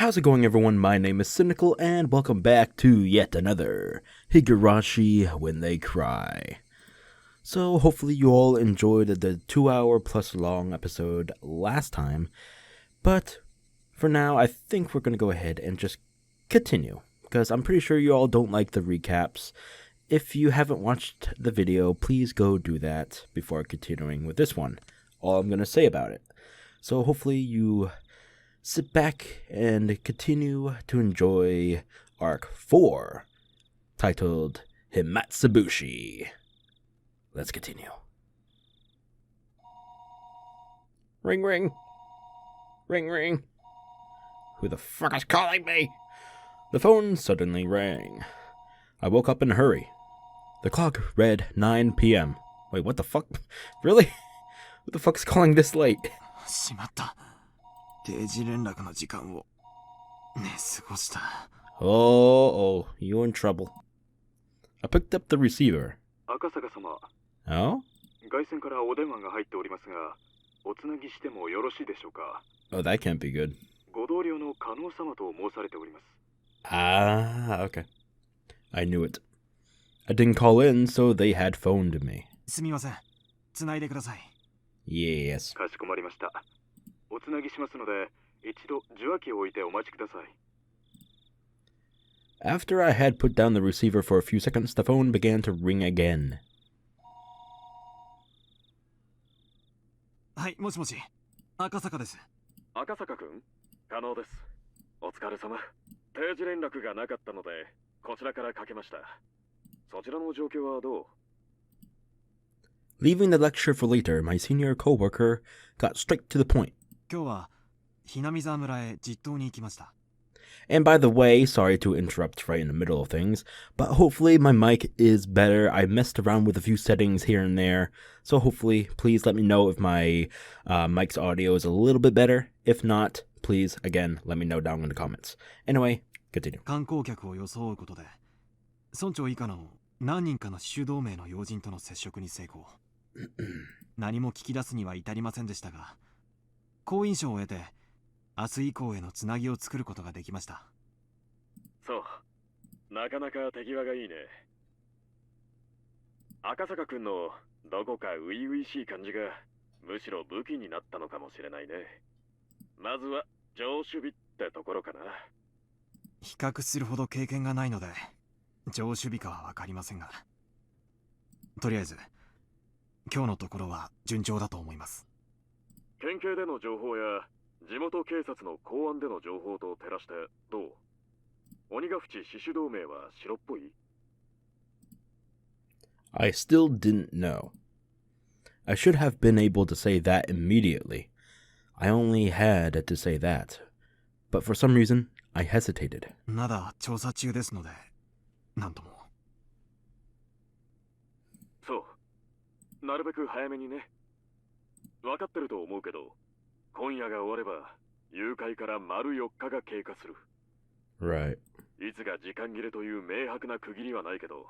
How's it going, everyone? My name is Sinikle, and welcome back to yet another Higurashi When They Cry. So, hopefully you all enjoyed the 2-hour plus long episode last time, but for now, I think we're going to go ahead and just continue, because I'm pretty sure you all don't like the recaps. If you haven't watched the video, please go do that before continuing with this one. All I'm going to say about it. So, hopefully you sit back and continue to enjoy Arc 4, titled Himatsubushi. Let's continue. Ring ring. Ring ring. Who the fuck is calling me? The phone suddenly rang. I woke up in a hurry. The clock read 9 p.m. Wait, what the fuck? Really? Who the fuck's calling this late? しまった。定時連絡の時間をね過ごした。Oh, you're in trouble. I picked up the receiver. 赤坂様。Oh? 外線からお電話が入っておりますが、おつなぎしてもよろしいでしょうか。Oh, that can't be good. ご同僚の加納様と申されております。Ah, okay. I knew it. I didn't call in, so they had phoned me. すみません。つないでください。Yes. かしこまりました。おつなぎしますので、一度受話器を置いてお待ちください。After I had put down the receiver for a few seconds, the phone began to ring again. はい、もしもし。赤坂です。赤坂くん、加納です。お疲れ様。定時連絡がなかったので、こちらからかけました。そちらの状況はどう？ Leaving the lecture for later, my senior co-worker got straight to the point. 今日はHinamizawa村へ実刀に行きました。 And by the way, sorry to interrupt right in the middle of things, but hopefully my mic is better. I messed around with a few settings here and there, so hopefully please let me know if my mic's audio is a little bit better. If not, please, again, let me know down in the comments. Anyway, continue. 観光客を装うことで村長以下の何人かの主同盟の要人との接触に成功。何も聞き出すには至りませんでしたが、好印象を得て明日以降へのつなぎを作ることができました。そう、なかなか手際がいいね。赤坂くんのどこか初々しい感じがむしろ武器になったのかもしれないね。まずは上守備ってところかな。比較するほど経験がないので上守備かは分かりませんが、とりあえず今日のところは順調だと思います。県警での情報や地元警察の公安での情報と照らしてどう？鬼ヶ淵死守同盟は白っぽい？ I still didn't know. I should have been able to say that immediately. I only had to say that. But for some reason, I hesitated. まだ調査中ですので、なんとも。そう。なるべく早めにね。分かってると思うけど、今夜が終われば、誘拐から丸4日が経過する。Right. いつが時間切れという明白な区切りはないけど、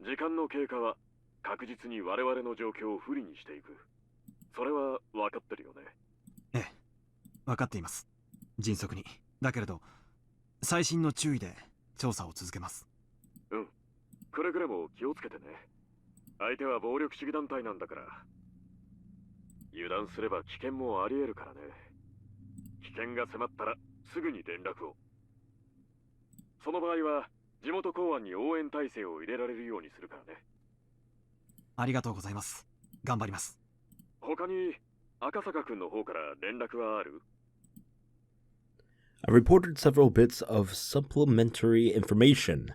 時間の経過は確実に我々の状況を不利にしていく。それは分かってるよね。ええ、分かっています。迅速に。だけれど、細心の注意で調査を続けます。うん。くれぐれも気をつけてね。相手は暴力主義団体なんだから。油断すれば危険もあり得るからね。危険が迫ったらすぐに連絡を。その場合は地元公安に応援体制を入れられるようにするからね。ありがとうございます。頑張ります。他に赤坂くんの方から連絡はある？ I reported several bits of supplementary information,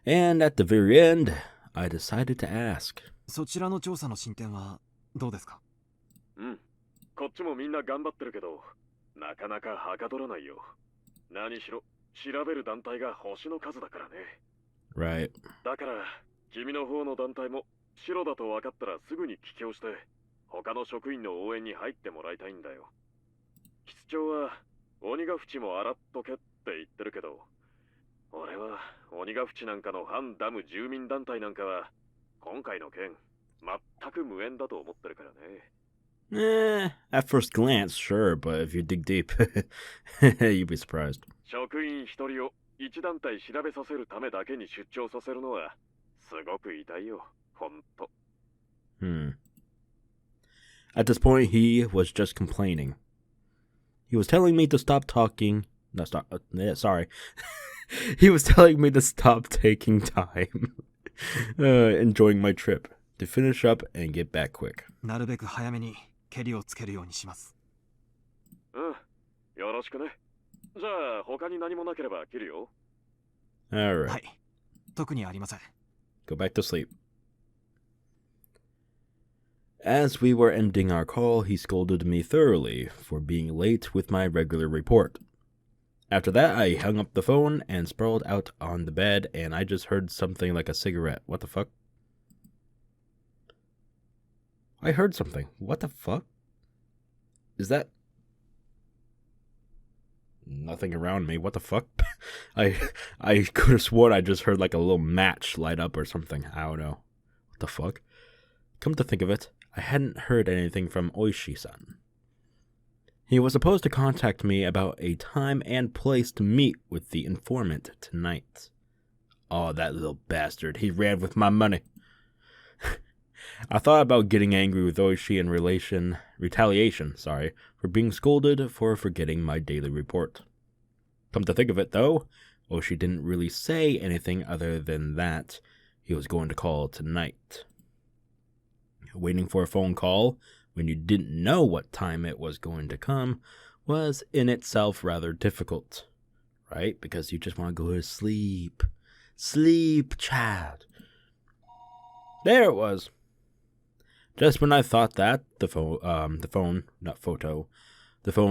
and at the very end, I decided to ask. そちらの調査の進展はどうですか？うん。こっちもみんな頑張ってるけど、なかなかはかどらないよ。何しろ、調べる団体が星の数だからね。Right. だから、君の方の団体も白だと分かったらすぐに帰郷して、他の職員の応援に入ってもらいたいんだよ。室長は、鬼ヶ淵も洗っとけって言ってるけど、俺は鬼ヶ淵なんかの反ダム住民団体なんかは、今回の件、全く無縁だと思ってるからね。At first glance, sure, but if you dig deep, you'd be surprised. 職員一人を一団体調べさせるためだけに出張させるのはすごく痛いよ、ほんと。At this point, he was just complaining. He was telling me to stop talking. No, stop. Sorry. He was telling me to stop taking time, enjoying my trip, to finish up and get back quick. なるべく早めにケリをつけるようにします。よろしくね。じゃあ他に何もなければ切るよ。All right. はい。特にありません。Go back to sleep. As we were ending our call, he scolded me thoroughly for being late with my regular report. After that, I hung up the phone and sprawled out on the bed, and I just heard something like a cigarette. What the fuck? I heard something. What the fuck? Is that... Nothing around me. What the fuck? I could have sworn I just heard like a little match light up or something. I don't know. What the fuck? Come to think of it, I hadn't heard anything from Oishi-san. He was supposed to contact me about a time and place to meet with the informant tonight. Oh, that little bastard. He ran with my money. I thought about getting angry with Oishi in retaliation, for being scolded for forgetting my daily report. Come to think of it, though, Oishi didn't really say anything other than that he was going to call tonight. Waiting for a phone call when you didn't know what time it was going to come was in itself rather difficult, right? Because you just want to go to sleep. Sleep, child. There it was. Just when I thought that, the phone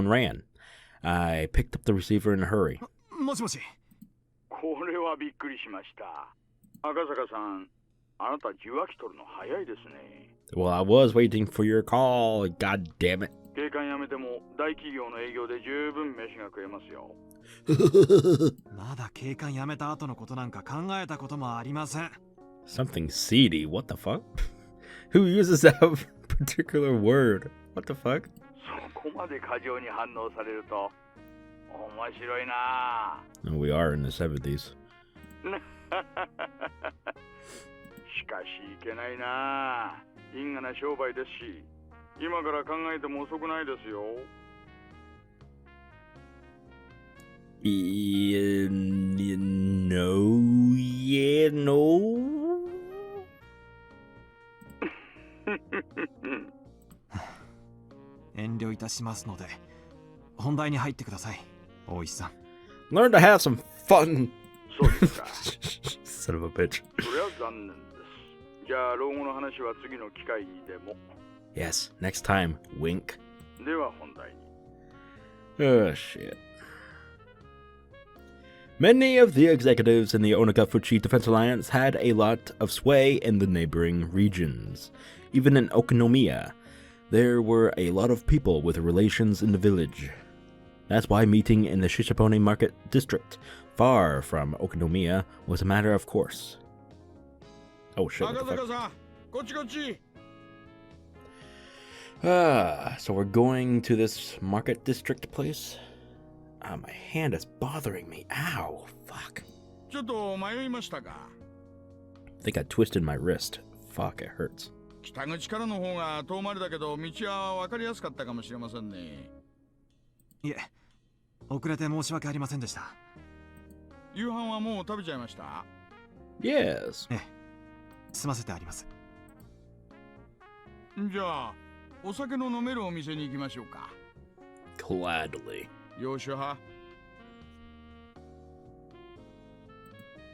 rang. I picked up the receiver in a hurry. もしもし。これはびっくりしました。赤坂さん、あなた受話器取るの早いですね。Well, I was waiting for your call. God damn it. 警官辞めても大企業の営業で十分飯が食えますよ。まだ警官辞めた後のことなんか考えたこともありません。Something seedy. What the fuck? Who uses that particular word? What the fuck? そこまで過剰に反応されると面白いな。Oh, we are in the 70s. しかしいけないな。因果な商売ですし、今から考えても遅くないですよ。No. 遠慮いたしますので、本題に入ってください、大石さん。Learn to have some fun. そうですか。Son of a bitch. それは残念です。じゃあ老後の話は次の機会にでも。Yes, next time. Wink. では本題に。Oh, shit. Many of the executives in the Onagafuchi Defense Alliance had a lot of sway in the neighboring regions. Even in Okonomiya, there were a lot of people with relations in the village. That's why meeting in the Shishapone Market District, far from Okonomiya, was a matter of course. Oh shit, what the fuck? So we're going to this market district place? My hand is bothering me. Ow, fuck. I think I twisted my wrist. Fuck, it hurts. 北口からの方が遠回りだけど道は分かりやすかったかもしれませんね。いえ、遅れて申し訳ありませんでした。夕飯はもう食べちゃいました？ Yes. ええ、済ませてあります。じゃあ、お酒の飲めるお店に行きましょうか。Gladly. 洋酒派？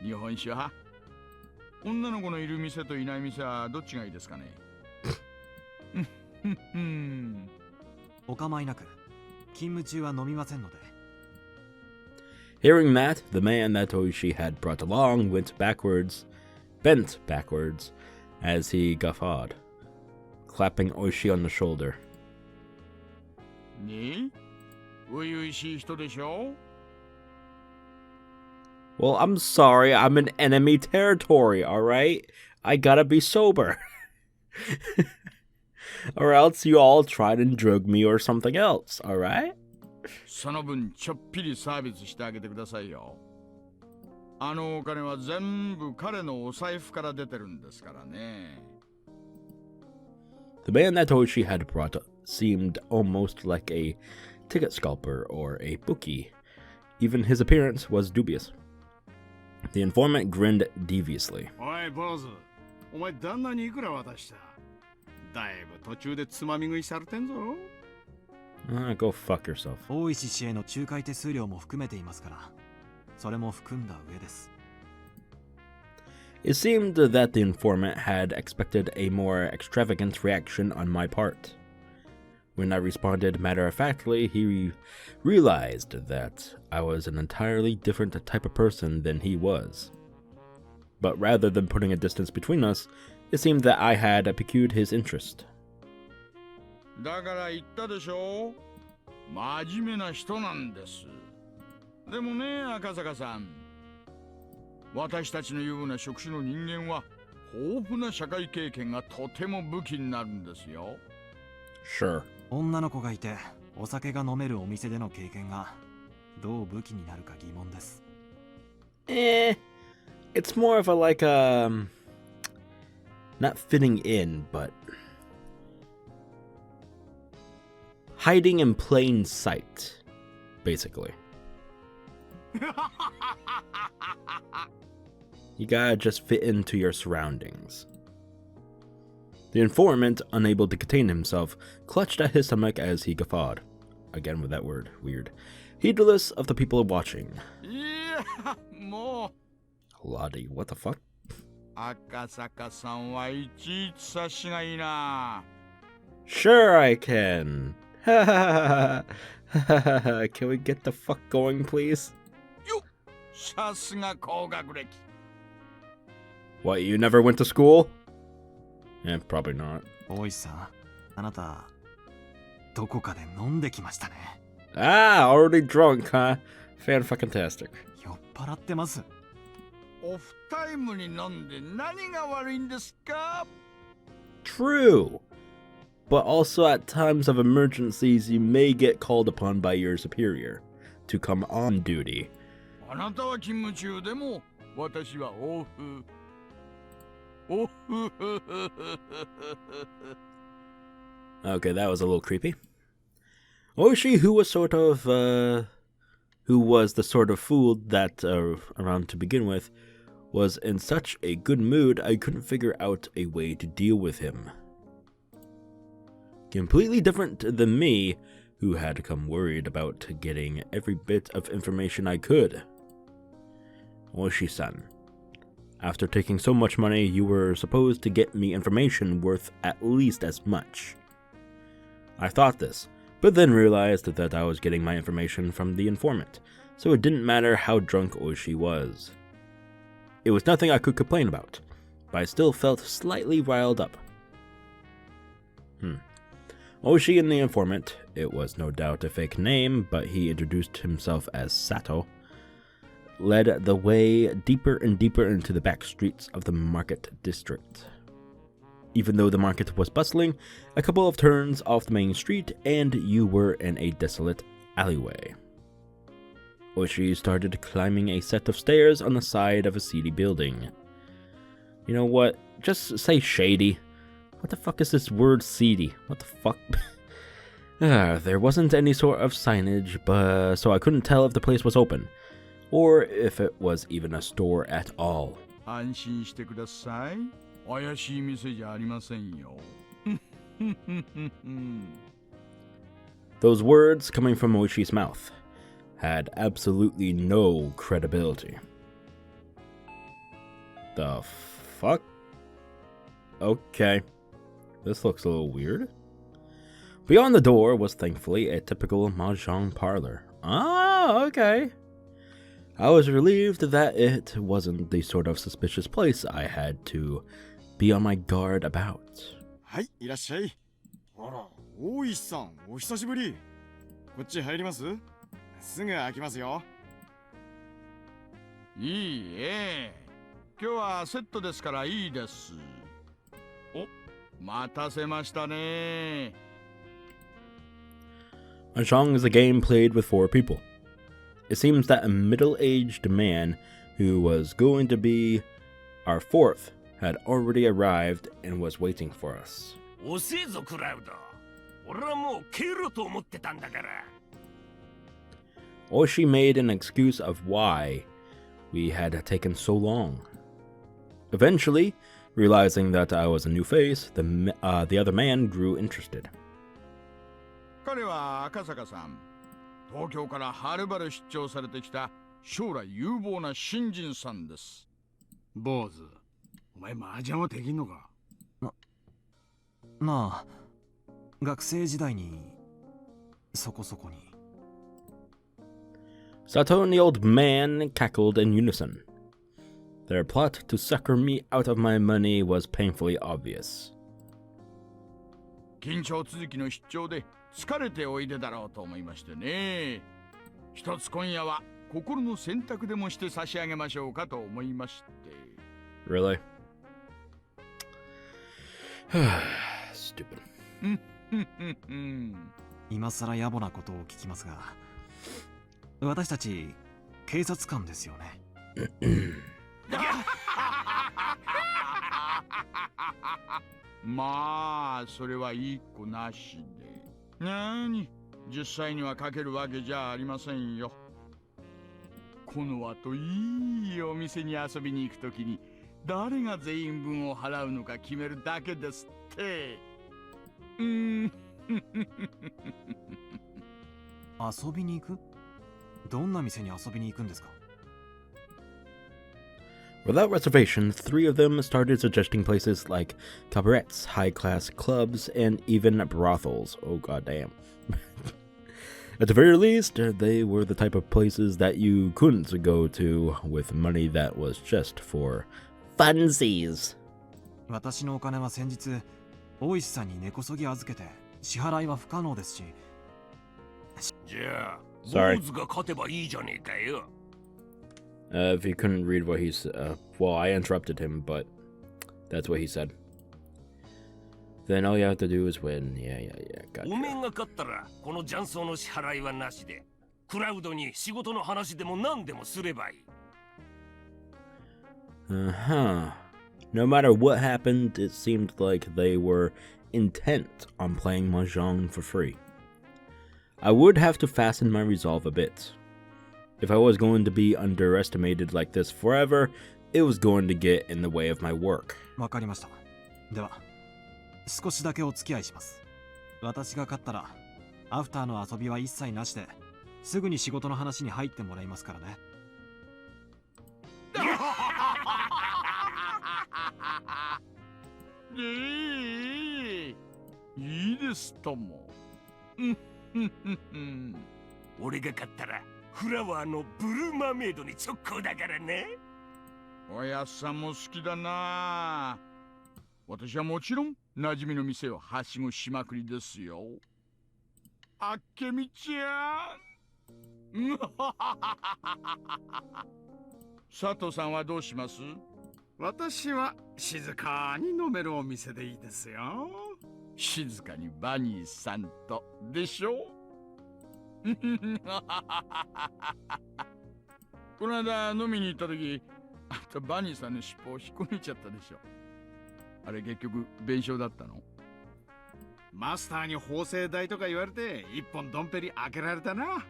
日本酒派？女の子のいる店といない店はどっちがいいですかね？お構いなく、勤務中は飲みませんので。Hearing that, the man that Oishi had brought along bent backwards, as he guffawed, clapping Oishi on the shoulder. ねえ、初々しい人でしょ？ Well, I'm sorry, I'm in enemy territory, alright? I gotta be sober. Or else you all tried and drug me or something else, alright? その分ちょっぴりサービスしてあげてくださいよ。あのお金は全部彼のお財布から出てるんですからね。The man that Toshi had brought seemed almost like a ticket scalper or a bookie. Even his appearance was dubious. The informant grinned deviously. おい坊主、お前旦那にいくら渡した？だいぶ途中でつまみ食いされてんぞ。Go fuck yourself. 大石氏への仲介手数料も含めていますから、それも含んだ上です。It seemed that the informant had expected a more extravagant reaction on my part. When I responded matter-of-factly, he realized that I was an entirely different type of person than he was. But rather than putting a distance between us, it seemed that I had piqued his interest. だから言ったでしょ。真面目な人なんです。でもね、赤坂さん。私たちのような職種の人間は豊富な社会経験がとても武器になるんですよ。Sure. 女の子がいてお酒が飲めるお店での経験がどう武器になるか疑問です。It's more of a like not fitting in, but hiding in plain sight, basically. You gotta just fit into your surroundings. The informant, unable to contain himself, clutched at his stomach as he guffawed. Again with that word, weird. Heedless of the people watching. Yeah, もう。Lottie, what the fuck? 赤坂さんはいちいち察しがいいな。Sure I can. Can we get the fuck going, please? よっ、さすが高学歴。What, you never went to school? Yeah, probably not. 大石さん、あなたどこかで飲んできましたね。Ah, already drunk, huh? Fan-fucking-tastic. 酔っ払ってます。オフタイムに飲んで何が悪いんですか？ True. But also at times of emergencies, you may get called upon by your superior to come on duty. あなたは勤務中でも、私はオフ。オフ。Okay, that was a little creepy. Oishi, who was the sort of fool that, around to begin with, was in such a good mood I couldn't figure out a way to deal with him. Completely different than me, who had come worried about getting every bit of information I could. Oishi-san, after taking so much money, you were supposed to get me information worth at least as much. I thought this, but then realized that I was getting my information from the informant, so it didn't matter how drunk Oishi was. It was nothing I could complain about, but I still felt slightly riled up. Oishi and the informant, it was no doubt a fake name, but he introduced himself as Sato, led the way deeper and deeper into the back streets of the market district. Even though the market was bustling, a couple of turns off the main street, and you were in a desolate alleyway. Oishi started climbing a set of stairs on the side of a seedy building. You know what? Just say shady. What the fuck is this word seedy? What the fuck? There wasn't any sort of signage, but so I couldn't tell if the place was open, or if it was even a store at all. 安心してください。怪しい店じゃありませんよ。Those words coming from Oishi's mouth had absolutely no credibility. The fuck? Okay. This looks a little weird. Beyond the door was thankfully a typical mahjong parlor. Ah, okay. I was relieved that it wasn't the sort of suspicious place I had to be on my guard about. はい、いらっしゃい。あら、大石さん、お久しぶり。こっち入ります？すぐ開きますよ。いいえ。今日はセットですからいいです。お、待たせましたね。Mahjong is a game played with 4 people. It seems that a middle-aged man who was going to be our 4th had already arrived and was waiting for us. 遅えぞクラウド。俺はもう消えろと思ってたんだから。Oshi made an excuse of why we had taken so long. Eventually, realizing that I was a new face, the other man grew interested. 彼は赤坂さん。東京からはるばる出張されてきた将来有望な新人さんです。坊主、お前麻雀はできんのか？まあ、学生時代にそこそこに。Sato and the old man cackled in unison. Their plot to sucker me out of my money was painfully obvious. 緊張続きの出張で疲れておいでだろうと思いましてね。一つ今夜は心の選択でもして差し上げましょうかと思いまして。Really? Stupid. 今さら野暮なことを聞きますが、私たち警察官ですよね。まあそれはいい子なしで。なに、実際にはかけるわけじゃありませんよ。この後いいお店に遊びに行くときに誰が全員分を払うのか決めるだけですって。遊びに行く？どんな店に遊びに行くんですか？ Without reservation, 3 of them started suggesting places like cabarets, high-class clubs, and even brothels. Oh goddamn. At the very least, they were the type of places that you couldn't go to with money that was just for funsies. 私のお金は先日、大石さんに根こそぎ預けて支払いは不可能ですし。じゃあ、Sorry. 坊主が勝てばいいじゃねえかよ。If you couldn't read what he said, well, I interrupted him, but that's what he said. Then all you have to do is win. Yeah, gotcha. おめえが勝ったら、この雀荘の支払いはなしで、クラウドに仕事の話でも何でもすればいい。Uh-huh. No matter what happened, it seemed like they were intent on playing Mahjong for free. I would have to fasten my resolve a bit. If I was going to be underestimated like this forever, it was going to get in the way of my work. わかりました。では、少しだけお付き合いします。私が勝ったら、アフターの遊びは一切なしで、すぐに仕事の話に入ってもらいますからね。いいですとも。俺が勝ったら、フラワーのブルーマーメイドに直行だからね。おやっさんも好きだな。私はもちろん馴染みの店をはしごしまくりですよ。あっけみちゃん。佐藤さんはどうします？私は静かに飲めるお店でいいですよ。静かにバニーさんとでしょ。この間飲みに行った時、あんたバニーさんの尻尾を引っこ抜いちゃったでしょ。あれ結局弁償だったの？マスターに縫製代とか言われて一本ドンペリ開けられたな。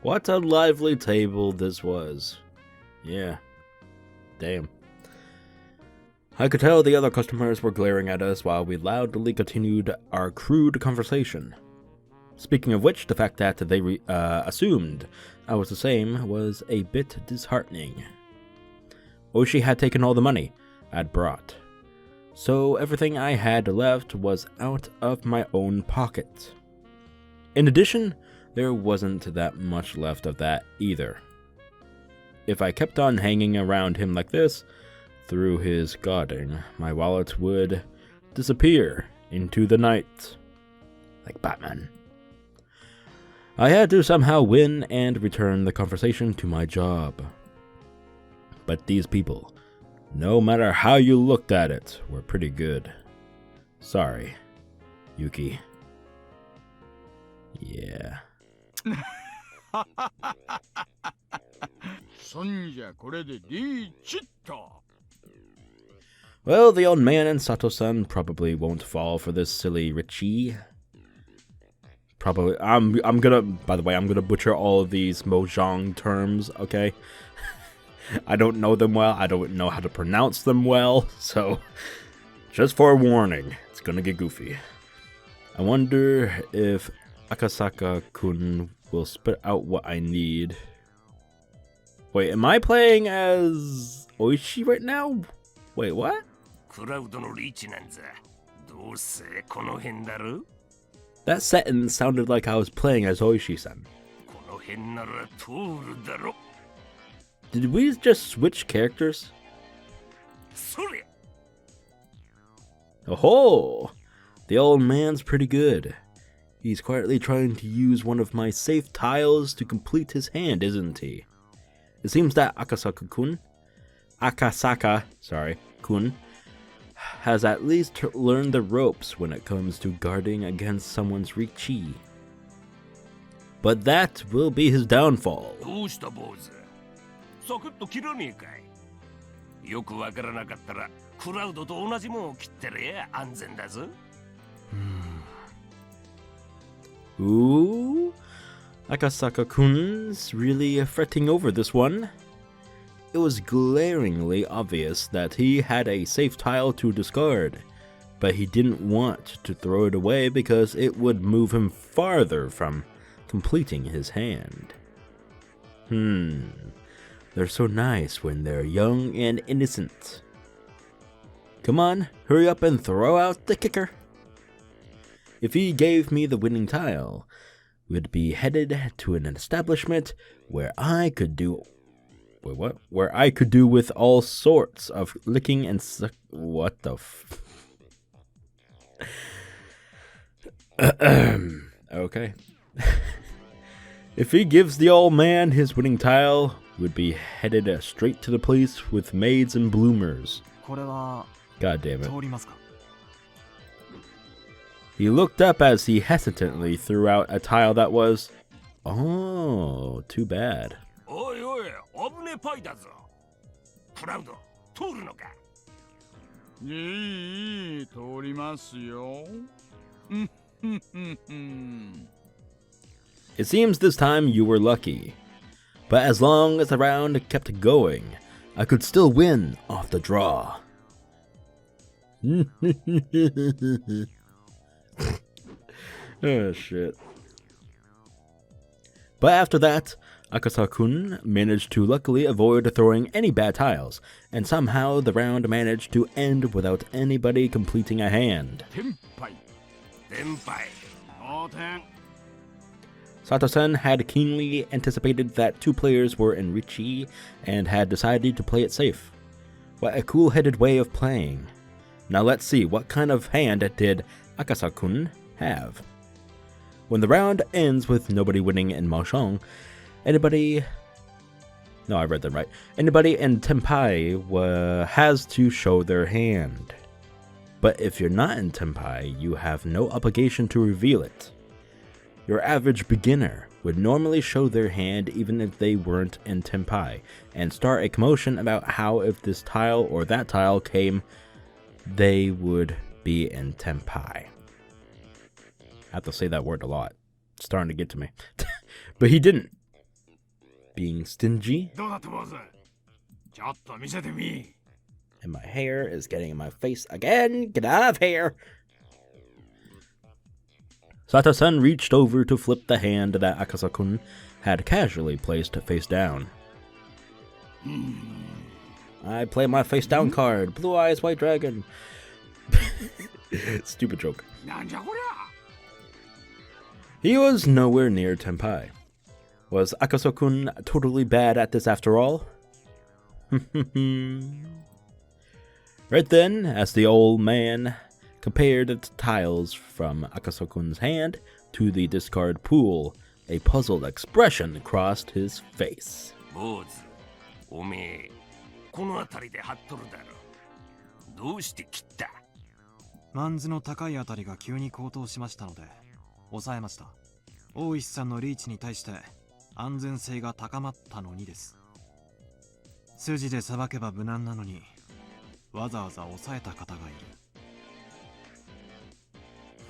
What a lively table this was. Yeah. Damn. I could tell the other customers were glaring at us while we loudly continued our crude conversation. Speaking of which, the fact that they assumed I was the same was a bit disheartening. Oshi had taken all the money I'd brought, so everything I had left was out of my own pocket. In addition, there wasn't that much left of that either. If I kept on hanging around him like this, through his guarding, my wallet would disappear into the night. Like Batman. I had to somehow win and return the conversation to my job. But these people No matter how you looked at it, we're pretty good. Sorry, Yuki. Yeah. そんじゃこれでリーチっと。 Well, the old man and Sato-san probably won't fall for this silly Richie. Probably. I'm gonna. By the way, I'm gonna butcher all of these Mojang terms. Okay. I don't know them well. I don't know how to pronounce them well. So, just forewarning, it's gonna get goofy. I wonder if Akasaka-kun will spit out what I need. Wait, am I playing as Oishi right now? Wait, what? クラウドのリーチなんざどうせこの辺だろ That sentence sounded like I was playing as Oishi-san. この辺なら通るだろ Did we just switch characters? そりゃ Oh, the old man's pretty good. He's quietly trying to use one of my safe tiles to complete his hand, isn't he? It seems that Akasaka-kun, has at least learned the ropes when it comes to guarding against someone's Richi. But that will be his downfall. どうした坊主サクッと切らねえかいよくわからなかったらクラウドと同じもんを切ってりゃ安全だぞ Ooh, Akasaka-kun's really fretting over this one. It was glaringly obvious that he had a safe tile to discard, but he didn't want to throw it away because it would move him farther from completing his hand. They're so nice when they're young and innocent. Come on, hurry up and throw out the kicker. If he gave me the winning tile, we'd be headed to an establishment where I could do... Wait, what? Where I could do with all sorts of licking and suck... What the f... Okay. If he gives the old man his winning tile, we'd be headed straight to the police with maids and bloomers. これは God damn it. 通りますか He looked up as he hesitantly threw out a tile that was... Oh, too bad. おいおい危ねえパイだぞクラウド通るのかいい通りますよ。 It seems this time you were lucky. But as long as the round kept going, I could still win off the draw. Oh, shit. But after that, Akasaka-kun managed to luckily avoid throwing any bad tiles, and somehow the round managed to end without anybody completing a hand. 天杯。先輩同点 Sato-san had keenly anticipated that two players were in Richi and had decided to play it safe. What a cool-headed way of playing. Now let's see, what kind of hand did Akasaka-kun have? When the round ends with nobody winning in Mahjong, anybody in Tenpai has to show their hand. But if you're not in Tenpai, you have no obligation to reveal it. Your average beginner would normally show their hand even if they weren't in Tenpai, and start a commotion about how if this tile or that tile came, they would be in Tenpai. I have to say that word a lot. It's starting to get to me. But he didn't. Being stingy. どうだった坊主ちょっと見せてみ And my hair is getting in my face again. Get out of here. Sato-san reached over to flip the hand that Akasaka-kun had casually placed face down. I play my face down card. Blue eyes, white dragon. Stupid joke. なんじゃこりゃ He was nowhere near Tenpai. Was Akasaka-kun totally bad at this after all? Right then, as the old man compared the tiles from Akasaka-kun's hand to the discard pool, a puzzled expression crossed his face. 坊主おめえこの辺りで張っとるだろう。どうして切った？マンズの高いあたりが急に高騰しましたので抑えました。大石さんのリーチに対して安全性が高まったのにです。筋でさばけば無難なのにわざわざ抑えた方がい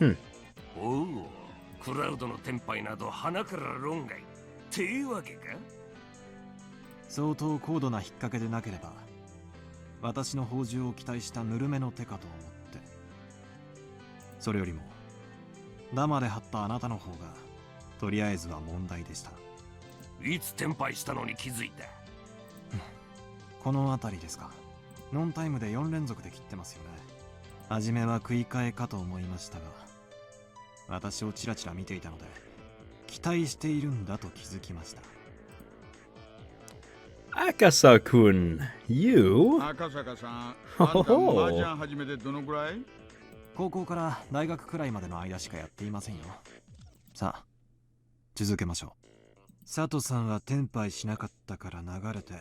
る。おお、クラウドのテンパイなど鼻から論外っていうわけか。相当高度な引っ掛けでなければ私の宝珠を期待したぬるめの手かと思って。それよりもダマで張ったあなたの方がとりあえずは問題でした。いつテンパイしたのに気づいた？この辺りですか。ノンタイムで4連続で切ってますよね。初めは食い替えかと思いましたが私をチラチラ見ていたので期待しているんだと気づきました。Akasaka-kun, you? 赤坂さん、あんた麻雀始めてどのくらい？高校から大学くらいまでの間しかやっていませんよ。さあ続けましょう。佐藤さんはテンパイしなかったから流れて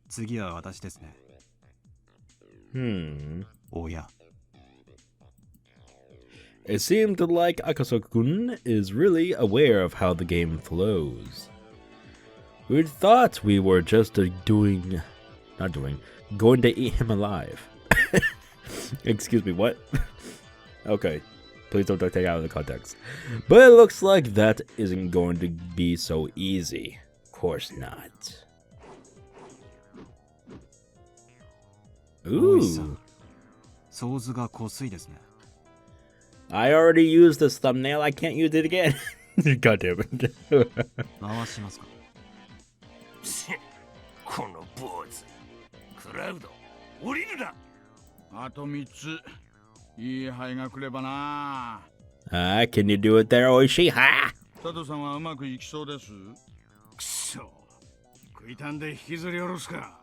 次は私ですね。おや。It seemed like Akasaka-kun is really aware of how the game flows. We thought we were just going to eat him alive. Excuse me, what? Okay, please don't take it out of the context. But it looks like that isn't going to be so easy. Of course not. Ooh. ソーズが濃すいですね。I already used this thumbnail. I can't use it again. God damn it. 回しますか。この坊主。クラウド、降りるな。あと3つ。いい牌が来ればな。Can you do it there, Oishi? Ha! 佐藤さんはうまくいきそうです。くそ。食いたんで引きずり下ろすか。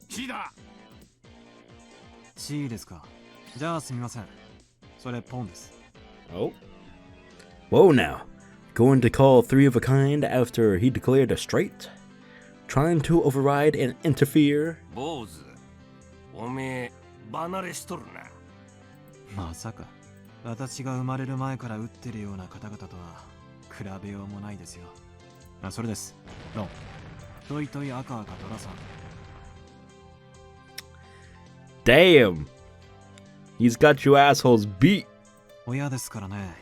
C だ。C ですか。じゃあすみません。それポンです。Oh. Whoa now. Going to call three of a kind after he declared a straight? Trying to override and interfere? 坊主、おめえ離れしとるな。まさか私が生まれる前から打ってるような方々とは比べようもないですよ。それです。ロン、トイトイ赤赤トラさん。Damn! He's got you assholes beat! 親ですからね。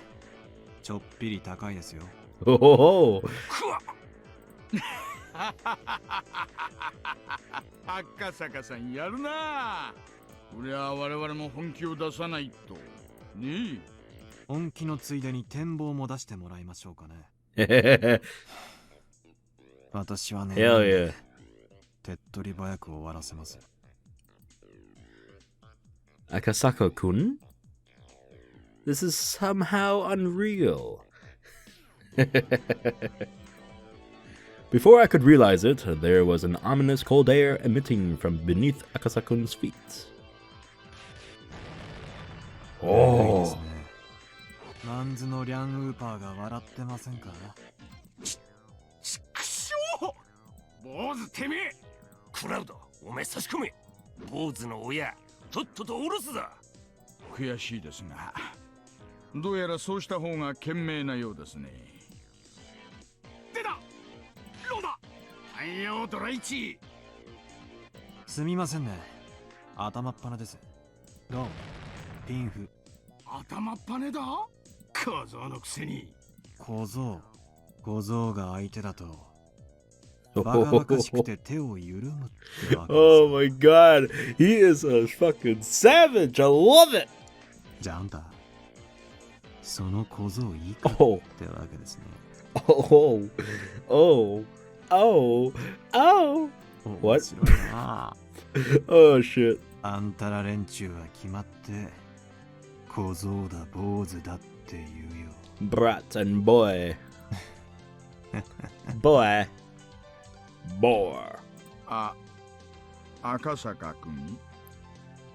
ちょっぴり高いですよ。Oh! 赤坂さんやるな。これは我々も本気を出さないと。ねえ。本気のついでに展望も出してもらいましょうかね。私はね、Hell yeah. 手っ取り早く終わらせます。Akasaka-kun? This is somehow unreal. Before I could realize it, there was an ominous cold air emitting from beneath Akasaka-kun's feet. Oh. マンズのリャンウーパーが笑ってませんか？ちくしょう！坊主てめえ！クラウド、おめえ差し込め。坊主の親、とっととおろすだ。悔しいですが、どうやらそうした方が賢明なようですね。出た！ローだ！汎用ドライチ！すみませんね。頭っ鼻です。ロン、ピンフ。頭っぱねだ？小僧のくせに。小僧が相手だとバカバカしくて手を緩むってわけです。Oh my god, he is a fucking savage. I love it. じゃああんた、その小僧いいかってわけですね。Oh. What? 面白いな。Oh shit. あんたら連中は決まって小僧だ坊主だって言うよ。Brat and boy. Boy. Boar. 赤坂くん？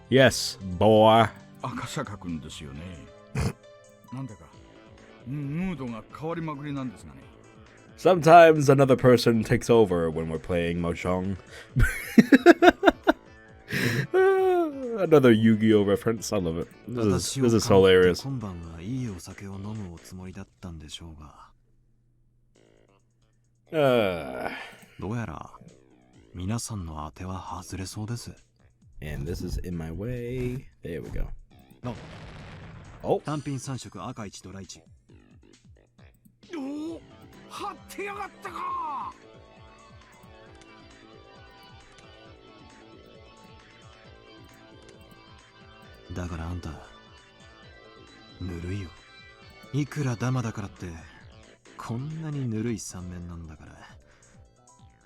Yes, boar. 赤坂くんですよね。なんだかムードが変わりまくりなんですがね。Sometimes another person takes over when we're playing Mahjong. Another Yu-Gi-Oh reference. I love it. This is hilarious. 今晩はいいお酒を飲むおつもりだったんでしょうが。どうやら皆さんの当ては外れそうです。And this is in my way. There we go. 単品3色赤1ドラ1。おお、張ってやがったか。だからあんたぬるいよ。いくらダマだからってこんなにぬるい三面なんだから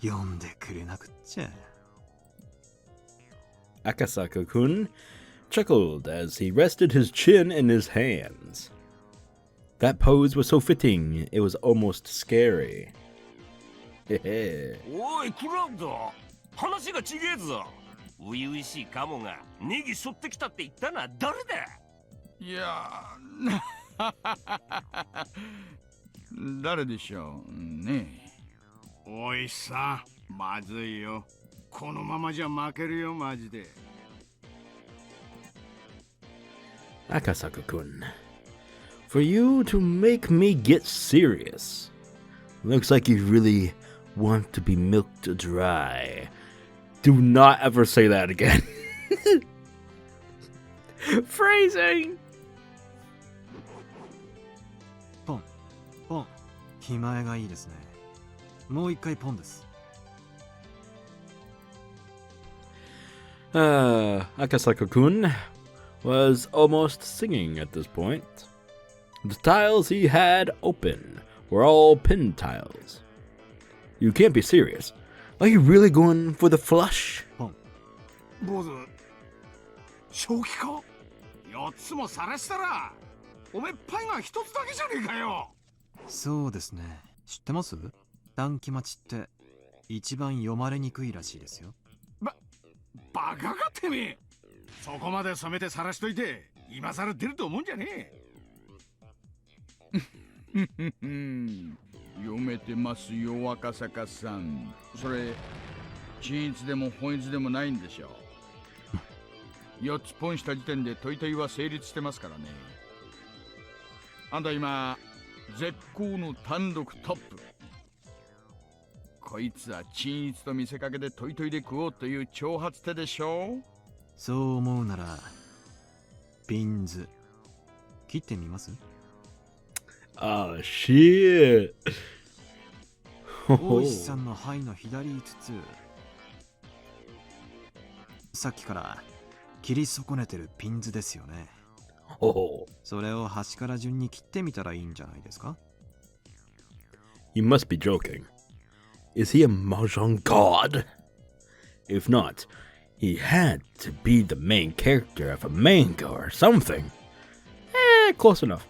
読んでくれなくっちゃ。Akasaka-kun chuckled as he rested his chin in his hands. That pose was so fitting, it was almost scary. おいクラウド、話が違えぞ。初々しいカモがネギ背負ってきたって言ったのは誰だ。いや誰でしょうね。おいさん、まずいよ。このままじゃ負けるよ、マジで。Akasaka-kun, for you to make me get serious. Looks like you really want to be milked dry. Do not ever say that again. Phrasing! ポン、ポン、気前がいいですね。もう一回ポンです。Akasaka-kun was almost singing at this point. The tiles he had open were all pin tiles. You can't be serious. Are you really going for the flush? ポン。坊主、正気か。4つも晒したらおめえパイが1つだけじゃねえかよ。そうですね。知ってます？短期待ちって一番読まれにくいらしいですよ。バカかてめえ。そこまで染めて晒しといて今更出ると思うんじゃねえ。読めてますよ、赤坂さん。それ均一でも本一でもないんでしょう。4つポンした時点で問い問いは成立してますからね。あんた今絶好の単独トップ。こいつは均一と見せかけで問い問いで食おうという挑発手でしょう。そう思うならピンズ切ってみます？ Oh shit. 大石さんの肺の左5つ。さっきから切り損ねてるピンズですよね。それを端から順に切ってみたらいいんじゃないですか？ You must be joking. Is he a Mahjong god? If not, he had to be the main character of a manga or something. Close enough.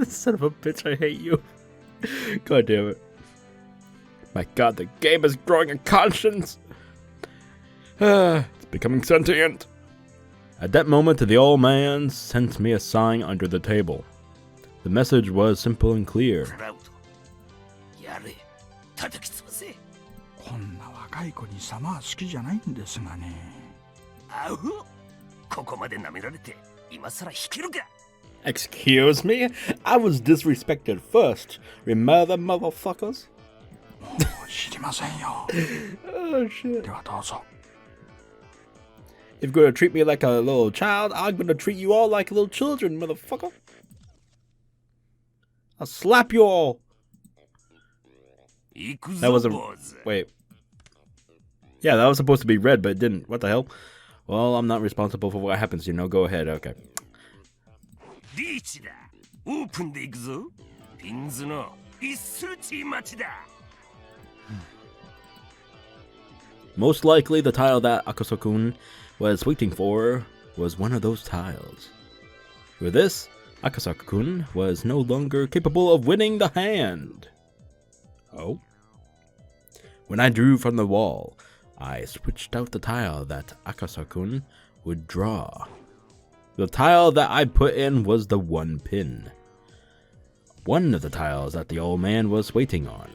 Son of a bitch, I hate you. God damn it. My god, the game is growing a conscience. It's becoming sentient. At that moment, the old man sent me a sign under the table. The message was simple and clear. やれ、叩き潰せ。こんな若い子に様は好きじゃないんですがね。あう、ここまで舐められて今さら引けるか。Excuse me? I was disrespected first. Remember, motherfuckers? もう知りませんよ。Oh shit. ではどうぞ。If you're gonna treat me like a little child, I'm gonna treat you all like little children, motherfucker. I'll slap you all. That wasn't. Wait. Yeah, that was supposed to be red, but it didn't. What the hell? Well, I'm not responsible for what happens, you know. Go ahead, okay. リーチだ。オープンで行くぞ。ピンズの一数値待ちだ。Most likely, the tile that Akasaka-kun was waiting for was one of those tiles. For this, Akasaka-kun was no longer capable of winning the hand. Oh? When I drew from the wall, I switched out the tile that Akasaka-kun would draw. The tile that I put in was the one pin. one of the tiles that the old man was waiting on.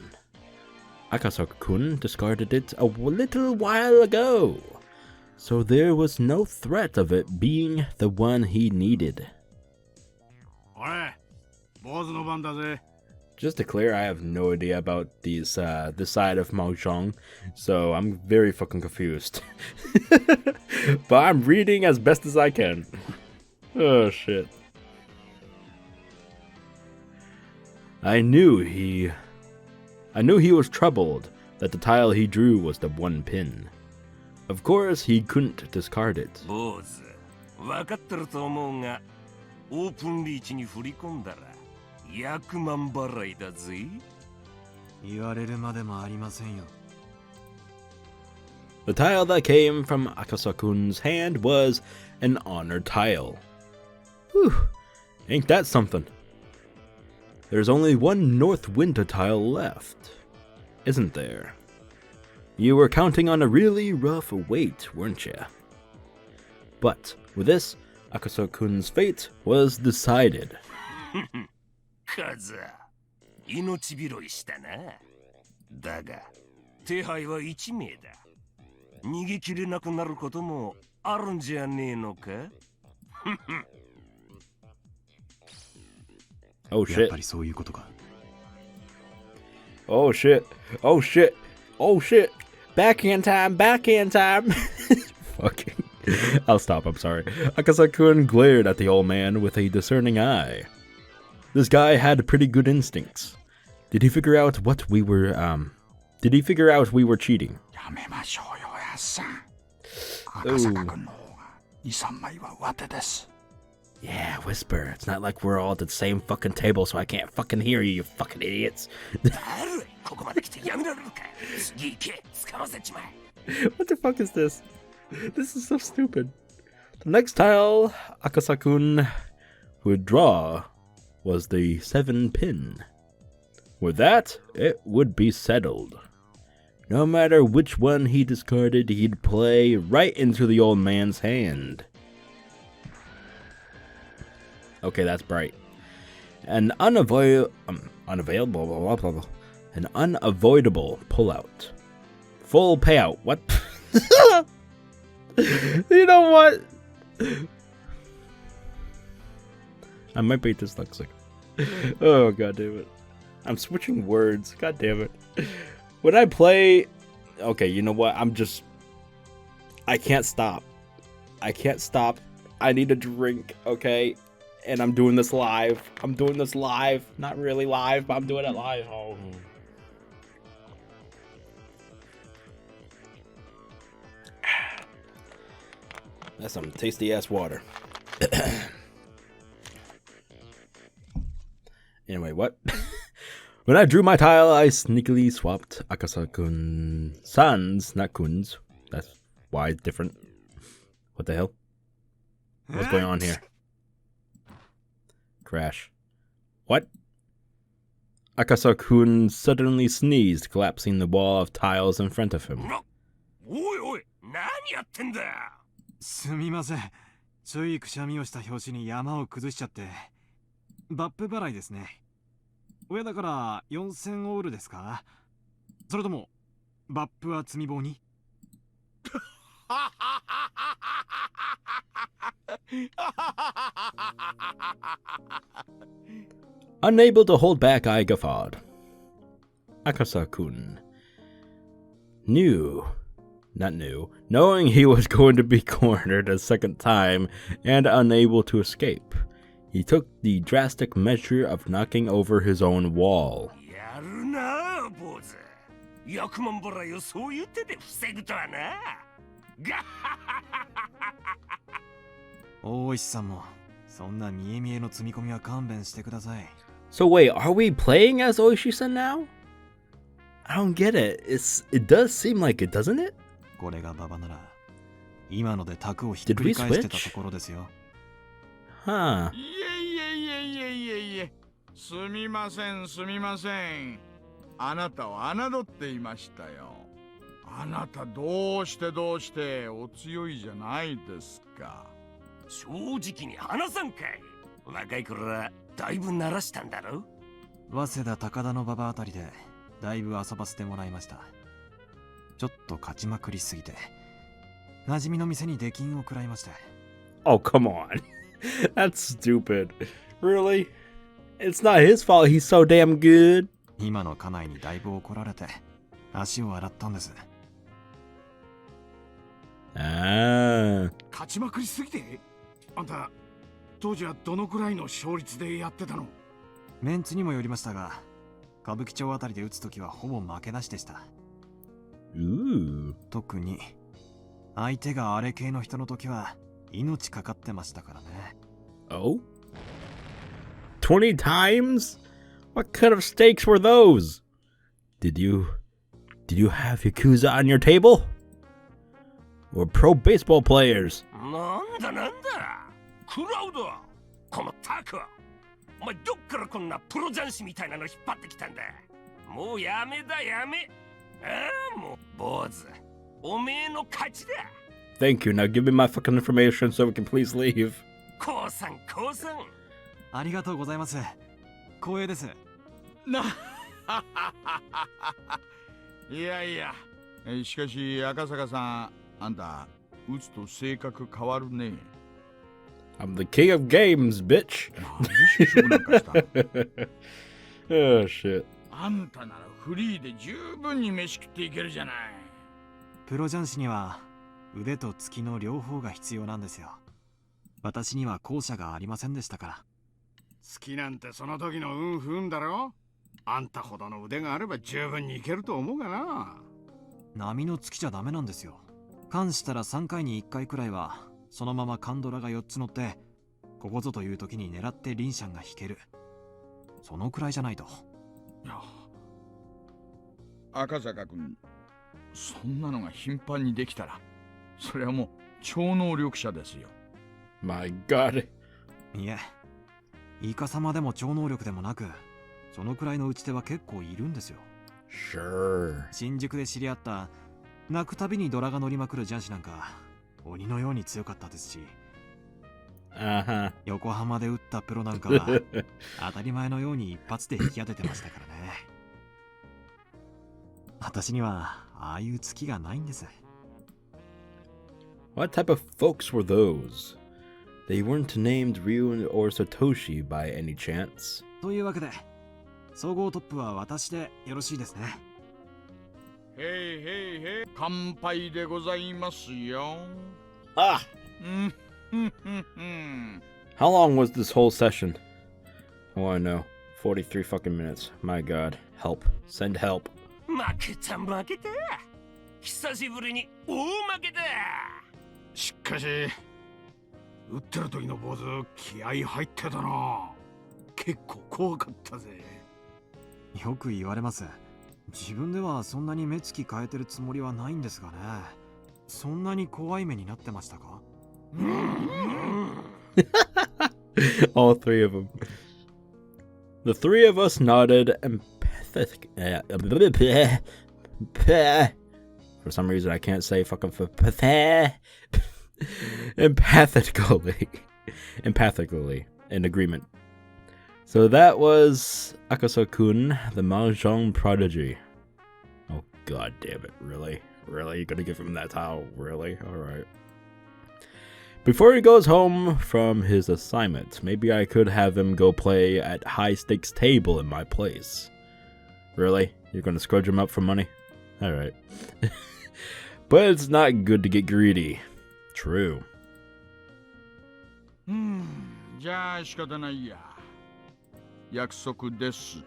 Akasaka-kun discarded it a little while ago, so there was no threat of it being the one he needed. Just to clear, I have no idea about this side of Mahjong, so I'm very fucking confused. But I'm reading as best as I can. Oh shit. I knew he was troubled that the tile he drew was the one pin. Of course, he couldn't discard it. 坊主、分かってると思うが、オープンリーチに振り込んだら100万払いだぜ。言われるまでもありませんよ。The tile that came from Akasaka-kun's hand was an honor tile. Whew, ain't that something? There's only one north window tile left, isn't there? You were counting on a really rough wait, weren't you? But with this, Akasaka-kun's fate was decided. カズ、命拾いしたな。だが、手配は1名だ。逃げきれなくなることもあるんじゃねえのかOh やっ shit. ぱりそういうことか。Oh shit. Oh shit. Oh shit. Backhand time. Backhand time. Fucking. I'll stop. I'm sorry. Akasaka-kun glared at the old man with a discerning eye. This guy had pretty good instincts. Did he figure out we were cheating? やめましょうよ、やっさん。 Ooh. 赤坂君の方が2、3枚は上手です。 Yeah, whisper. It's not like we're all at the same fucking table, so I can't fucking hear you, you fucking idiots. 誰ここまで来てやめられるか。次行け、使わせちまえ。 What the fuck is this? This is so stupid. The next tile Akasaka-kun would draw was the 7-pin. With that, it would be settled. No matter which one he discarded, he'd play right into the old man's hand. Okay, that's bright. An unavoidable pullout. Full payout. What? You know what? I might be dyslexic. Oh, god damn it. I'm switching words. God damn it. When I play... Okay, you know what? I can't stop. I can't stop. I need a drink, okay? And I'm doing this live. Not really live, but I'm doing it live. Oh. That's some tasty ass water. Anyway, what? When I drew my tile, I sneakily swapped Akasaka-san's, not Kun's. That's why it's different. What the hell? What's going on here? Crash. What? Akasaka-kun suddenly sneezed, collapsing the wall of tiles in front of him. おいおい、何やってんだ。すみません。ついくしゃみをした拍子に山を崩しちゃって。バップ払いですね。親だから4000オールですか？それともバップは積み棒に？ Unable to hold back, I guffawed. Akasaka-kun knowing he was going to be cornered a second time and unable to escape, he took the drastic measure of knocking over his own wall. やるな、坊主。100万払いをそういう手で防ぐとはな。ガッハハハハハ。大石さんもそんな見え見えの積み込みは勘弁してください。 So wait, are we playing as Oishi-san now? I don't get it. It does seem like it, doesn't it? これが馬場なら今ので卓をひっくり返してたところですよ。Huh. いえ。すみません。あなたを侮っていましたよ。あなたどうしてお強いじゃないですか。正直に話さんかい。若い頃はだいぶ慣らしたんだろ。早稲田高田の馬場あたりでだいぶ遊ばせてもらいました。ちょっと勝ちまくりすぎて馴染みの店に出禁を食らいました。 Oh, come on. That's stupid. Really? It's not his fault he's so damn good. 今の家内にだいぶ怒られて足を洗ったんです。Ah. 勝ちまくりすぎて。あんた当時はどのくらいの勝率でやってたの？メンツにもよりましたが、歌舞伎町あたりで打つときはほぼ負けなしでした。 Ooh. 特に相手があれ系の人のときは命かかってましたからね。 Oh? 20 times? What kind of stakes were those? Did you have Yakuza on your table? Or pro baseball players? なんだなんだクラウド、このタク、お前どっからこんなプロ雀士みたいなの引っ張ってきたんだ。もうやめだやめ。ああもう坊主、おめえの勝ちだ。 Thank you. Now give me my fucking information so we can please leave. 降参降参。ありがとうございます。光栄です。いやいや、しかし赤坂さん、あんた打つと性格変わるね。 I'm the king of games, bitch. なんで就職なんかしたの？ Oh, shit. あんたならフリーで十分に飯食っていけるじゃない。プロ雀士には腕と月の両方が必要なんですよ。私には後者がありませんでしたから。好きなんてその時の運不運だろ。あんたほどの腕があれば十分にいけると思うがな。波の月じゃダメなんですよ。関したら3回に1回くらいはそのままカンドラが4つ乗ってここぞという時に狙ってリンシャンが引ける。そのくらいじゃないと。いや、赤坂君、そんなのが頻繁にできたらそれはもう超能力者ですよ。 My God. いえ、イカ様でも超能力でもなく、そのくらいの打ち手は結構いるんですよ。 Sure. 新宿で知り合った泣くたびにドラが乗りまくる雀士なんか鬼のように強かったですし、Uh-huh. 横浜で打ったプロなんかは当たり前のように一発で引き当ててましたからね。私にはああいう月がないんです。 What type of folks were those? They weren't named Ryu or Satoshi by any chance. というわけで総合トップは私でよろしいですね。へいへいへい、乾杯でございますよ。 Ah! うんうんうんうん。 How long was this whole session? I want to know. 43 fucking minutes. My God. Help. Send help. 負けた負けた。久しぶりに大負けだ。しかし打ってる時の坊主気合入ってたな。結構怖かったぜ。よく言われます。自分ではそんなに目つき変えてるつもりはないんですがね。そんなに怖い目になってましたか？ All three of them. The three of us nodded empathic. For some reason, I can't say fucking empathically in agreement. So that was Akasaka-kun, the Mahjong prodigy. Oh, god damn it. Really? Really? You're gonna give him that title? Really? Alright. Before he goes home from his assignment, maybe I could have him go play at high stakes table in my place. Really? You're gonna scrunch him up for money? Alright. But it's not good to get greedy. True. じゃあ仕方ないや。約束です。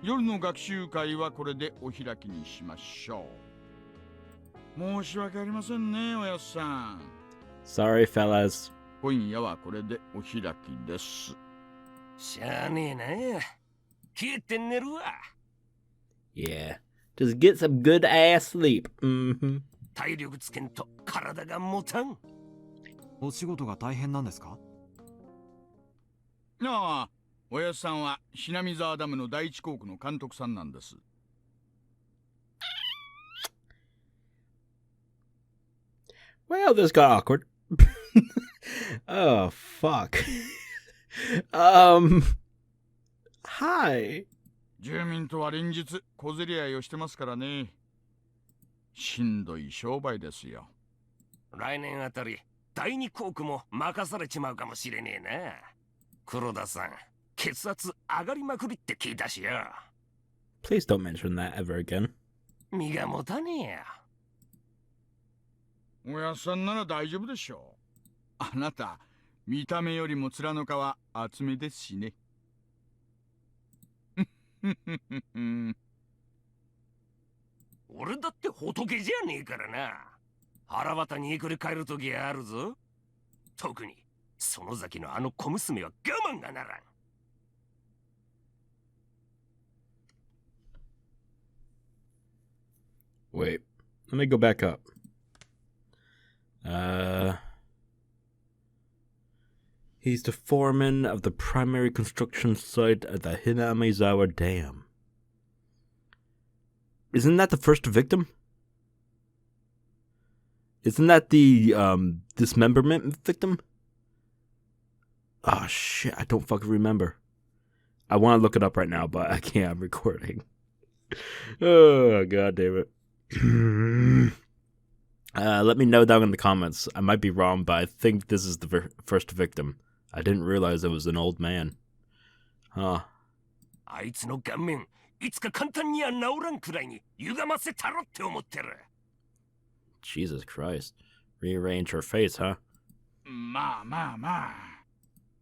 夜の学習会はこれでお開きにしましょう。申し訳ありませんね、おやっさん。 Sorry, fellas. 今夜はこれでお開きです。しゃあねえな。消えて寝るわ。 Yeah. Just get some good ass sleep. Mm-hmm. 体力つけんと体が持たん。お仕事が大変なんですか？ああ、おやっさんはHinamizawaダムの第一工区の監督さんなんです。Well, this got awkward. Oh, fuck. はい。住民とは連日小競り合いをしてますからね。しんどい商売ですよ。来年あたり第二航空も任されちまうかもしれねえな。黒田さん、血圧上がりまくりって聞いたしよ。Please don't mention that ever again. 身が持たねおやっさんなら大丈夫でしょう。あなた、見た目よりも面の皮厚めですしね。俺だって仏じゃねえからな。腹渡にくり返るときあるぞ。特にその先のあの小娘は我慢がならん。Wait, let me go back up. He's the foreman of the primary construction site at the Hinamizawa Dam. Isn't that the first victim? Isn't that the dismemberment victim? Oh shit, I don't fucking remember. I want to look it up right now, but I can't. I'm recording. Oh, god damn it. Let me know down in the comments. I might be wrong, but I think this is the first victim. I didn't realize it was an old man. Huh. あいつの顔面、いつか簡単には治らんくらいに歪ませたろって思ってる。Jesus Christ. Rearrange her face, huh? まあまあまあ。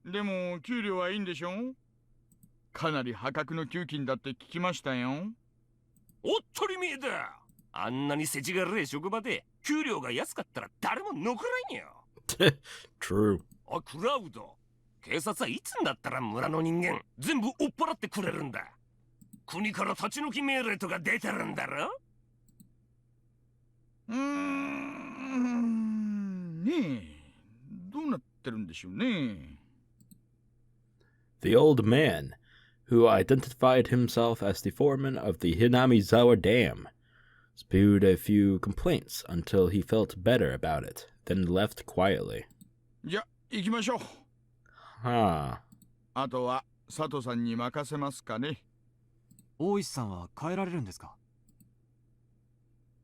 でも給料はいいんでしょ？かなり破格の給金だって聞きましたよ。おっとりめえだ。あんなに世知辛い職場で給料が安かったら誰も残らんよ。True. おいクラウド、警察はいつになったら村の人間全部追っ払ってくれるんだ。国から立ち退き命令とか出てるんだろ。ねえ、どうなってるんでしょうね。The old man, who identified himself as the foreman of the Hinamizawa Dam, spewed a few complaints until he felt better about it, then left quietly. じゃ、行きましょう。はあ。あとは佐藤さんに任せますかね。大石さんは帰られるんですか？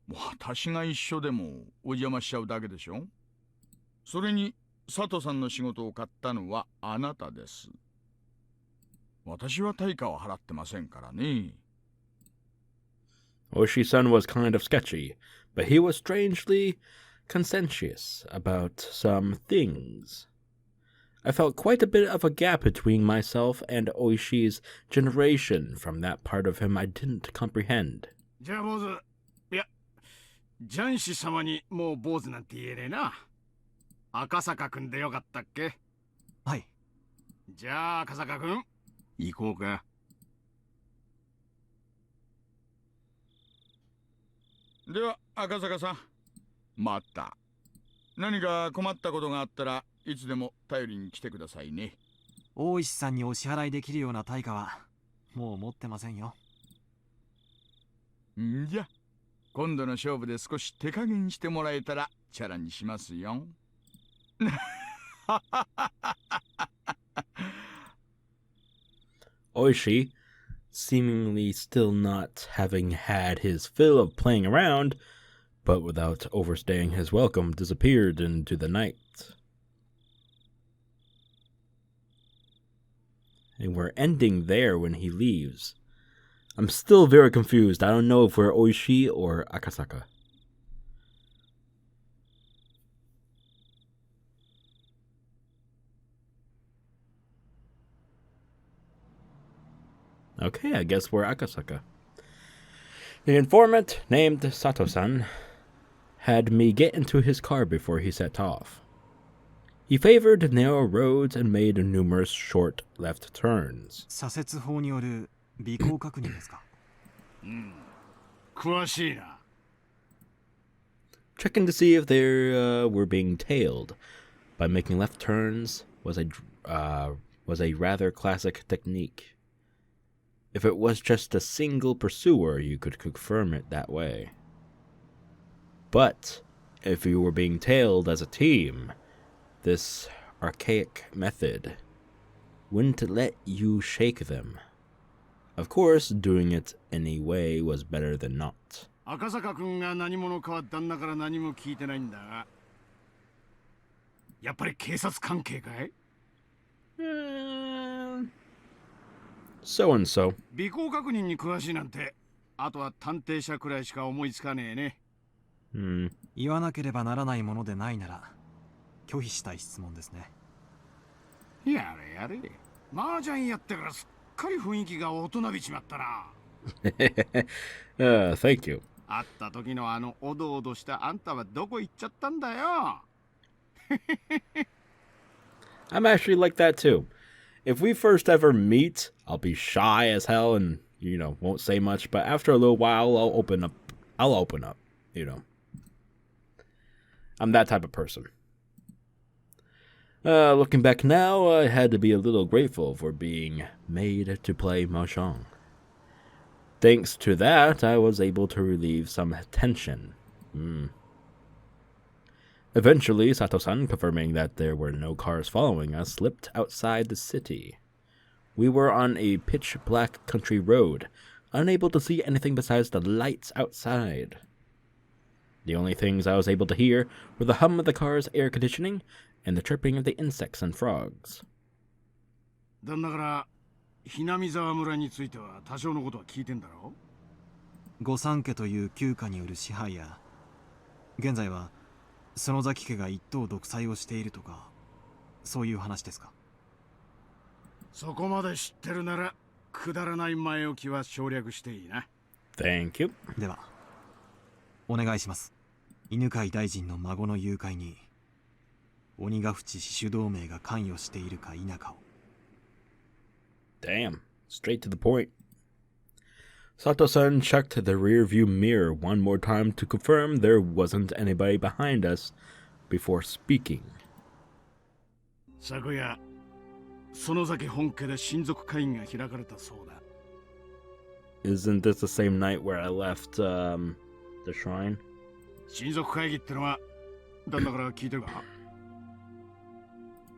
私が一緒でもお邪魔しちゃうだけでしょ。それに佐藤さんの仕事を買ったのはあなたです。私は対価を払ってませんからね。Oishi-san was kind of sketchy, but he was strangely conscientious about some things. I felt quite a bit of a gap between myself and Oishi's generation from that part of him I didn't comprehend. じゃあ坊主、いや、ジャンシ様にもう坊主なんて言えねえな。赤坂くんでよかったっけ？はい。じゃあ赤坂くん、行こうか。では赤坂さん、また何か困ったことがあったらいつでも頼りに来てくださいね。大石さんにお支払いできるような対価はもう持ってませんよ。んじゃ、今度の勝負で少し手加減してもらえたらチャラにしますよ。Oishi, seemingly still not having had his fill of playing around, but without overstaying his welcome, disappeared into the night. And we're ending there when he leaves. I'm still very confused. I don't know if we're Oishi or Akasaka. Okay, I guess we're Akasaka. The informant, named Sato-san, had me get into his car before he set off. He favored narrow roads and made numerous short left turns. 左折法による尾行確認ですか？詳しいな。Checking to see if they were being tailed by making left turns was a rather classic technique. If it was just a single pursuer, you could confirm it that way. But if you were being tailed as a team, this archaic method wouldn't let you shake them Of course, doing it anyway was better than not. 赤坂君が何者かは旦那から何も聞いてないんだが、やっぱり警察関係かい？ So and so. 尾行確認に詳しいなんて、あとは探偵者くらいしか思いつかねえね。言わなければならないものでないなら拒否したい質問ですね。やれやれ。麻雀やってからすっかり雰囲気が大人びちまったな。Thank you. 会った時のあのおどおどしたあんたはどこ行っちゃったんだよ。I'm actually like that too. If we first ever meet, I'll be shy as hell and, won't say much. But after a little while, I'll open up, I'm that type of person. Looking back now, I had to be a little grateful for being made to play mahjong. Thanks to that, I was able to relieve some tension. Eventually, Sato-san, confirming that there were no cars following us, slipped outside the city. We were on a pitch-black country road, unable to see anything besides the lights outside. The only things I was able to hear were the hum of the car's air conditioning and the chirping of the insects and frogs. 旦那からHinamizawa村については多少のことは聞いてんだろ？御三家という旧家による支配や、現在は園崎家が一党独裁をしているとか、そういう話ですか？そこまで知ってるなら、くだらない前置きは省略していいな。Thank you. では、お願いします。犬飼大臣の孫の誘拐に、鬼ヶ淵死守同盟が関与しているか否かを。Damn, straight to the point. Sato-san checked the rearview mirror one more time to confirm there wasn't anybody behind us before speaking. 昨夜、園崎本家で親族会議が開かれたそうだ。Isn't this the same night where I left, the shrine? 親族会議ってのは、旦那から聞いてるか？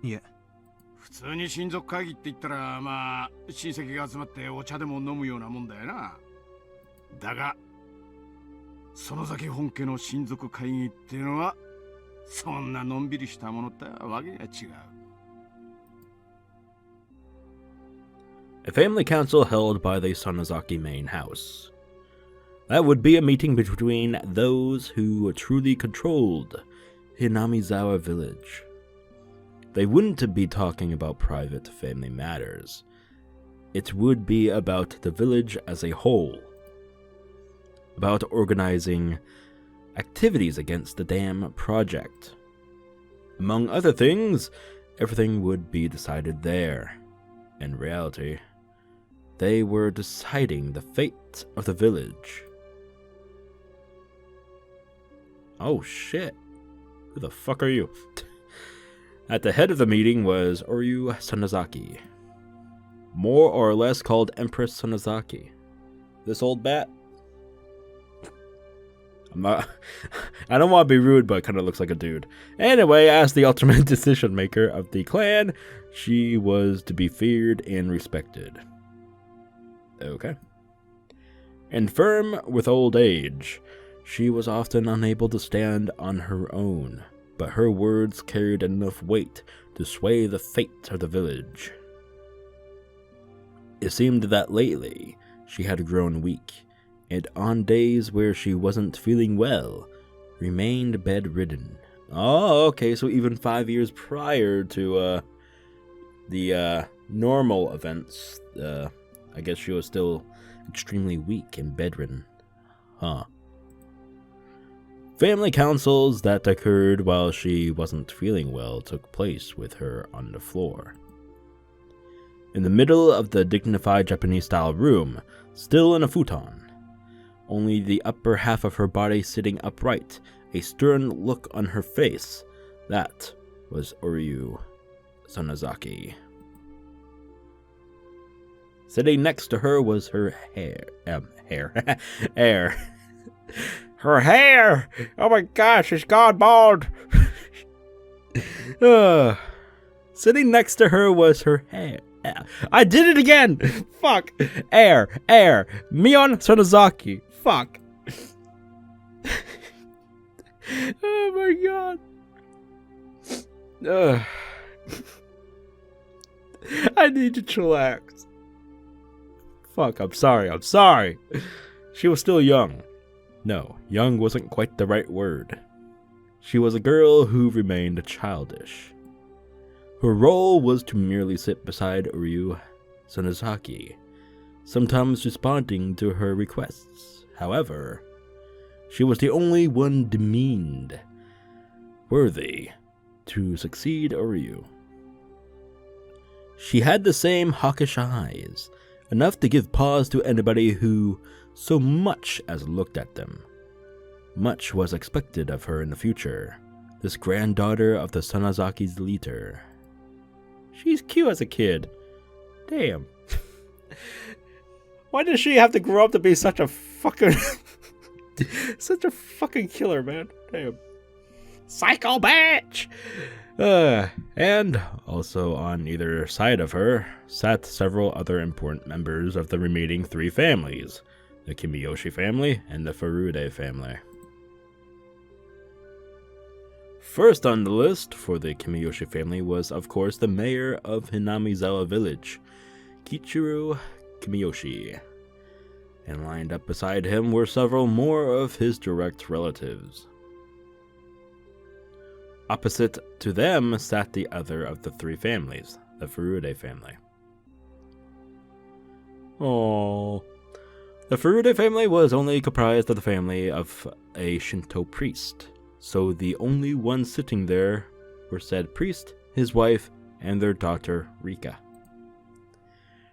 いえ。普通に親族会議って言ったら、まあ、親戚が集まってお茶でも飲むようなもんだよな。だが、園崎本家の親族会議っていうのは、そんなのんびりしたものとはわけが違う。A family council held by the Sonozaki main house. That would be a meeting between those who truly controlled Hinamizawa village. They wouldn't be talking about private family matters. It would be about the village as a whole. About organizing activities against the dam project. Among other things, everything would be decided there. In reality, they were deciding the fate of the village. Oh shit. Who the fuck are you? At the head of the meeting was Oryu Sonozaki, more or less called Empress Sonozaki. This old bat? I don't want to be rude, but kind of looks like a dude. Anyway, as the ultimate decision maker of the clan, she was to be feared and respected. Okay. Infirm with old age, she was often unable to stand on her own, but her words carried enough weight to sway the fate of the village. It seemed that lately she had grown weak, and on days where she wasn't feeling well, remained bedridden. Oh, okay, so even 5 years prior to the normal events, I guess she was still extremely weak and bedridden. Huh. Family councils that occurred while she wasn't feeling well took place with her on the floor. In the middle of the dignified Japanese-style room, still in a futon, only the upper half of her body sitting upright, a stern look on her face. That was Oryu Sonozaki. Sitting next to her was her hair. Her hair! Oh my gosh, she's gone bald! Sitting next to her was her I did it again! Fuck! Air! Mion Sonozaki! Fuck! Oh my god. I need to chillax. Fuck, I'm sorry. She was still young. No, young wasn't quite the right word. She was a girl who remained childish. Her role was to merely sit beside Ryu Sonozaki, sometimes responding to her requests. However, she was the only one deemed worthy to succeed Ryu. She had the same hawkish eyes, enough to give pause to anybody who so much as looked at them. Much was expected of her in the future, this granddaughter of the Sonozaki's leader. She's cute as a kid. Damn. Why does she have to grow up to be such a fucking such a fucking killer, man? Damn. Psycho bitch! And also on either side of her sat several other important members of the remaining three families, the Kimiyoshi family and the Furude family. First on the list for the Kimiyoshi family was, of course, the mayor of Hinamizawa village, Keiichi Kimiyoshi. And lined up beside him were several more of his direct relatives. Opposite to them sat the other of the three families, the Furude family. Oh, the Furude family was only comprised of the family of a Shinto priest, so the only ones sitting there were said priest, his wife, and their daughter Rika.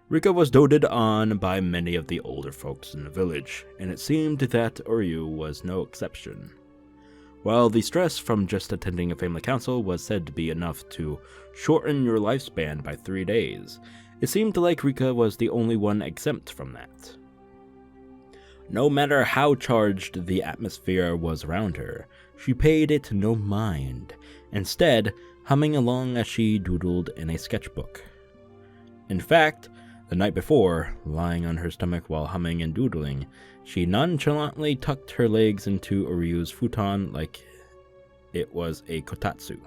Rika was doted on by many of the older folks in the village, and it seemed that Ryu was no exception. While the stress from just attending a family council was said to be enough to shorten your lifespan by 3 days, it seemed like Rika was the only one exempt from that. No matter how charged the atmosphere was around her, she paid it no mind, instead humming along as she doodled in a sketchbook. In fact, the night before, lying on her stomach while humming and doodling, she nonchalantly tucked her legs into Ryu's futon like it was a kotatsu.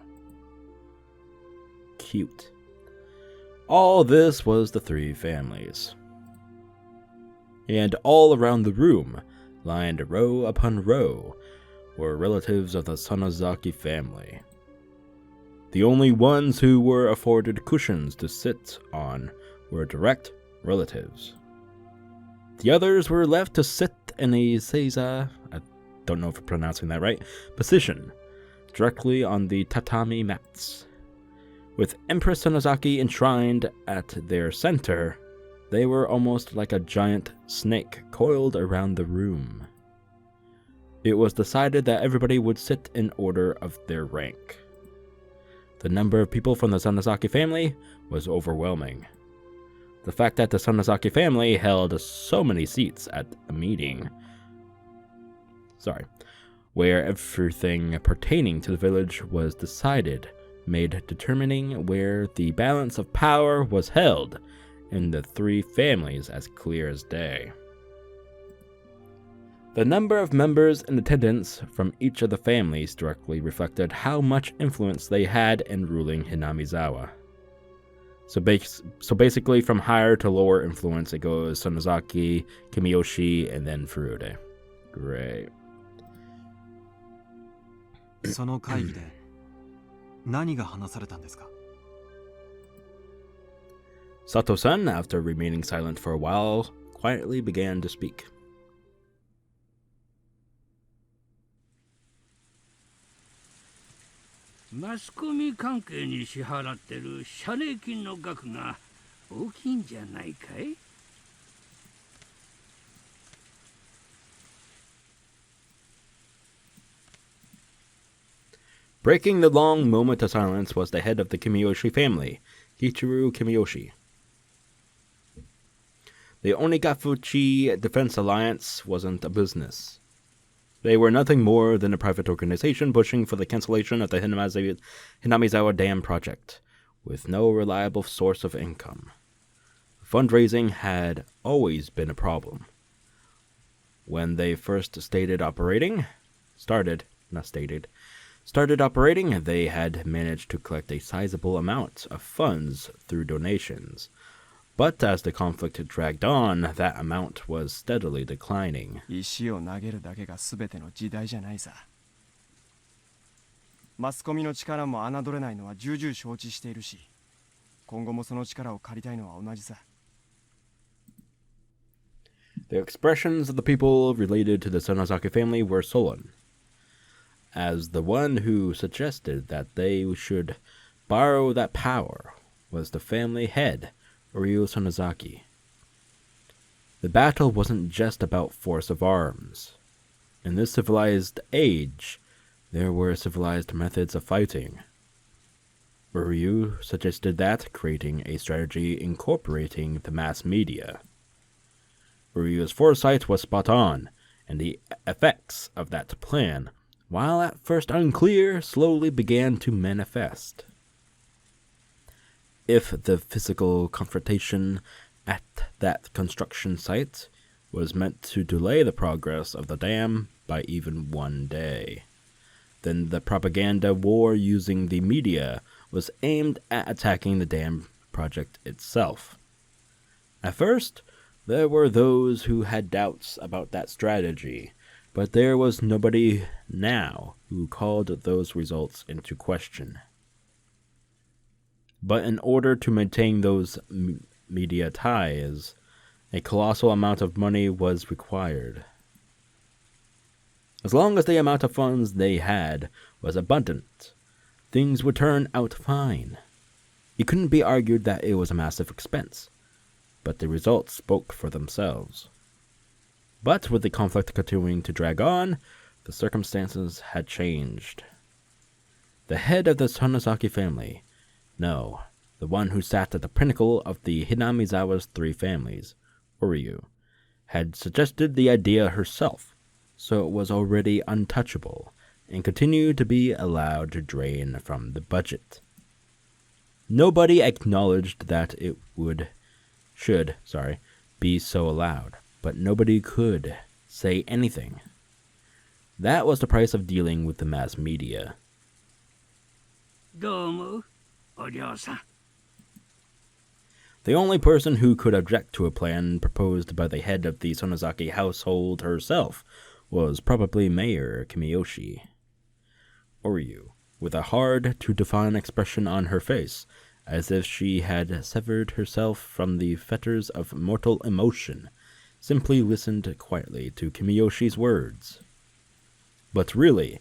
Cute. All this was the three families. And all around the room, lined row upon row, were relatives of the Sonozaki family. The only ones who were afforded cushions to sit on were direct relatives. The others were left to sit in a seiza, I don't know if I'm pronouncing that right, position, directly on the tatami mats. With Empress Sonozaki enshrined at their center, they were almost like a giant snake coiled around the room. It was decided that everybody would sit in order of their rank. The number of people from the Sonozaki family was overwhelming. The fact that the Sonozaki family held so many seats at a meeting, where everything pertaining to the village was decided, made determining where the balance of power was held in the three families as clear as day. The number of members in attendance from each of the families directly reflected how much influence they had in ruling Hinamizawa. So basically, from higher to lower influence, it goes Sonozaki, Kimiyoshi, and then Furude. Great. その会議で何が話されたんですか? Sato-san, after remaining silent for a while, quietly began to speak. マスコミ関係に支払ってる謝礼金の額が大きいんじゃないかい? Breaking the long moment of silence was the head of the Kimiyoshi family, Keiichi Kimiyoshi. The Onigafuchi Defense Alliance wasn't a business. They were nothing more than a private organization pushing for the cancellation of the Hinamizawa Dam project, with no reliable source of income. fundraising had always been a problem. When they first started operating, they had managed to collect a sizable amount of funds through donations. But as the conflict dragged on, that amount was steadily declining. 石を投げるだけが全ての時代じゃないさ。マスコミの力も侮れないのは重々承知しているし、今後もその力を借りたいのは同じさ。The expressions of the people related to the Sonozaki family were sullen, as the one who suggested that they should borrow that power was the family head, Ryu Sonozaki. The battle wasn't just about force of arms. In this civilized age, there were civilized methods of fighting. Ryu suggested that, creating a strategy incorporating the mass media. Ryu's foresight was spot on, and the effects of that plan, while at first unclear, slowly began to manifest. If the physical confrontation at that construction site was meant to delay the progress of the dam by even one day, then the propaganda war using the media was aimed at attacking the dam project itself. At first, there were those who had doubts about that strategy, but there was nobody now who called those results into question. But in order to maintain those media ties, a colossal amount of money was required. As long as the amount of funds they had was abundant, things would turn out fine. It couldn't be argued that it was a massive expense, but the results spoke for themselves. But with the conflict continuing to drag on, the circumstances had changed. The head of the Sonozaki family, no, the one who sat at the pinnacle of the Hinamizawa's three families, Ryu, had suggested the idea herself, so it was already untouchable, and continued to be allowed to drain from the budget. Nobody acknowledged that it should be so allowed, but nobody could say anything. That was the price of dealing with the mass media. どう思う？お嬢さん。 The only person who could object to a plan proposed by the head of the Sonozaki household herself was probably Mayor Kimiyoshi. Ryu, with a hard-to-define expression on her face, as if she had severed herself from the fetters of mortal emotion, simply listened quietly to Kimiyoshi's words. But really,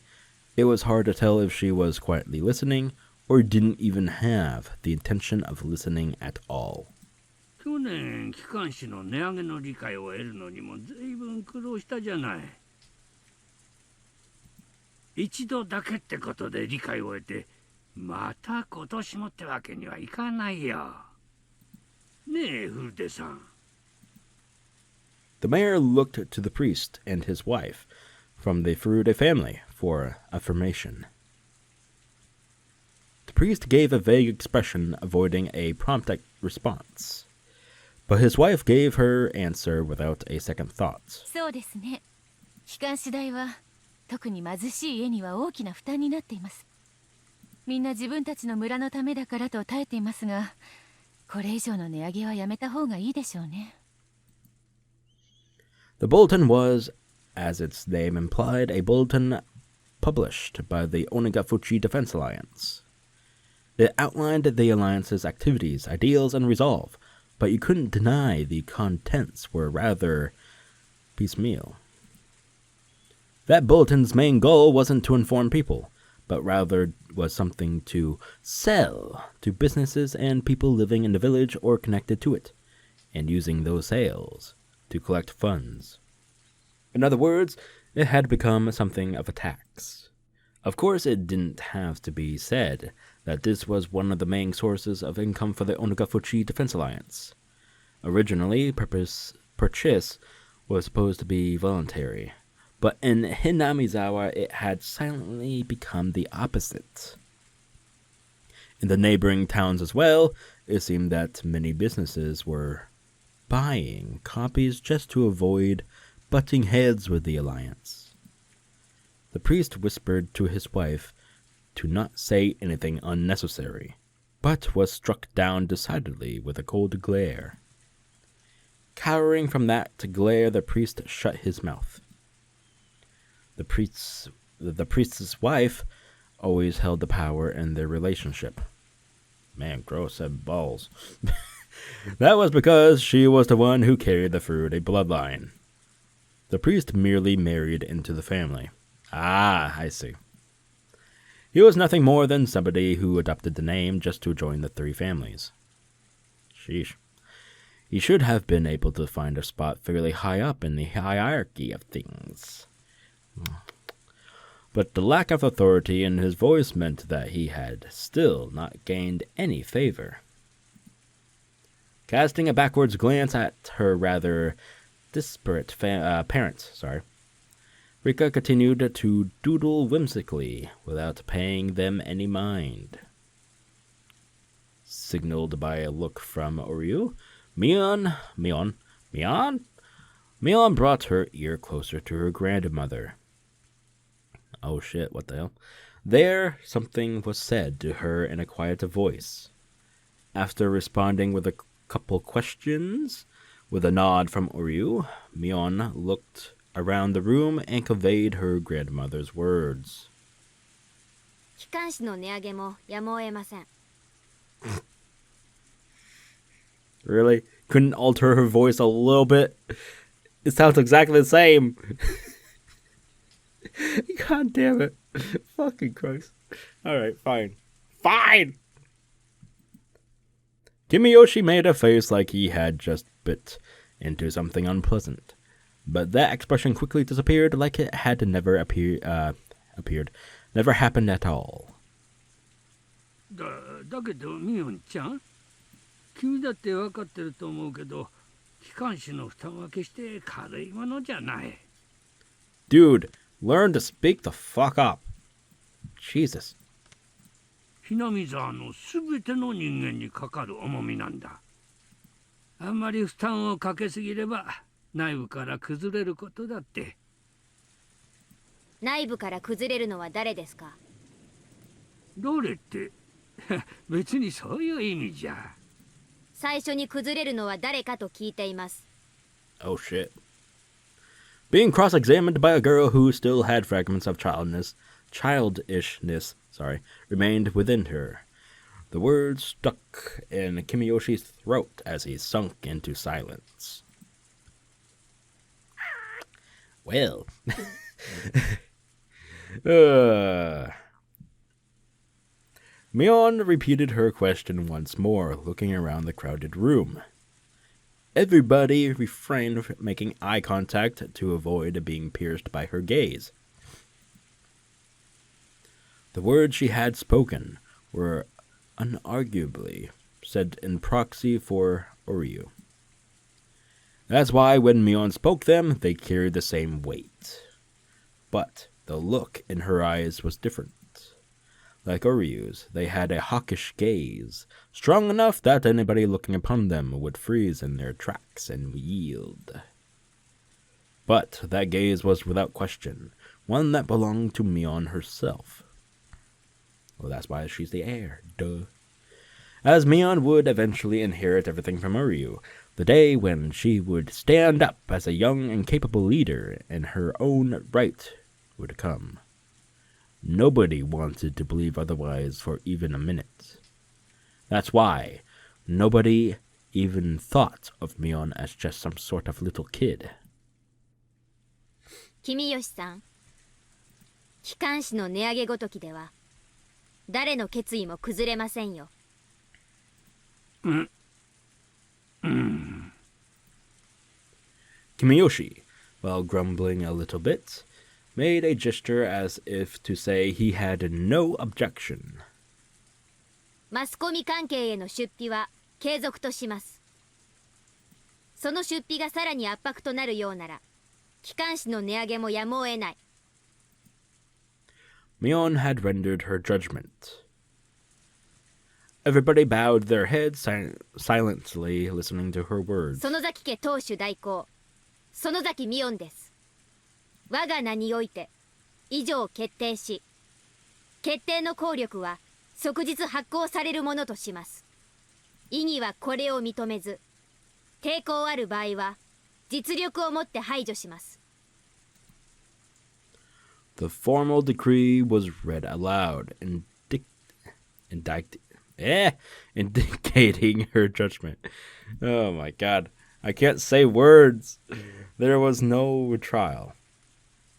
it was hard to tell if she was quietly listening or didn't even have the intention of listening at all. 去年機関士の値上げの理解を得るのにも随分苦労したじゃない。一度だけってことで理解を得て、また今年もってわけにはいかないよ。ねえ、フルデさん。The mayor looked to the priest and his wife from the Furude family for affirmation. The priest gave a vague expression, avoiding a prompt response. But his wife gave her answer without a second thought. そうですね。機関士代は特に貧しい家には大きな負担になっています。みんな自分たちの村のためだからと耐えていますが、これ以上の値上げはやめた方がいいでしょうね。The bulletin was, as its name implied, a bulletin published by the Onigafuchi Defense Alliance. It outlined the alliance's activities, ideals, and resolve, but you couldn't deny the contents were rather piecemeal. That bulletin's main goal wasn't to inform people, but rather was something to sell to businesses and people living in the village or connected to it, and using those sales to collect funds. In other words, it had become something of a tax. Of course, it didn't have to be said that this was one of the main sources of income for the Onigafuchi Defense Alliance. Originally, purchase was supposed to be voluntary, but in Hinamizawa it had silently become the opposite. In the neighboring towns as well, it seemed that many businesses were buying copies just to avoid butting heads with the Alliance. The priest whispered to his wife to not say anything unnecessary, but was struck down decidedly with a cold glare. Cowering from that glare, the priest shut his mouth. The priest's wife always held the power in their relationship. Man, gross said balls. That was because she was the one who carried the Furude bloodline. The priest merely married into the family. Ah, I see. He was nothing more than somebody who adopted the name just to join the three families. Sheesh. He should have been able to find a spot fairly high up in the hierarchy of things. But the lack of authority in his voice meant that he had still not gained any favor. Casting a backwards glance at her rather disparate parents, Rika continued to doodle whimsically without paying them any mind. Signaled by a look from Oryu, Mion brought her ear closer to her grandmother. Oh shit, what the hell? There, something was said to her in a quiet voice. After responding with a couple questions, with a nod from Oryu, Mion looked around the room and conveyed her grandmother's words. Really? Couldn't alter her voice a little bit? It sounds exactly the same. God damn it. Fucking Christ. Alright, fine. Fine! Kimiyoshi made a face like he had just bit into something unpleasant, but that expression quickly disappeared like it had never never happened at all. だけどミオンちゃん、君だって分かってると思うけど、機関士の負担は決して軽いものじゃない。Dude, learn to speak the fuck up. Jesus. Hinamizawaのすべての人間にかかる重みなんだ。あんまり負担をかけすぎれば内部から崩れることだって。内部から崩れるのは誰ですか？誰って別にそういう意味じゃ。最初に崩れるのは誰かと聞いています。Oh shit. Being cross-examined by a girl who still had fragments of childishness, remained within her. The words stuck in Kimiyoshi's throat as he sunk into silence. Well. Mion repeated her question once more, looking around the crowded room. Everybody refrained from making eye contact to avoid being pierced by her gaze. The words she had spoken were unarguably said in proxy for Oryu. That's why when Mion spoke them, they carried the same weight. But the look in her eyes was different. Like Oryu's, they had a hawkish gaze, strong enough that anybody looking upon them would freeze in their tracks and yield. But that gaze was without question one that belonged to Mion herself. Well, that's why she's the heir, duh. As Mion would eventually inherit everything from Oryu, the day when she would stand up as a young and capable leader in her own right would come. Nobody wanted to believe otherwise for even a minute. That's why nobody even thought of Mion as just some sort of little kid. Kimiyoshi-san, 機関士の値上げごときでは誰の決意も崩れませんよ。Kimiyoshi, while grumbling a little bit, made a gesture as if to say he had no objection. マスコミ関係への出費は継続とします。その出費がさらに圧迫となるようなら、機関士の値上げもやむを得ない。Mion had rendered her judgment. Everybody bowed their heads silently, listening to her words. 園崎家当主代行園崎美音です。我が名において以上決定し、決定の効力は即日発行されるものとします。異議はこれを認めず、抵抗ある場合は実力をもって排除します。The formal decree was read aloud, indicating her judgment. Oh my god, I can't say words. There was no trial.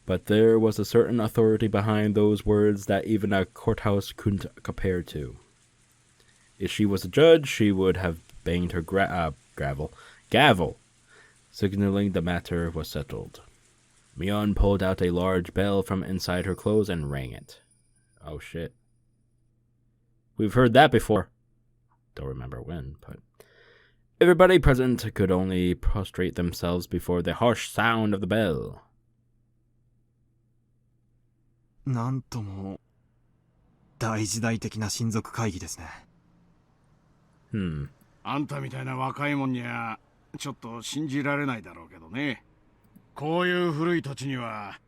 But there was a certain authority behind those words that even a courthouse couldn't compare to. If she was a judge, she would have banged her gavel, signaling the matter was settled. Mion pulled out a large bell from inside her clothes and rang it. Oh shit. We've heard that before. Don't remember when, but everybody present could only prostrate themselves before the harsh sound of the bell. なんとも大時代的な親族会議ですね。あんたみたいな若いもんにはちょっと信じられないだろうけどね。こういう古い土地には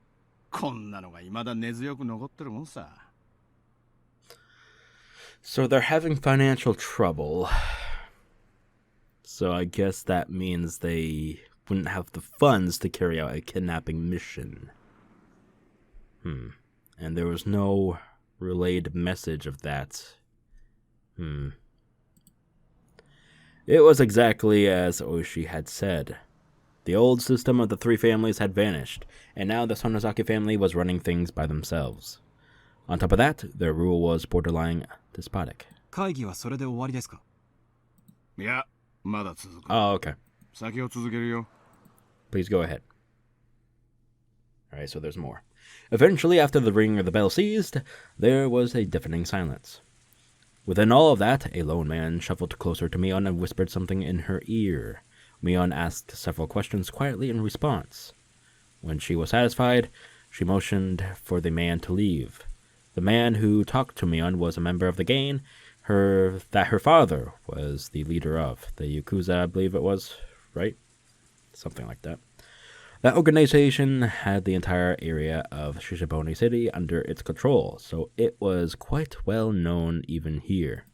こんなのが未だ根強く残ってるもんさ。So they're having financial trouble. So I guess that means they wouldn't have the funds to carry out a kidnapping mission. And there was no relayed message of that. It was exactly as Oishi had said. The old system of the three families had vanished, and now the Sonozaki family was running things by themselves. On top of that, their rule was borderline despotic. 会議はそれで終わりですか？いや、まだ続く。Oh, okay. 先を続けるよ。Please go ahead. Alright, so there's more. Eventually, after the ring of the bell ceased, there was a deafening silence. Within all of that, a lone man shuffled closer to Mion and whispered something in her ear. Mion asked several questions quietly in response. When she was satisfied, she motioned for the man to leave. The man who talked to Mion was a member of the gang that her father was the leader of. The Yakuza, I believe it was, right? Something like that. That organization had the entire area of Shishibone City under its control, so it was quite well known even here.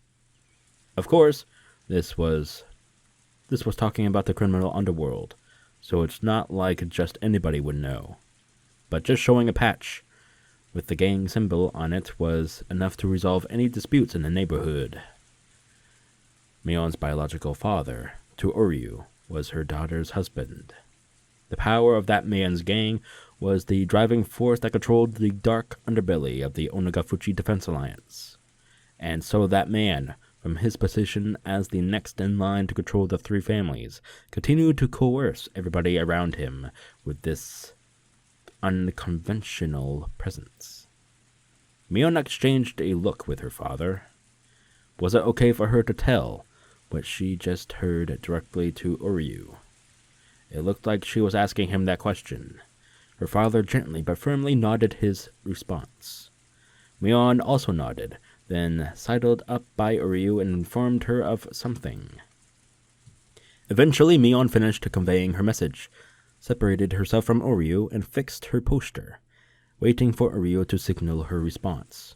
Of course, this was talking about the criminal underworld, so it's not like just anybody would know. But just showing a patch with the gang symbol on it was enough to resolve any disputes in the neighborhood. Mion's biological father, to Oryu, was her daughter's husband. The power of that man's gang was the driving force that controlled the dark underbelly of the Onagafuchi Defense Alliance. And so that man, from his position as the next in line to control the three families, continued to coerce everybody around him with this unconventional presence. Mion exchanged a look with her father. Was it okay for her to tell what she just heard directly to Oryu? It looked like she was asking him that question. Her father gently but firmly nodded his response. Mion also nodded, then sidled up by Oryu and informed her of something. Eventually, Mion finished conveying her message, separated herself from Oryu, and fixed her poster, waiting for Oryu to signal her response.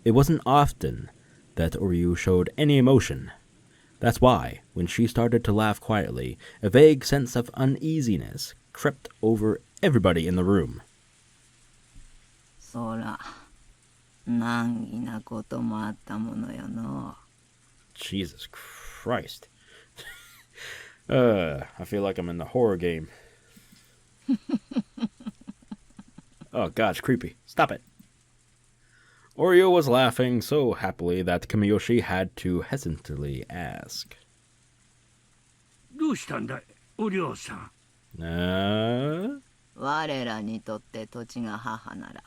It wasn't often that Oryu showed any emotion. That's why, when she started to laugh quietly, a vague sense of uneasiness crept over everybody in the room. Jesus Christ. I feel like I'm in the horror game. Oh god, it's creepy. Stop it. Oryu was laughing so happily that Kamiyoshi had to hesitantly ask. どうしたんだい、お嬢さん。我らにとって土地が母なら、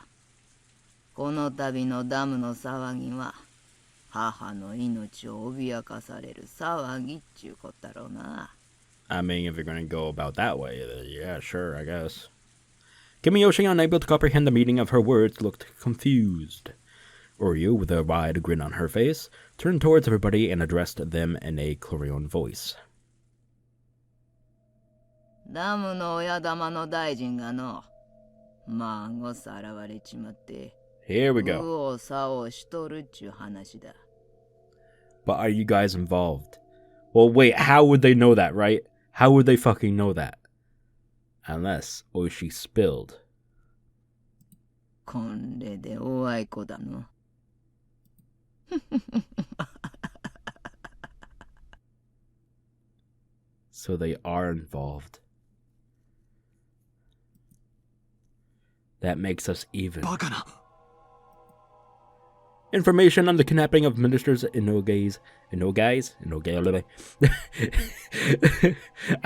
この度のダムの騒ぎは、母の命を脅かされる騒ぎっちゅうことだろうな。I mean, if you're going to go about that way, yeah, sure, I guess. Kamiyoshi, unable to comprehend the meaning of her words, looked confused. Oryu, with a wide grin on her face, turned towards everybody and addressed them in a Chlorion voice. ダムの親玉の大臣がの、孫さらわれちまって、Here we go. 右往左往しとるっちゅう話だ。But are you guys involved? Well, wait, how would they know that, right? How would they fucking know that? Unless Oishi spilled. これでおあいこだの。So they are involved. That makes us even. Information on the kidnapping of ministers Inoge's. I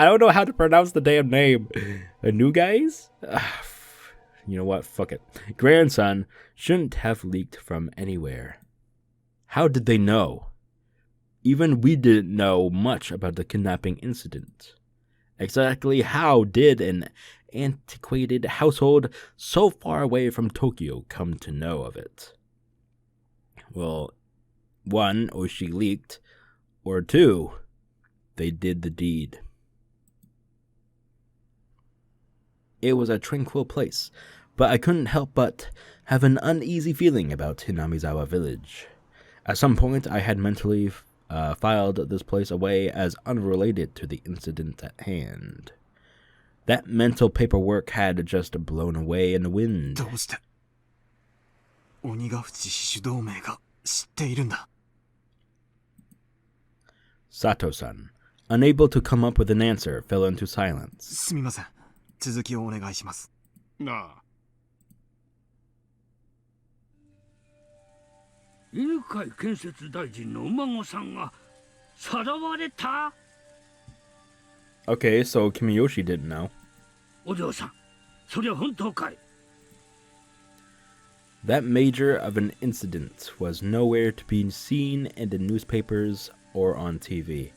don't know how to pronounce the damn name. Inoge's? You know what? Fuck it. Grandson shouldn't have leaked from anywhere. How did they know? Even we didn't know much about the kidnapping incident. Exactly how did an antiquated household so far away from Tokyo come to know of it? Well, 1, Oishi leaked, or 2, they did the deed. It was a tranquil place, but I couldn't help but have an uneasy feeling about Hinamizawa village. At some point, I had mentally filed this place away as unrelated to the incident at hand. That mental paperwork had just blown away in the wind. Sato-san, unable to come up with an answer, fell into silence. 続きをお願いします。なあ。犬飼建設大臣のお孫さんがさらわれた? Okay, so Kimiyoshi didn't know. お嬢さん、それは本当かい? That major of an incident was nowhere to be seen in the newspapers or on TV.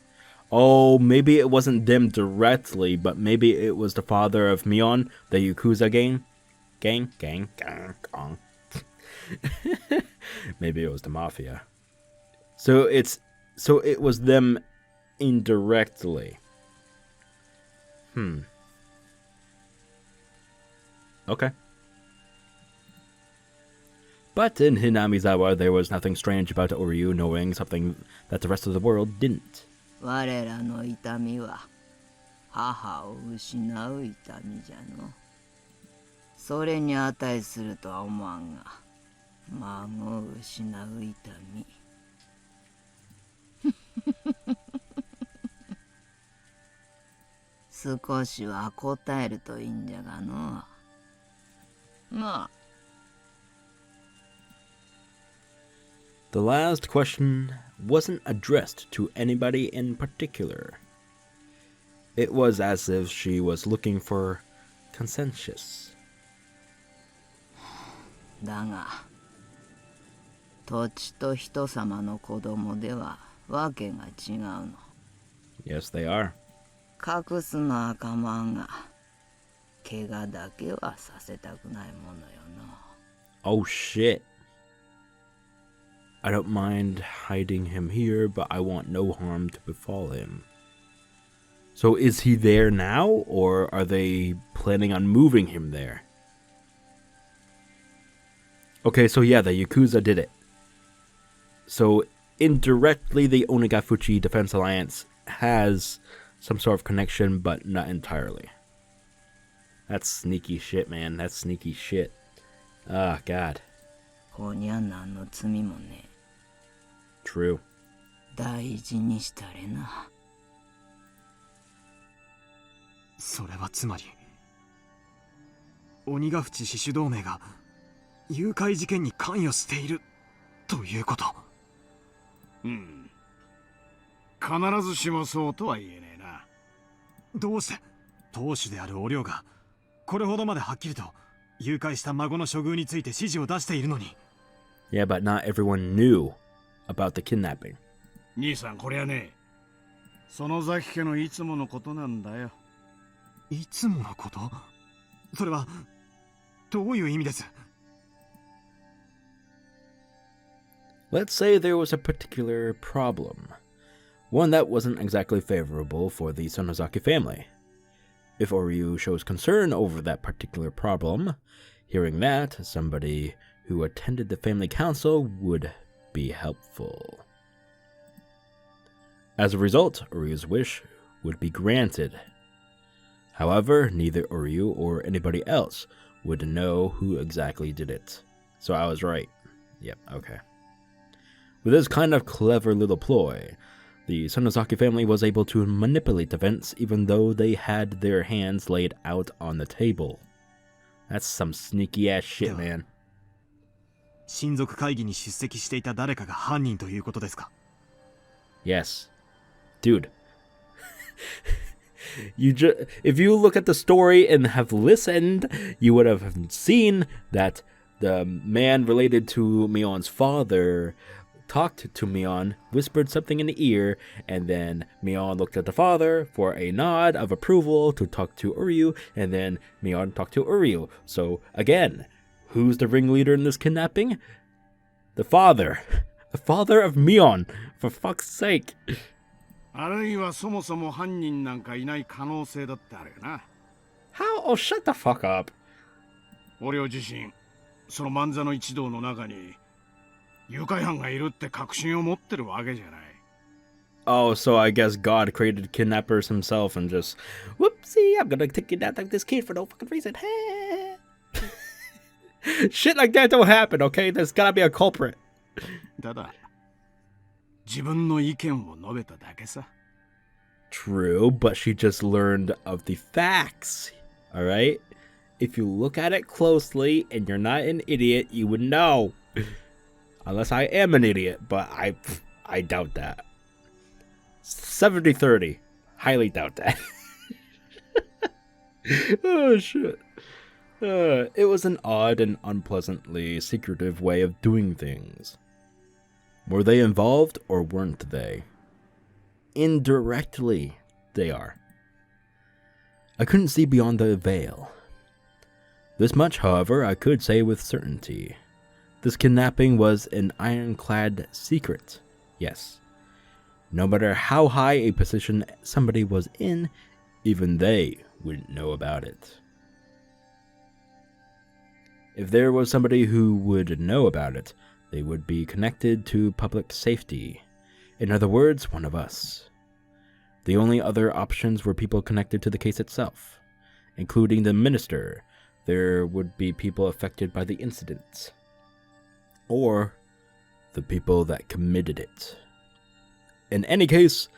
Oh, maybe it wasn't them directly, but maybe it was the father of Mion, the Yakuza gang. Maybe it was the mafia. So it was them indirectly. Okay. But in Hinamizawa, there was nothing strange about Oryu knowing something that the rest of the world didn't. 我らの痛みは母を失う痛みじゃの。それに値するとは思わんが、孫を失う痛み。少しは答えるといいんじゃがの。なあ。The last question wasn't addressed to anybody in particular. It was as if she was looking for consensus. だが、土地と人様の子供ではわけが違うの。Yes, they are. 隠すのは構わんが、怪我だけはさせたくないものよな。Oh shit. I don't mind hiding him here, but I want no harm to befall him. So is he there now, or are they planning on moving him there? Okay, so yeah, the Yakuza did it. So indirectly, the Onigafuchi Defense Alliance has some sort of connection, but not entirely. That's sneaky shit, man. That's sneaky shit. Ah, God. こにゃ何の罪もね。 True. 大事にしたれな。それはつまり、鬼ヶ淵死守同盟が誘拐事件に関与しているということ。うん。必ずしもそうとは言えねえな。どうして当主であるお領がこれほどまではっきりと誘拐した孫の処遇について指示を出しているのに。Yeah, but not everyone knew about the kidnapping. 兄さん、これはね、園崎家のいつものことなんだよ。いつものこと？それはどういう意味です？ Let's say there was a particular problem, one that wasn't exactly favorable for the Sonozaki family. If Oryu shows concern over that particular problem, hearing that, somebody who attended the family council would be helpful. As a result, Oryu's wish would be granted. However, neither Oryu or anybody else would know who exactly did it. So I was right. Yep, okay. With this kind of clever little ploy, the Sonozaki family was able to manipulate events even though they had their hands laid out on the table. That's some sneaky ass shit, man. 親族会議に出席していた誰かが犯人ということですか? Yes. Dude. If you look at the story and have listened, you would have seen that the man related to Mion's father talked to Mion, whispered something in the ear, and then Mion looked at the father for a nod of approval to talk to Uryu, and then Mion talked to Uryu. So again, who's the ringleader in this kidnapping? The father. The father of Mion, for fuck's sake. あるいはそもそも犯人なんかいない可能性だってあるよな。How? Oh, shut the fuck up. 俺自身、その万座の一同の中に誘拐犯がいるって確信を持ってるわけじゃない。Oh, so I guess God created kidnappers himself and just, whoopsie, I'm gonna take you down like this kid for no fucking reason. Shit like that don't happen, okay? There's gotta be a culprit. ただ、自分の意見を述べただけさ。True, but she just learned of the facts, alright? If you look at it closely and you're not an idiot, you would know. Unless I am an idiot, but I doubt that. 70-30. Highly doubt that. Oh, shit. It was an odd and unpleasantly secretive way of doing things. Were they involved or weren't they? Indirectly, they are. I couldn't see beyond the veil. This much, however, I could say with certainty. This kidnapping was an ironclad secret, yes. No matter how high a position somebody was in, even they wouldn't know about it. If there was somebody who would know about it, they would be connected to public safety. In other words, one of us. The only other options were people connected to the case itself, including the minister. There would be people affected by the incident, or the people that committed it. In any case,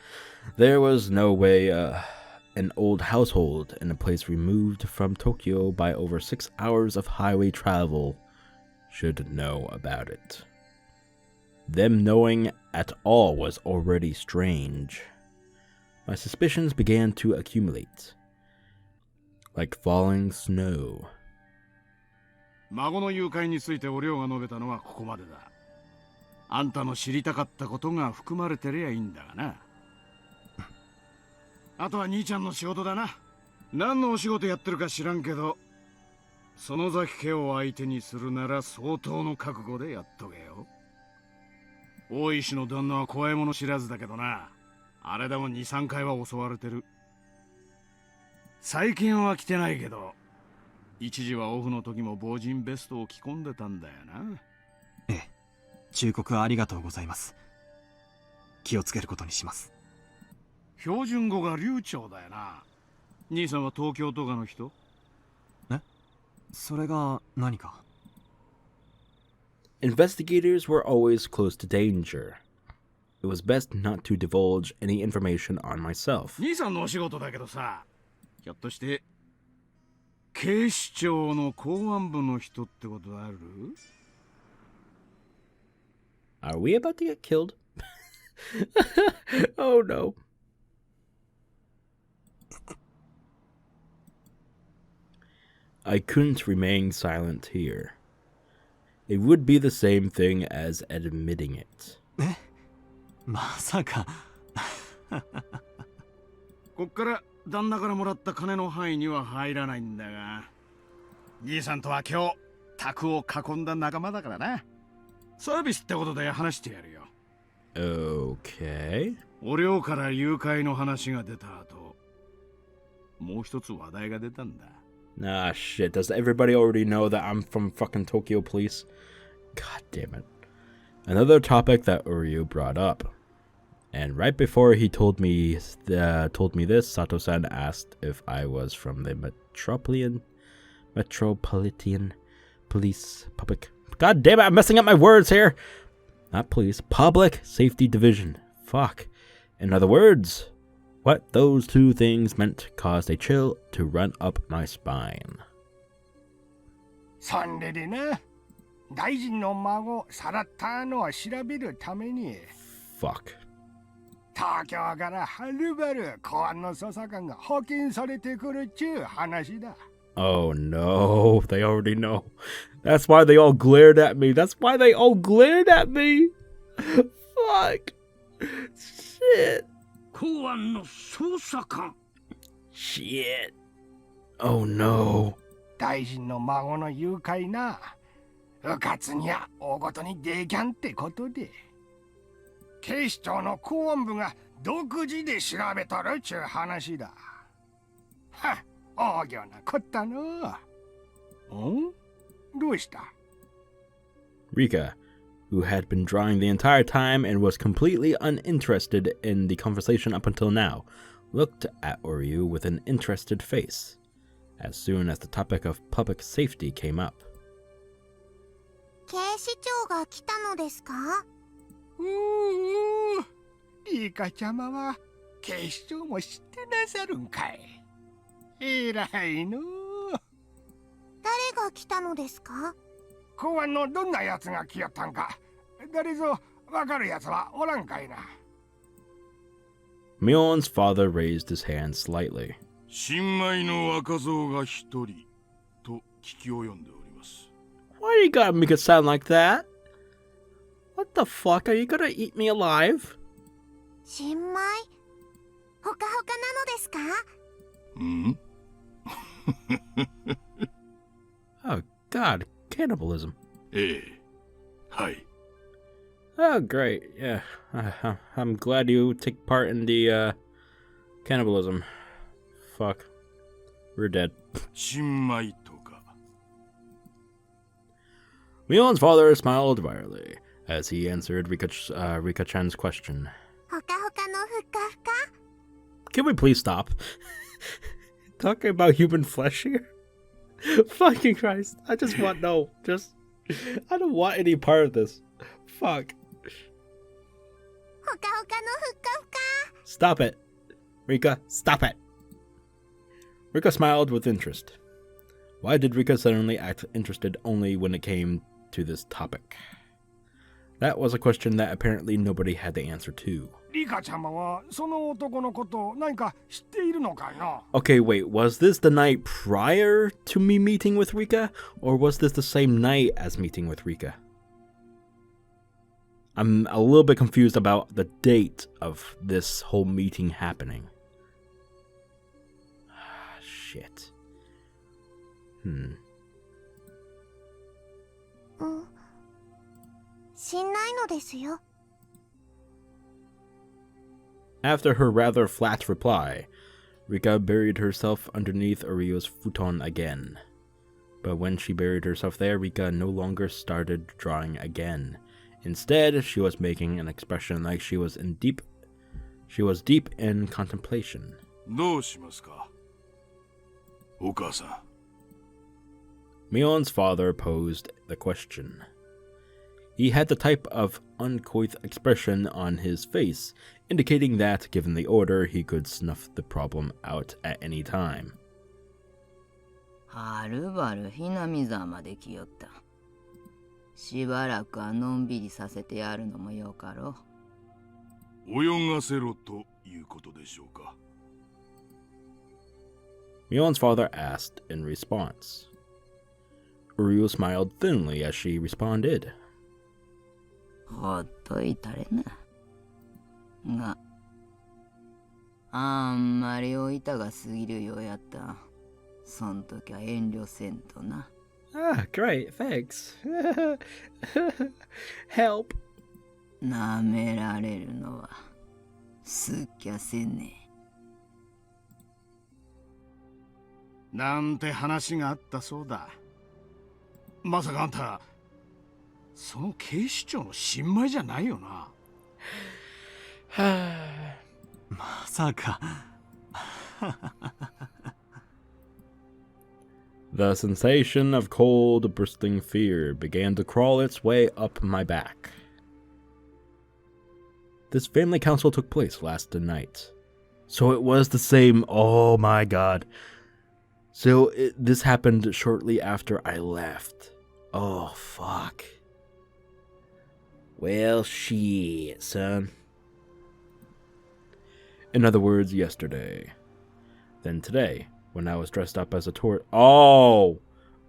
there was no way an old household in a place removed from Tokyo by over 6 hours of highway travel should know about it. Them knowing at all was already strange. My suspicions began to accumulate, like falling snow. 孫の誘拐についてお涼が述べたのはここまでだ。あんたの知りたかったことが含まれてりゃいいんだがな。あとは兄ちゃんの仕事だな。何のお仕事やってるか知らんけど、園崎家を相手にするなら相当の覚悟でやっとけよ。大石の旦那は怖いもの知らずだけどな。あれでも2、3回は襲われてる。最近は来てないけど、一時はオフの時も防塵ベストを着込んでたんだよな。ええ、忠告ありがとうございます。気をつけることにします。標準語が流暢だよな。兄さんは東京とかの人？え？それが何か？ Investigators were always close to danger. It was best not to divulge any information on myself. 兄さんのお仕事だけどさ、ひょっとして警視庁の公安部の人ってことある？ Are we about to get killed? Oh no. I couldn't remain silent here. It would be the same thing as admitting it. え？まさか。こっから旦那からもらった金の範囲には入らないんだが、兄さんとは今日、宅を囲んだ仲間だからな。サービスってことで話してやるよ。Okay. お寮から誘拐の話が出た後、もう一つ話題が出たんだ。Ah, shit. Does everybody already know that I'm from fucking Tokyo Police? God damn it. Another topic that Uryu brought up. And right before he told me this, Sato-san asked if I was from the Metropolitan Police Public. God damn it, I'm messing up my words here. Not police, Public Safety Division. Fuck. In other words, what those two things meant caused a chill to run up my spine. そんでな、大臣の孫さらったのは調べるために。Fuck. 東京からはるばる公安の捜査官が派遣されてくるっちゅう話だ。Oh no, they already know. That's why they all glared at me. That's why they all glared at me. Fuck. Shit. 公安の捜査官。Shit. Oh no. 大臣の孫の誘拐な。うかつにゃ大ごとにできゃんってことで。警視庁の公安部が独自で調べとるっちゅう話だ。はっ、大行なこったの。ん？どうした？ Rika, who had been drawing the entire time and was completely uninterested in the conversation up until now, looked at Uryu with an interested face, as soon as the topic of public safety came up. 警視庁が来たのですか？リカちゃまは警視庁も知ってなさるんかい。えらいの。誰が来たのですか？公安のどんなやつが来よったんか。誰ぞわかるやつはおらんかいな。Mion's father raised his hand slightly. 新米の若造が一人と聞き及んでおります。Why you gotta make it sound like that? What the fuck? Are you gonna eat me alive? 新米？ほかほかなのですか？ん？ Oh god, cannibalism. ええ、はい。 Oh great, yeah. I'm glad you take part in the cannibalism. Fuck. We're dead. 新米とか。Mion's father smiled wryly as he answered Rika-chan's question. ほかほかのふかふか？ Can we please stop? Talking about human flesh here? Fucking Christ. I just want I don't want any part of this. Fuck. ほかほかのふかふか？ Stop it. Rika, stop it. Rika smiled with interest. Why did Rika suddenly act interested only when it came to this topic? That was a question that apparently nobody had the answer to. リカちゃまはその男のこと何か知っているのかいな？ Okay, wait, was this the night prior to me meeting with Rika? Or was this the same night as meeting with Rika? I'm a little bit confused about the date of this whole meeting happening. Shit. 知んないのですよ。 After her rather flat reply, Rika buried herself underneath Uryu's futon again. But when she buried herself there, Rika no longer started drawing again. Instead, she was making an expression like she was deep in contemplation. どうしますか、お母さん。 Mion's father posed the question. He had the type of uncouth expression on his face, indicating that, given the order, he could snuff the problem out at any time. はるばるHinamizawaまで来よった。しばらくはのんびりさせてやるのもよかろう。泳がせろということでしょうか。 Mion's father asked in response. Uryu smiled thinly as she responded. ほっといたれな。が、あんまりおいたが過ぎるようやった。そん時は遠慮せんとな。Ah, great, thanks. Help. なめられるのはすっきゃせんね。なんて話があったそうだ。まさかあんた、その警視庁の新米じゃないよな。まさか。The sensation of cold, bristling fear began to crawl its way up my back. This family council took place last night. So it was the same. Oh my god. So this happened shortly after I left. Oh, fuck. Well, shit, son. In other words, yesterday. Then today, when I was dressed up as a tourist. Oh,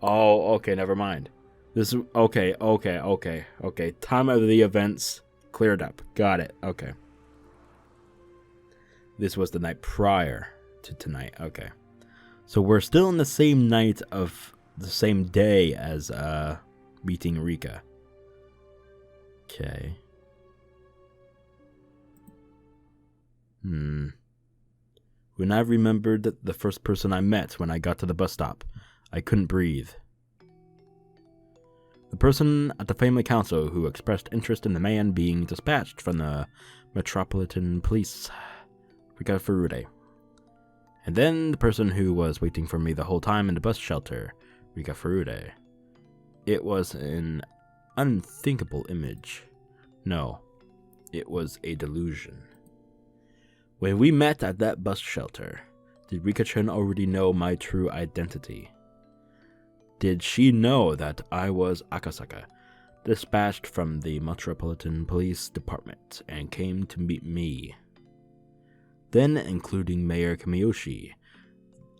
okay, never mind. This is okay. Time of the events cleared up. Got it. Okay. This was the night prior to tonight. Okay. So we're still in the same night of the same day as meeting Rika. Okay. When I remembered the first person I met when I got to the bus stop, I couldn't breathe. The person at the family council who expressed interest in the man being dispatched from the Metropolitan Police, Rika Furude. And then the person who was waiting for me the whole time in the bus shelter, Rika Furude. It was an unthinkable image. No, it was a delusion. When we met at that bus shelter, did Rika-chan already know my true identity? Did she know that I was Akasaka, dispatched from the Metropolitan Police Department, and came to meet me? Then, including Mayor Kamiyoshi,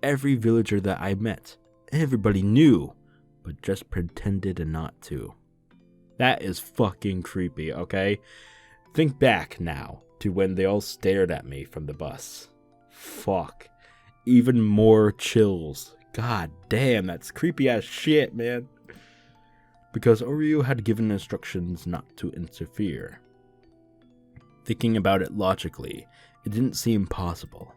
every villager that I met, everybody knew, but just pretended not to. That is fucking creepy, okay? Think back now to when they all stared at me from the bus. Fuck. Even more chills. God damn, that's creepy as shit, man. Because Oryu had given instructions not to interfere. Thinking about it logically, it didn't seem possible.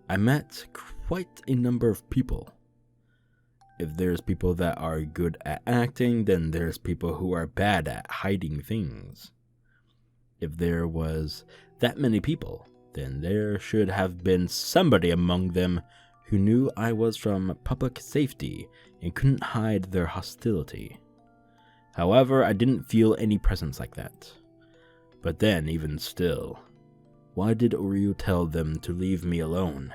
I met quite a number of people. If there's people that are good at acting, then there's people who are bad at hiding things. If there was that many people, then there should have been somebody among them who knew I was from public safety and couldn't hide their hostility. However, I didn't feel any presence like that. But then, even still, why did Oryu tell them to leave me alone?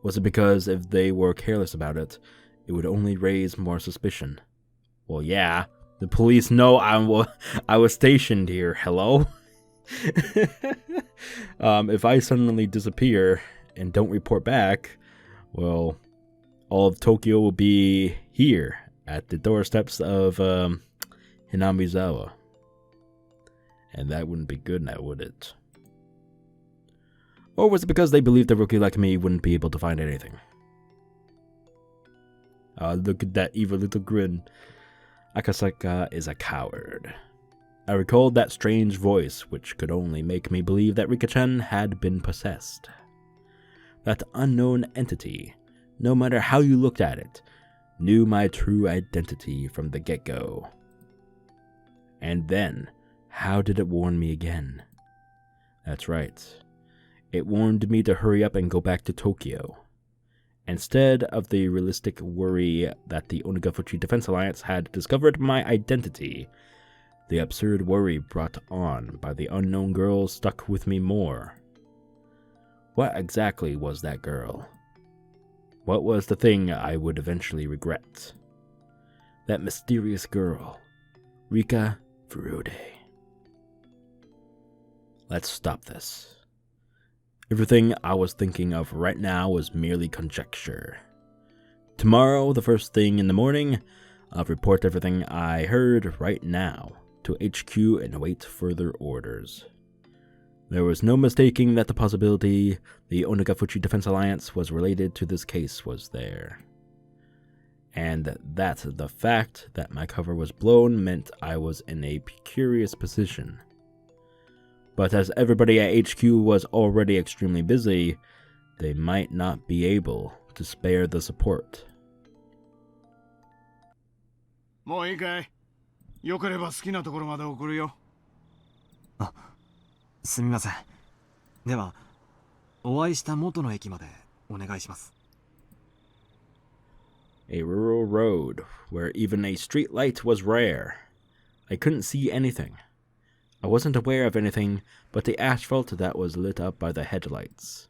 Was it because if they were careless about it, it would only raise more suspicion? Well, yeah, the police know I was stationed here, hello? If I suddenly disappear and don't report back, well, all of Tokyo will be here at the doorsteps of Hinamizawa. And that wouldn't be good now, would it? Or was it because they believed a rookie like me wouldn't be able to find anything? Look at that evil little grin. Akasaka is a coward. I recalled that strange voice, which could only make me believe that Rika-chan had been possessed. That unknown entity, no matter how you looked at it, knew my true identity from the get-go. And then, how did it warn me again? That's right. It warned me to hurry up and go back to Tokyo. Instead of the realistic worry that the Onagafuchi Defense Alliance had discovered my identity, the absurd worry brought on by the unknown girl stuck with me more. What exactly was that girl? What was the thing I would eventually regret? That mysterious girl, Rika Furude. Let's stop this. Everything I was thinking of right now was merely conjecture. Tomorrow, the first thing in the morning, I'll report everything I heard right now to HQ and await further orders. There was no mistaking that the possibility the Onagafuchi Defense Alliance was related to this case was there. and that the fact that my cover was blown meant I was in a precarious position. But as everybody at HQ was already extremely busy, they might not be able to spare the support. もういいかい？よければ好きなところまで送るよ。あ、すみません。では、お会いした元の駅までお願いします。A rural road where even a street light was rare. I couldn't see anything. I wasn't aware of anything but the asphalt that was lit up by the headlights.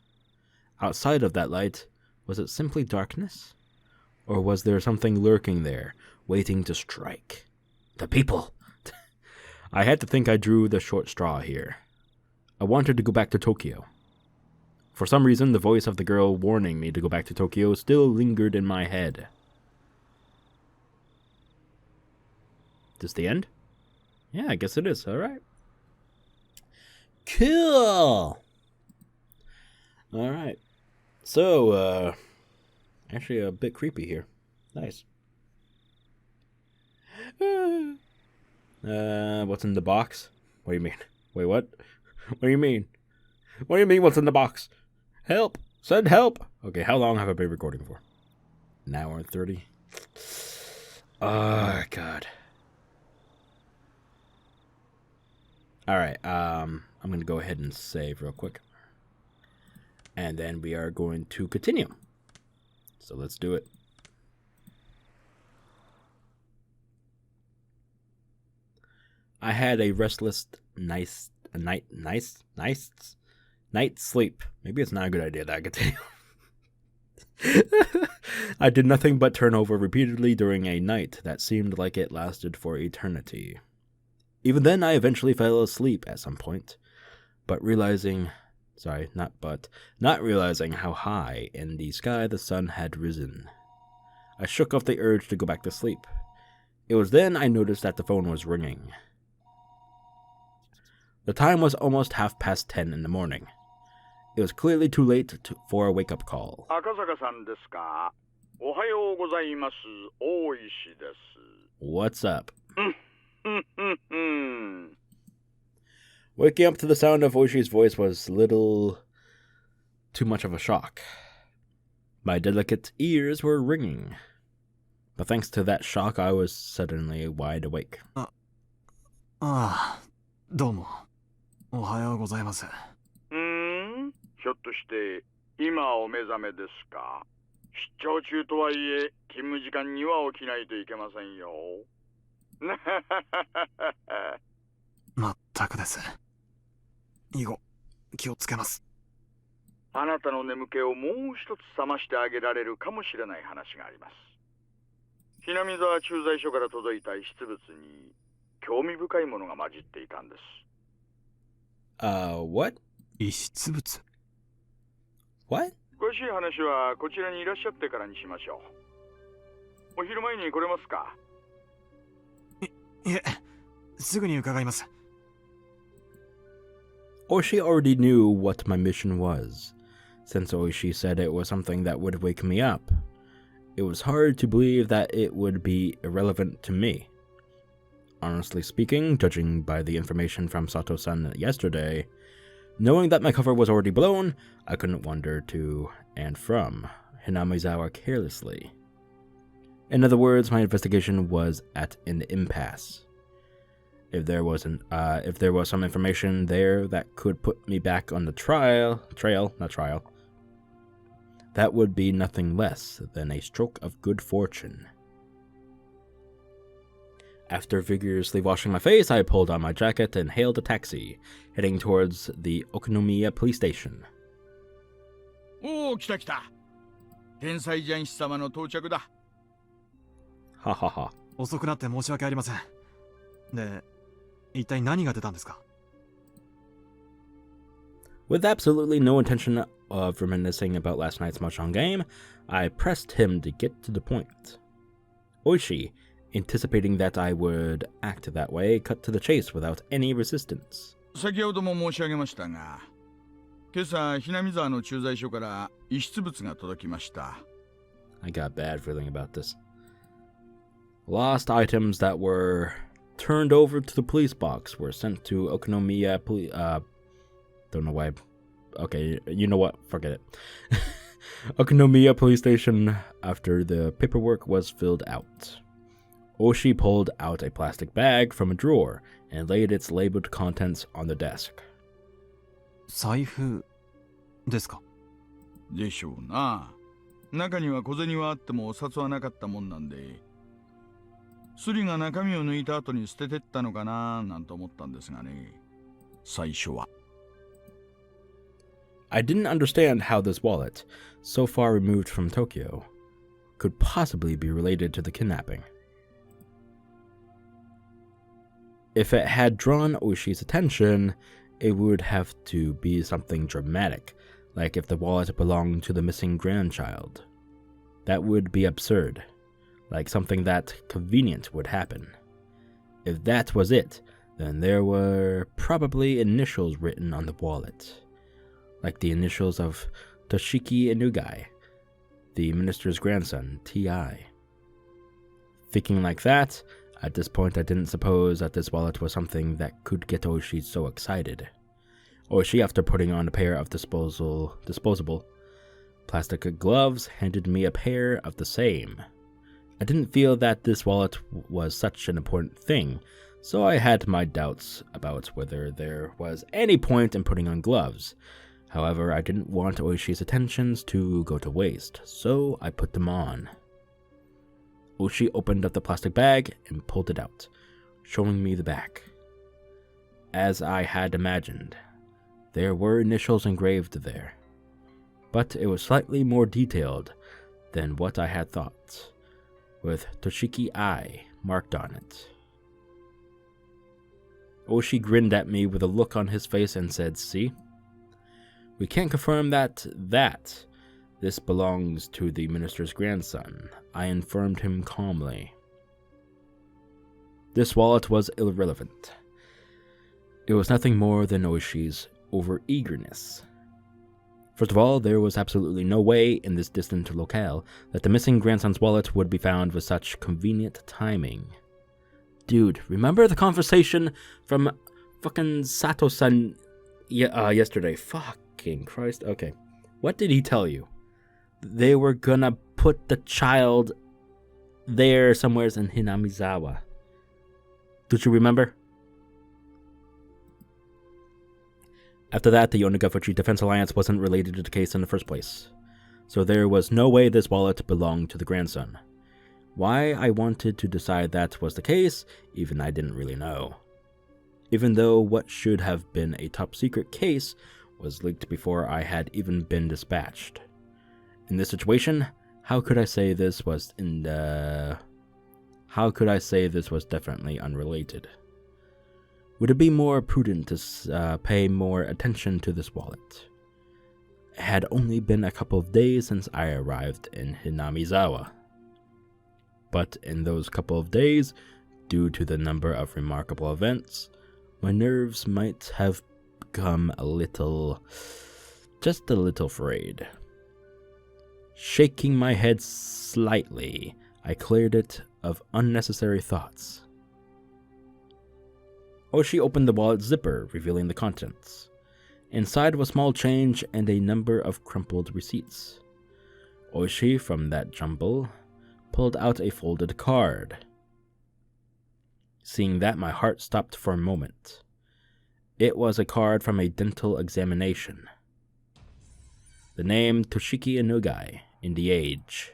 Outside of that light, was it simply darkness? Or was there something lurking there, waiting to strike? The people! I had to think I drew the short straw here. I wanted to go back to Tokyo. For some reason, the voice of the girl warning me to go back to Tokyo still lingered in my head. This the end? Yeah, I guess it is. Alright. Cool! Alright. So, actually a bit creepy here. Nice. What's in the box? What do you mean? Wait, what? What do you mean? What do you mean what's in the box? Help! Send help! Okay, how long have I been recording for? An hour and 30? Oh, God. Alright, I'm going to go ahead and save real quick. And then we are going to continue. So let's do it. I had a restless night's sleep. Maybe it's not a good idea that I continue. I did nothing but turn over repeatedly during a night that seemed like it lasted for eternity. Even then, I eventually fell asleep at some point, not realizing how high in the sky the sun had risen. I shook off the urge to go back to sleep. It was then I noticed that the phone was ringing. The time was almost 10:30 in the morning. It was clearly too late for a wake-up call. Akasaka-san desu ka? Ohayou gozaimasu. Oishi desu. What's up? Waking up to the sound of Oishi's voice was little too much of a shock. My delicate ears were ringing. But thanks to that shock, I was suddenly wide awake. どうも。おはようございます。ひょっとして今お目覚めですか？出張中とはいえ勤務時間には起きないといけませんよ。まったくです。以後気をつけます。あなたの眠気をもう一つ覚ましてあげられるかもしれない話があります。Hinamizawa駐在所から届いた遺失物に興味深いものが混じっていたんです。What? 遺失物 What? 詳しい話はこちらにいらっしゃってからにしましょう。お昼前に来れますか？いえ、すぐに伺います。Oishi already knew what my mission was, since Oishi said it was something that would wake me up. It was hard to believe that it would be irrelevant to me. Honestly speaking, judging by the information from Sato-san yesterday, knowing that my cover was already blown, I couldn't wander to and from Hinamizawa carelessly. In other words, my investigation was at an impasse. If there was some information there that could put me back on the trail, that would be nothing less than a stroke of good fortune. After vigorously washing my face, I pulled on my jacket and hailed a taxi, heading towards the Okonomiya police station. おお、来た来た。天才ジャンシ様の到着だ。ははは。遅くなって申し訳ありません。で、一体何が出たんですか？ With absolutely no intention of reminiscing about last night's mahjong game, I pressed him to get to the point. Oishi, anticipating that I would act that way, cut to the chase without any resistance. 先ほども申し上げましたが、今朝、Hinamizawaの駐在所から遺失物が届きました。I got a bad feeling about this. Lost items that were turned over to the police box were sent to Okonomiya police. Don't know why. Okay, you know what? Forget it. Okonomiya police station after the paperwork was filled out. Oshi pulled out a plastic bag from a drawer and laid its labeled contents on the desk. 財布ですか？でしょうな。中には小銭はあってもお札はなかったもんなんで、スリが中身を抜いた後に捨ててったのかななんて思ったんですがね。最初は。I didn't understand how this wallet, so far removed from Tokyo, could possibly be related to the kidnapping. If it had drawn Oshi's attention, it would have to be something dramatic, like if the wallet belonged to the missing grandchild. That would be absurd, like something that convenient would happen. If that was it, then there were probably initials written on the wallet, like the initials of Toshiki Inugai, the minister's grandson, T.I. Thinking like that, at this point I didn't suppose that this wallet was something that could get Oshi so excited. Oshi, after putting on a pair of disposable plastic gloves, handed me a pair of the same. I didn't feel that this wallet was such an important thing, so I had my doubts about whether there was any point in putting on gloves. However, I didn't want Oshi's attentions to go to waste, so I put them on. Oshi opened up the plastic bag and pulled it out, showing me the back. As I had imagined, there were initials engraved there, but it was slightly more detailed than what I had thought, with Toshiki I marked on it. Oshi grinned at me with a look on his face and said, "See? We can't confirm that this belongs to the minister's grandson," I informed him calmly. This wallet was irrelevant. It was nothing more than Oshi's over-eagerness. First of all, there was absolutely no way in this distant locale that the missing grandson's wallet would be found with such convenient timing. Dude, remember the conversation from fucking Sato-san yesterday? Fucking Christ. Okay. What did he tell you? They were gonna put the child there somewhere in Hinamizawa. Did you remember? After that, the Yonegafuchi Defense Alliance wasn't related to the case in the first place, so there was no way this wallet belonged to the grandson. Why I wanted to decide that was the case, even I didn't really know. Even though what should have been a top-secret case was leaked before I had even been dispatched. In this situation, how could I say this was definitely unrelated? Would it be more prudent to pay more attention to this wallet? It had only been a couple of days since I arrived in Hinamizawa. But in those couple of days, due to the number of remarkable events, my nerves might have become just a little frayed. Shaking my head slightly, I cleared it of unnecessary thoughts. Oshi opened the wallet's zipper, revealing the contents. Inside was small change and a number of crumpled receipts. Oshi, from that jumble, pulled out a folded card. Seeing that, my heart stopped for a moment. It was a card from a dental examination. The name Toshiki Inugai, and the age.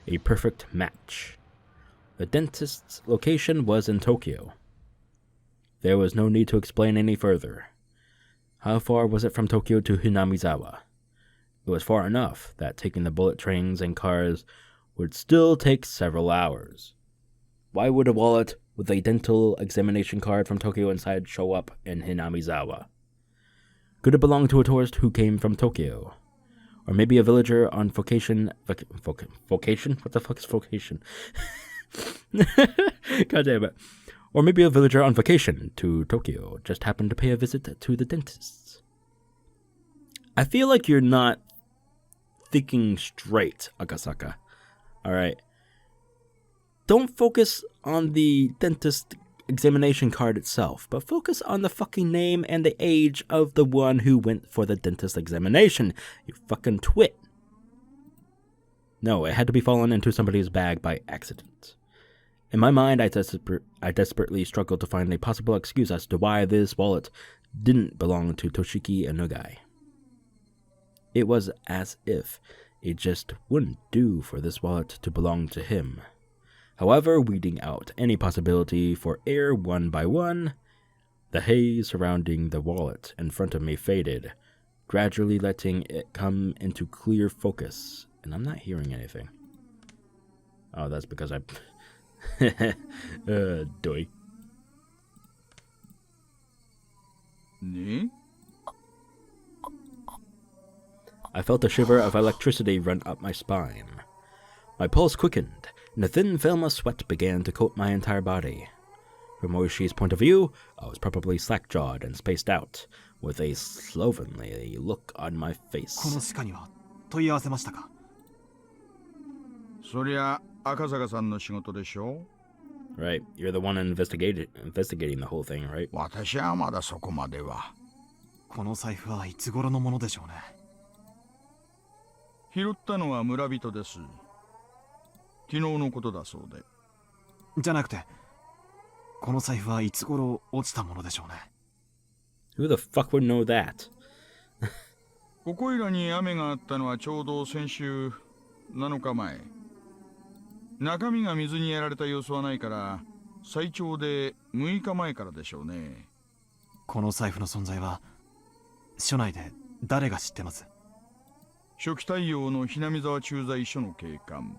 A perfect match. The dentist's location was in Tokyo. There was no need to explain any further. How far was it from Tokyo to Hinamizawa? It was far enough that taking the bullet trains and cars would still take several hours. Why would a wallet with a dental examination card from Tokyo inside show up in Hinamizawa? Could it belong to a tourist who came from Tokyo? Or maybe a villager on vocation? Vocation? What the fuck is vocation? God damn it. Or maybe a villager on vacation to Tokyo just happened to pay a visit to the dentist. I feel like you're not thinking straight, Akasaka. Alright. don't focus on the dentist examination card itself, but focus on the fucking name and the age of the one who went for the dentist examination, you fucking twit. No, it had to be fallen into somebody's bag by accident. In my mind, I desperately struggled to find a possible excuse as to why this wallet didn't belong to Toshiki Inogai. It was as if it just wouldn't do for this wallet to belong to him. However, weeding out any possibility for error one by one, the haze surrounding the wallet in front of me faded, gradually letting it come into clear focus, and I'm not hearing anything. Oh, that's because I... doy. I felt a shiver of electricity run up my spine. My pulse quickened, and a thin film of sweat began to coat my entire body. From Oishi's point of view, I was probably slack-jawed and spaced out, with a slovenly look on my face. この歯科には問い合わせましたか? そりゃ赤坂さんの仕事でしょ? Right, you're the one investigating the whole thing, right? 私はまだそこまでは。この財布はいつ頃のものでしょうね。拾ったのは村人です。昨日のことだそうで。じゃなくて、この財布はいつ頃落ちたものでしょうね。Who the fuck would know that? ここいらに雨があったのはちょうど先週7日前。中身が水にやられた様子はないから、最長で6日前からでしょうね。この財布の存在は、署内で誰が知ってます？初期対応のhinamizawa駐在所の警官。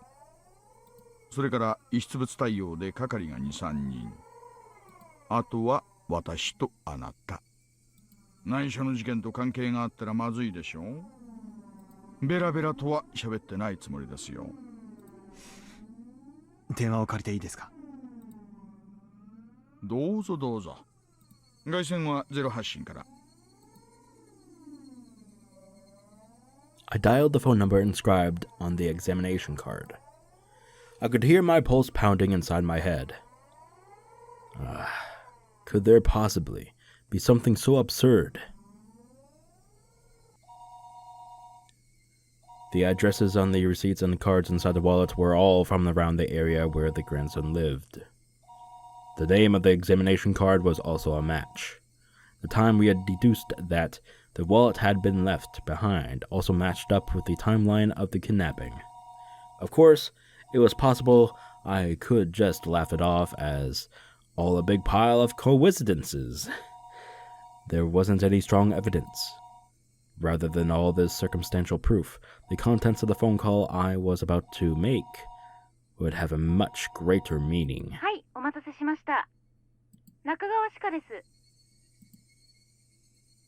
それから遺失物対応で係が2、3人。あとは私とあなた。内緒の事件と関係があったらまずいでしょ。ベラベラとは喋ってないつもりですよ。電話を借りていいですか？どうぞどうぞ。外線は0発信から。I dialed the phone number inscribed on the examination card. I could hear my pulse pounding inside my head. Could there possibly be something so absurd? The addresses on the receipts and cards inside the wallet were all from around the area where the grandson lived. The name of the examination card was also a match. The time we had deduced that the wallet had been left behind also matched up with the timeline of the kidnapping. Of course, it was possible I could just laugh it off as all a big pile of coincidences. There wasn't any strong evidence. Rather than all this circumstantial proof, the contents of the phone call I was about to make would have a much greater meaning. はい、お待たせしました。中川歯科です。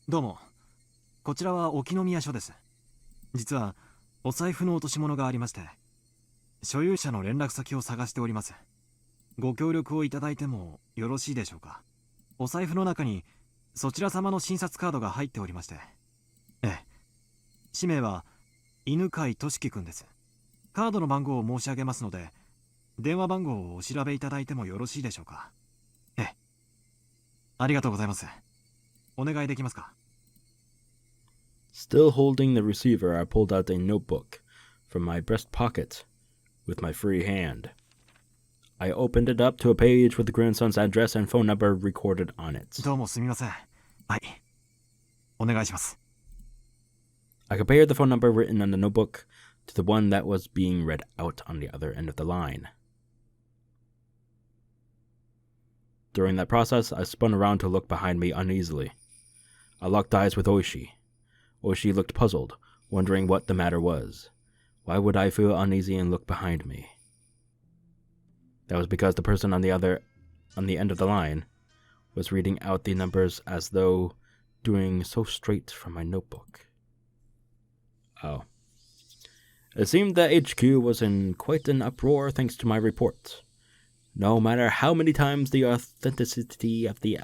どうも。こちらは沖宮署です。実はお財布の落とし物がありまして、所有者の連絡先を探しております。ご協力をいただいてもよろしいでしょうか。お財布の中にそちら様の診察カードが入っておりまして。ええ。氏名は犬飼俊樹くんです。カードの番号を申し上げますので、電話番号をお調べいただいてもよろしいでしょうか。ええ。ありがとうございます。お願いできますか。Still holding the receiver, I pulled out a notebook from my breast pocket with my free hand. I opened it up to a page with the grandson's address and phone number recorded on it. どうもすみません。はい。お願いします。I compared the phone number written on the notebook to the one that was being read out on the other end of the line. During that process, I spun around to look behind me uneasily. I locked eyes with Oishi. Oishi looked puzzled, wondering what the matter was. Why would I feel uneasy and look behind me? That was because the person on the end of the line was reading out the numbers as though doing so straight from my notebook. Oh. It seemed that HQ was in quite an uproar thanks to my report. No matter how many times the authenticity of the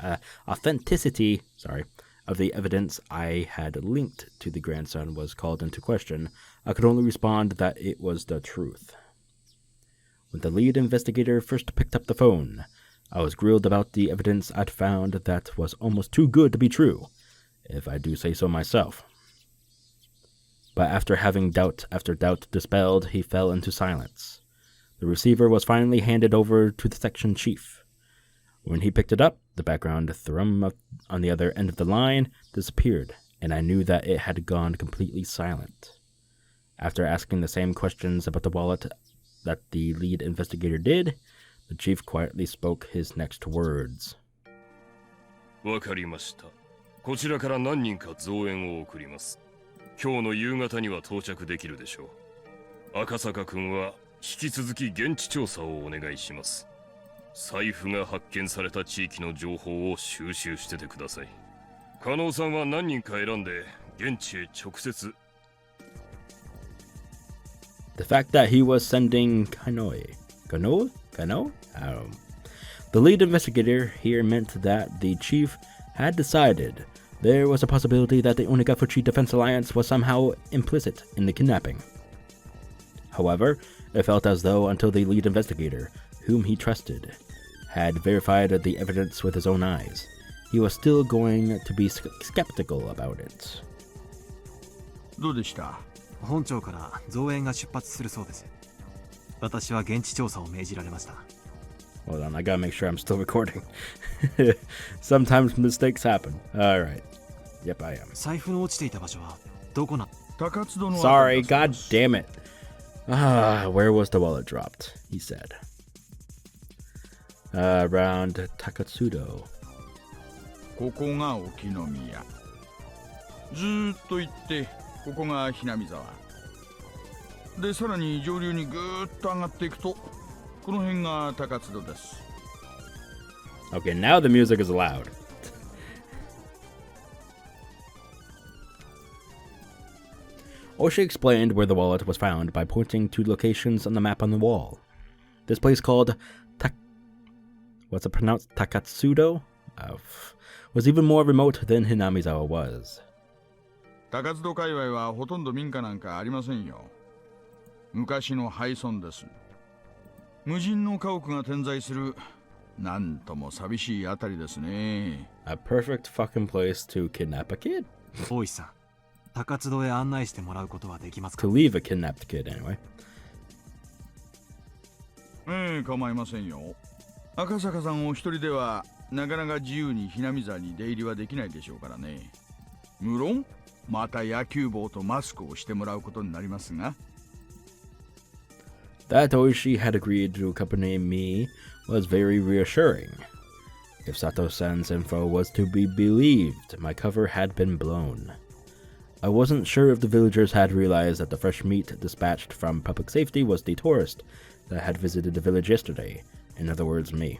evidence I had linked to the grandson was called into question, I could only respond that it was the truth. When the lead investigator first picked up the phone, I was grilled about the evidence I'd found that was almost too good to be true, if I do say so myself. But after having doubt after doubt dispelled, he fell into silence. The receiver was finally handed over to the section chief. When he picked it up, the background thrum on the other end of the line disappeared, and I knew that it had gone completely silent. After asking the same questions about the wallet that the lead investigator did, the chief quietly spoke his next words. わかりました。こちらから何人か増援を送ります。今日の夕方には到着できるでしょう。赤坂君は引き続き現地調査をお願いします。財布が発見された地域の情報を収集しててください。加納さんは何人か選んで現地へ直接。The fact that he was sending Kano? The lead investigator here meant that the chief had decided there was a possibility that the Onigafuchi Defense Alliance was somehow implicit in the kidnapping. However, it felt as though until the lead investigator, whom he trusted, had verified the evidence with his own eyes, he was still going to be skeptical about it. どうでした？本庁から増援が出発するそうです。私は現地調査を命じられました。Hold on, I gotta make sure I'm still recording. Sometimes mistakes happen. Alright. Yep, I am. 財布の落ちていた場所はどこな？ Sorry, god damn it. Where was the wallet dropped? He said. Around Takatsudo. ここが沖宮。ずーっと行って、ここがひなみ沢。で、さらに上流にぐーっと上がっていくと、この辺が高津戸です。Okay, now the music is loud. Oshi explained where the wallet was found by pointing to locations on the map on the wall. This place called Takatsudo? Was even more remote than Hinamizawa was. 高津戸界隈はほとんど民家なんかありませんよ。昔の廃村です。無人の家屋が点在する、なんとも寂しいあたりですね。A perfect fucking place to kidnap a kid. 大石さん、高津戸へ案内してもらうことはできますか？ To leave a kidnapped kid, anyway. 構いませんよ。赤坂さんお一人ではなかなか自由にひなみ沢に出入りはできないでしょうからね。無論、また野球帽とマスクをしてもらうことになりますが。That Oishi had agreed to accompany me was very reassuring. If Sato-san's info was to be believed, my cover had been blown. I wasn't sure if the villagers had realized that the fresh meat dispatched from public safety was the tourist that had visited the village yesterday, in other words, me.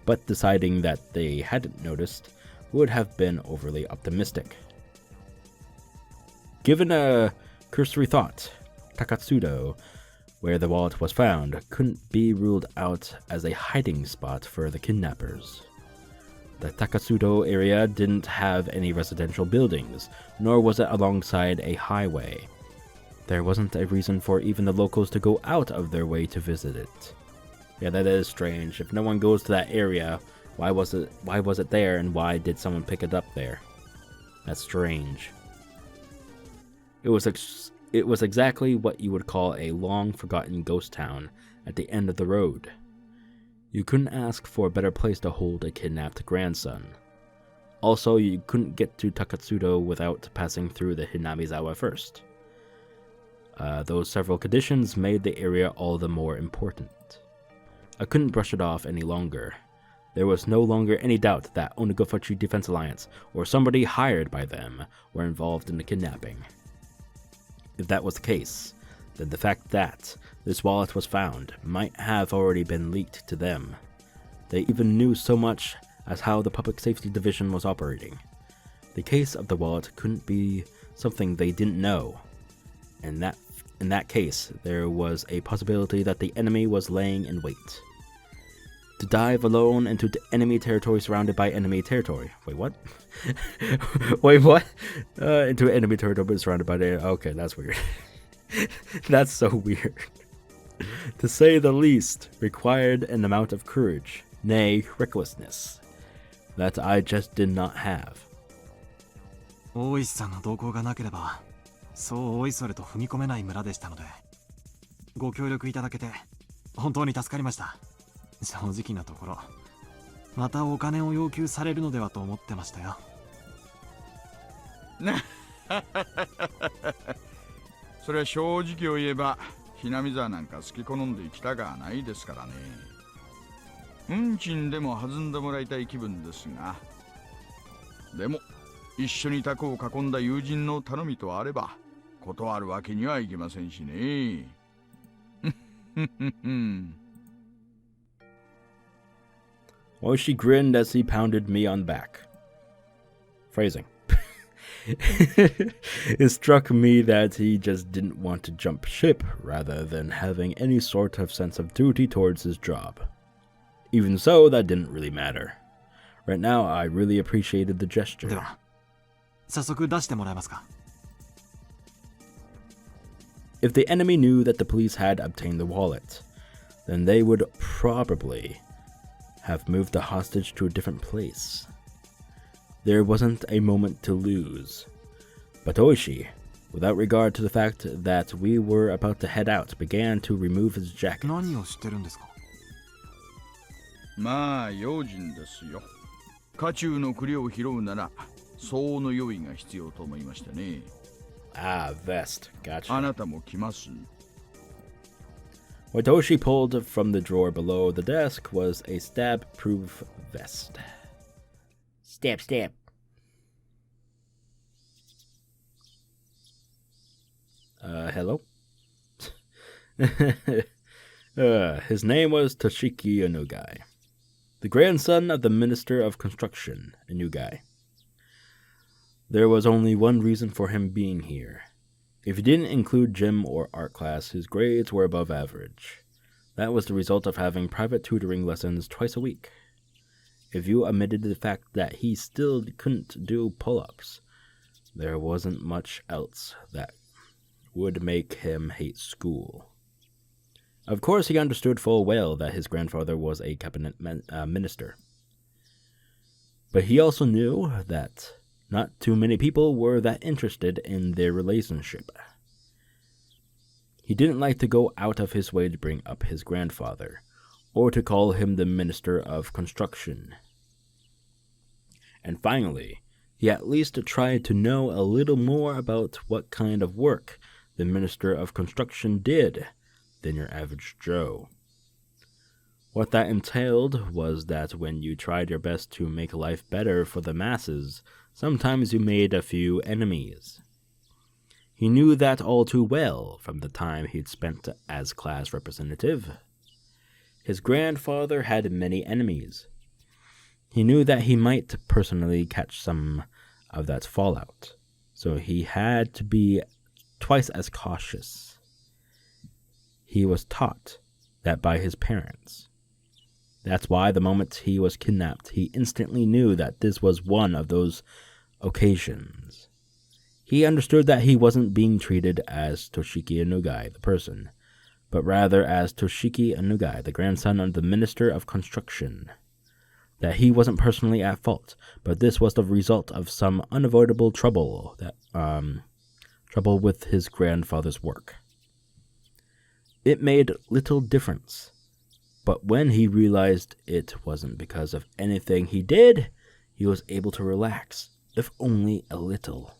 But deciding that they hadn't noticed would have been overly optimistic. Given a cursory thought, Takatsudo, where the wallet was found, couldn't be ruled out as a hiding spot for the kidnappers. The Takatsudo area didn't have any residential buildings, nor was it alongside a highway. There wasn't a reason for even the locals to go out of their way to visit it. Yeah, that is strange. If no one goes to that area, why was it there, and why did someone pick it up there? That's strange. It was exactly what you would call a long-forgotten ghost town at the end of the road. You couldn't ask for a better place to hold a kidnapped grandson. Also, you couldn't get to Takatsudo without passing through the Hinamizawa first. Those several conditions made the area all the more important. I couldn't brush it off any longer. There was no longer any doubt that Onigafuchi Defense Alliance, or somebody hired by them, were involved in the kidnapping. If that was the case, then the fact that this wallet was found might have already been leaked to them. They even knew so much as how the Public Safety Division was operating. The case of the wallet couldn't be something they didn't know. In that case, there was a possibility that the enemy was laying in wait. To dive alone into enemy territory surrounded by enemy territory. Wait, what? Wait, what? Into enemy territory surrounded by the... Okay, that's weird. That's so weird. to say the least, required an amount of courage, nay, recklessness, that I just did not have. 大石さんの同行がなければ、そうおいそれと踏み込めない村でしたので、ご協力いただけて本当に助かりました。正直なところ、またお金を要求されるのではと思ってましたよ。それは正直を言えば、ひなみ沢なんか好き好んできたがないですからね。運賃でも弾んでもらいたい気分ですが、でも一緒にタコを囲んだ友人の頼みとあれば断るわけにはいきませんしね。Oishi grinned as he pounded me on the back. Phrasing. It struck me that he just didn't want to jump ship rather than having any sort of sense of duty towards his job. Even so, that didn't really matter. Right now, I really appreciated the gesture. では、早速出してもらえますか。If the enemy knew that the police had obtained the wallet, then they would probably have moved the hostage to a different place. There wasn't a moment to lose. But Oishi, without regard to the fact that we were about to head out, began to remove his jacket. 何をしてるんですか。まあ用心ですよ。家中の栗を拾うなら相応の用意が必要と思いましてね。Ah, vest. Gotcha. あなたも来ます。 What Oishi pulled from the drawer below the desk was a stab-proof vest. Stab, stab. Hello? His name was Toshiki Onugai, the grandson of the Minister of Construction, Onugai. There was only one reason for him being here. If you didn't include gym or art class, his grades were above average. That was the result of having private tutoring lessons twice a week. If you omitted the fact that he still couldn't do pull-ups, there wasn't much else that would make him hate school. Of course, he understood full well that his grandfather was a cabinet minister. But he also knew that not too many people were that interested in their relationship. He didn't like to go out of his way to bring up his grandfather, or to call him the Minister of Construction. And finally, he at least tried to know a little more about what kind of work the Minister of Construction did than your average Joe. What that entailed was that when you tried your best to make life better for the masses, sometimes you made a few enemies. He knew that all too well from the time he'd spent as class representative. His grandfather had many enemies. He knew that he might personally catch some of that fallout, so he had to be twice as cautious. He was taught that by his parents. That's why the moment he was kidnapped, he instantly knew that this was one of those occasions. He understood that he wasn't being treated as Toshiki Onugai, the person, but rather as Toshiki Onugai, the grandson of the Minister of Construction. That he wasn't personally at fault, but this was the result of some unavoidable trouble with his grandfather's work. It made little difference, but when he realized it wasn't because of anything he did, he was able to relax, if only a little.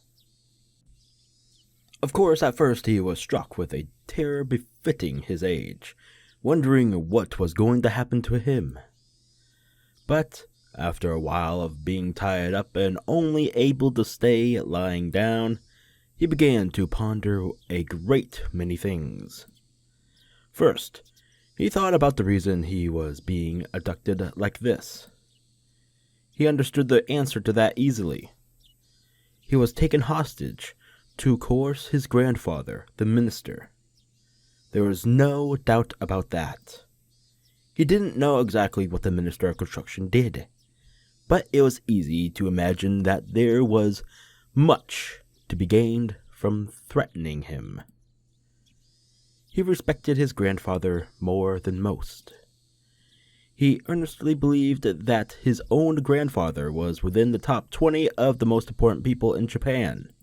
Of course, at first he was struck with a terror befitting his age, wondering what was going to happen to him. But after a while of being tied up and only able to stay lying down, he began to ponder a great many things. First, he thought about the reason he was being abducted like this. He understood the answer to that easily. He was taken hostage to coerce his grandfather, the minister. There was no doubt about that. He didn't know exactly what the Minister of Construction did, but it was easy to imagine that there was much to be gained from threatening him. he respected his grandfather more than most. He earnestly believed that his own grandfather was within the top 20 of the most important people in Japan.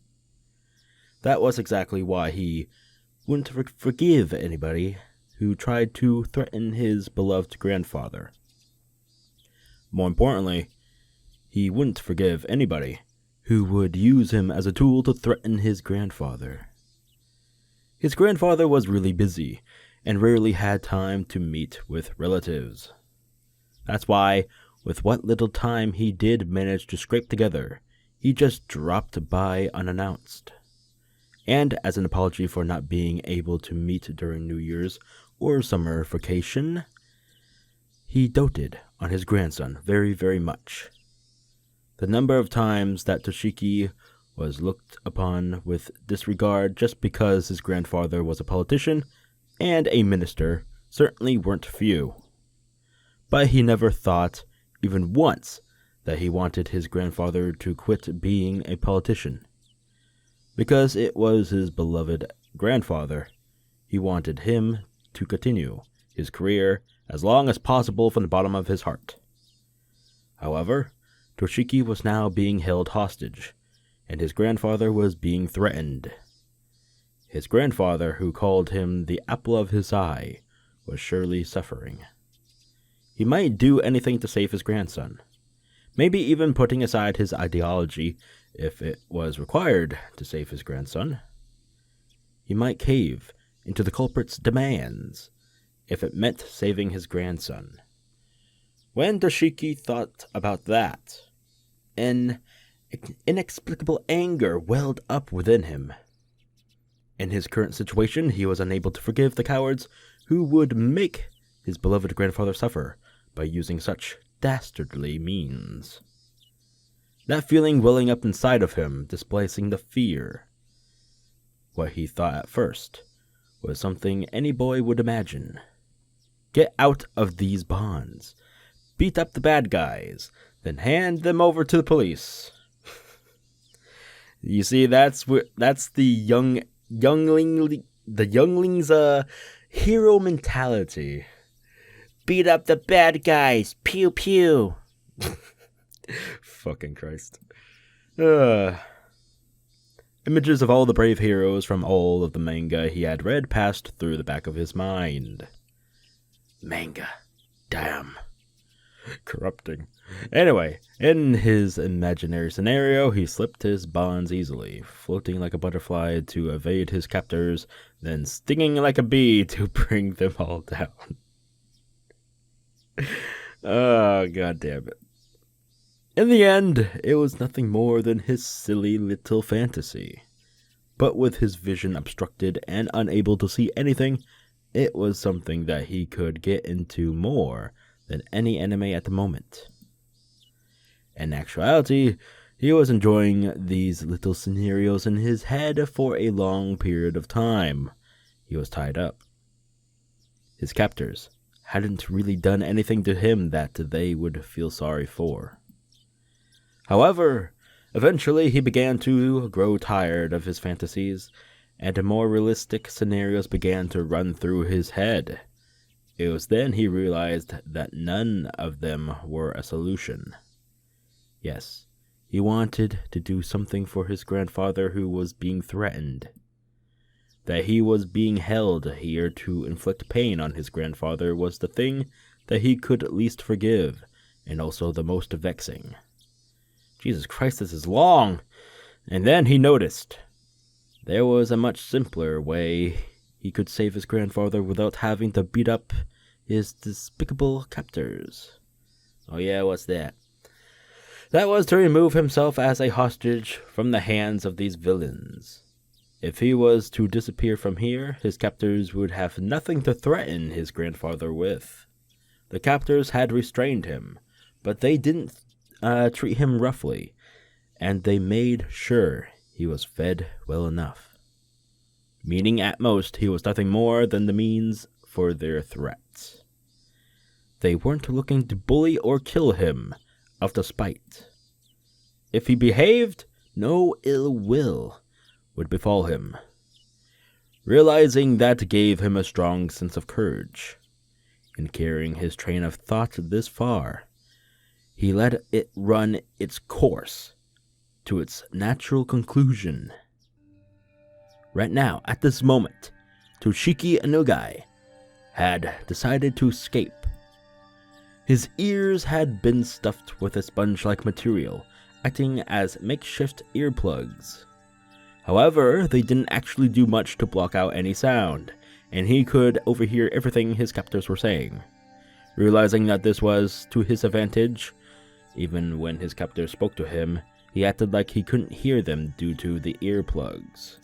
That was exactly why he wouldn't forgive anybody who tried to threaten his beloved grandfather. More importantly, he wouldn't forgive anybody who would use him as a tool to threaten his grandfather. His grandfather was really busy and rarely had time to meet with relatives. That's why, with what little time he did manage to scrape together, he just dropped by unannounced. And as an apology for not being able to meet during New Year's or summer vacation, he doted on his grandson very, very much. The number of times that Toshiki was looked upon with disregard just because his grandfather was a politician and a minister certainly weren't few. But he never thought, even once, that he wanted his grandfather to quit being a politician. Because it was his beloved grandfather, he wanted him to continue his career as long as possible from the bottom of his heart. However, Toshiki was now being held hostage, and his grandfather was being threatened. His grandfather, who called him the apple of his eye, was surely suffering. He might do anything to save his grandson, maybe even putting aside his ideology if it was required to save his grandson. He might cave into the culprit's demands if it meant saving his grandson. When Toshiki thought about that, an inexplicable anger welled up within him. In his current situation, he was unable to forgive the cowards who would make his beloved grandfather suffer by using such dastardly means. That feeling welling up inside of him, displacing the fear. What he thought at first was something any boy would imagine. Get out of these bonds. Beat up the bad guys, then hand them over to the police. You see, that's the youngling's hero mentality. Beat up the bad guys, pew pew. Fucking Christ. Images of all the brave heroes from all of the manga he had read passed through the back of his mind. Manga. Damn. Corrupting. Anyway, in his imaginary scenario, he slipped his bonds easily, floating like a butterfly to evade his captors, then stinging like a bee to bring them all down. Oh, god damn it. In the end, it was nothing more than his silly little fantasy. But with his vision obstructed and unable to see anything, it was something that he could get into more than any anime at the moment. In actuality, he was enjoying these little scenarios in his head for a long period of time. He was tied up. His captors hadn't really done anything to him that they would feel sorry for. However, eventually he began to grow tired of his fantasies, and more realistic scenarios began to run through his head. It was then he realized that none of them were a solution. Yes, he wanted to do something for his grandfather who was being threatened. That he was being held here to inflict pain on his grandfather was the thing that he could least forgive, and also the most vexing. Jesus Christ, this is long! And then he noticed there was a much simpler way he could save his grandfather without having to beat up his despicable captors. Oh yeah, what's that? That was to remove himself as a hostage from the hands of these villains. If he was to disappear from here, his captors would have nothing to threaten his grandfather with. The captors had restrained him, but they didn't treat him roughly, and they made sure he was fed well enough. Meaning at most he was nothing more than the means for their threats. They weren't looking to bully or kill him out of spite. If he behaved, no ill will would befall him. Realizing that gave him a strong sense of courage. In carrying his train of thought this far, he let it run its course to its natural conclusion. Right now, at this moment, Toshiki Inugai had decided to escape. His ears had been stuffed with a sponge-like material, acting as makeshift earplugs. However, they didn't actually do much to block out any sound, and he could overhear everything his captors were saying. Realizing that this was to his advantage, even when his captors spoke to him, he acted like he couldn't hear them due to the earplugs.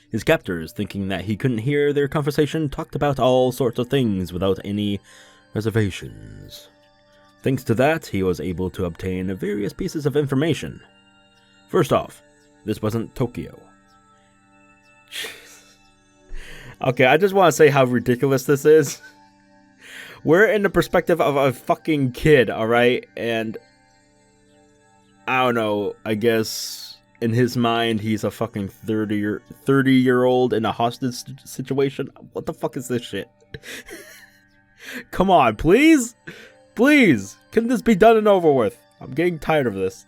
His captors, thinking that he couldn't hear their conversation, talked about all sorts of things without any reservations. Thanks to that, he was able to obtain various pieces of information. First off, this wasn't Tokyo. Okay, I just want to say how ridiculous this is. We're in the perspective of a fucking kid, alright? And I don't know, I guess in his mind he's a fucking 30-year-old in a hostage situation. What the fuck is this shit? Come on, please? Please, can this be done and over with? I'm getting tired of this.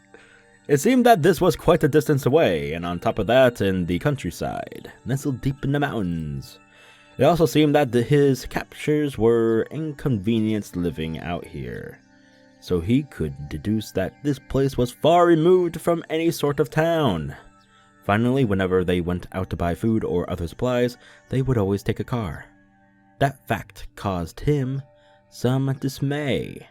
It seemed that this was quite a distance away, and on top of that, in the countryside, nestled deep in the mountains. It also seemed that his captures were inconvenienced living out here, so he could deduce that this place was far removed from any sort of town. Finally, whenever they went out to buy food or other supplies, they would always take a car. That fact caused him some dismay,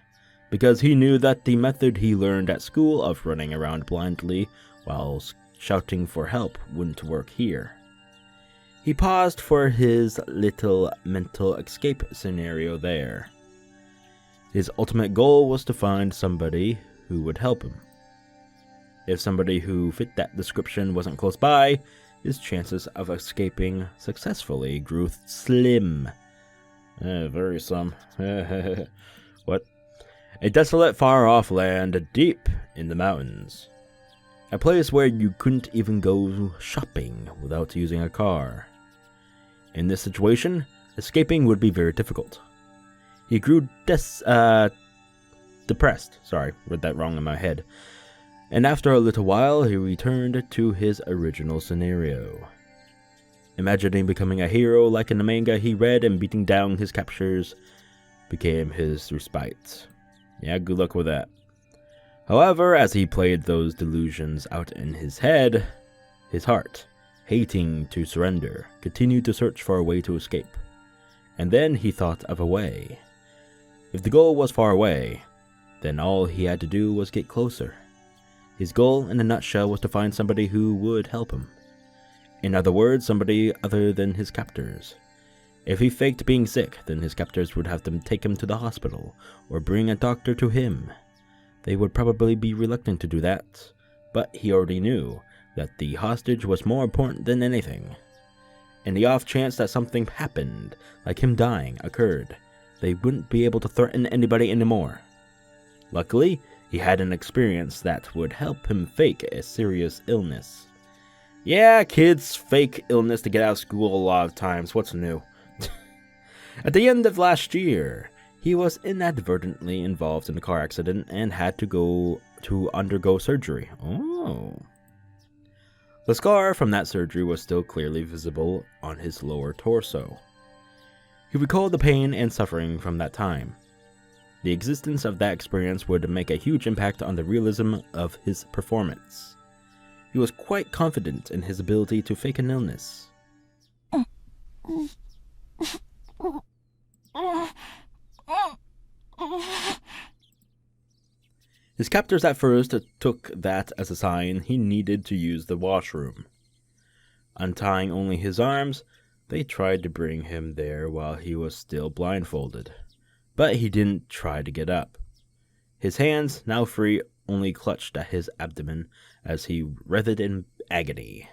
because he knew that the method he learned at school of running around blindly while shouting for help wouldn't work here. He paused for his little mental escape scenario there. His ultimate goal was to find somebody who would help him. If somebody who fit that description wasn't close by, his chances of escaping successfully grew slim. Very some. What? A desolate, far-off land deep in the mountains. A place where you couldn't even go shopping without using a car. In this situation, escaping would be very difficult. He grew depressed. Sorry, read that wrong in my head. And after a little while, he returned to his original scenario. Imagining becoming a hero like in the manga he read and beating down his captors became his respite. Yeah, good luck with that. However, as he played those delusions out in his head, his heart, hating to surrender, continued to search for a way to escape. And then he thought of a way. If the goal was far away, then all he had to do was get closer. His goal, in a nutshell, was to find somebody who would help him. In other words, somebody other than his captors. If he faked being sick, then his captors would have to take him to the hospital, or bring a doctor to him. They would probably be reluctant to do that, but he already knew that the hostage was more important than anything. In the off chance that something happened, like him dying, occurred, they wouldn't be able to threaten anybody anymore. Luckily, he had an experience that would help him fake a serious illness. Yeah, kids fake illness to get out of school a lot of times. What's new? At the end of last year, he was inadvertently involved in a car accident and had to undergo surgery. Oh. The scar from that surgery was still clearly visible on his lower torso. He recalled the pain and suffering from that time. The existence of that experience would make a huge impact on the realism of his performance. He was quite confident in his ability to fake an illness. His captors at first took that as a sign he needed to use the washroom. Untying only his arms, they tried to bring him there while he was still blindfolded. But he didn't try to get up. His hands, now free, only clutched at his abdomen as he writhed in agony.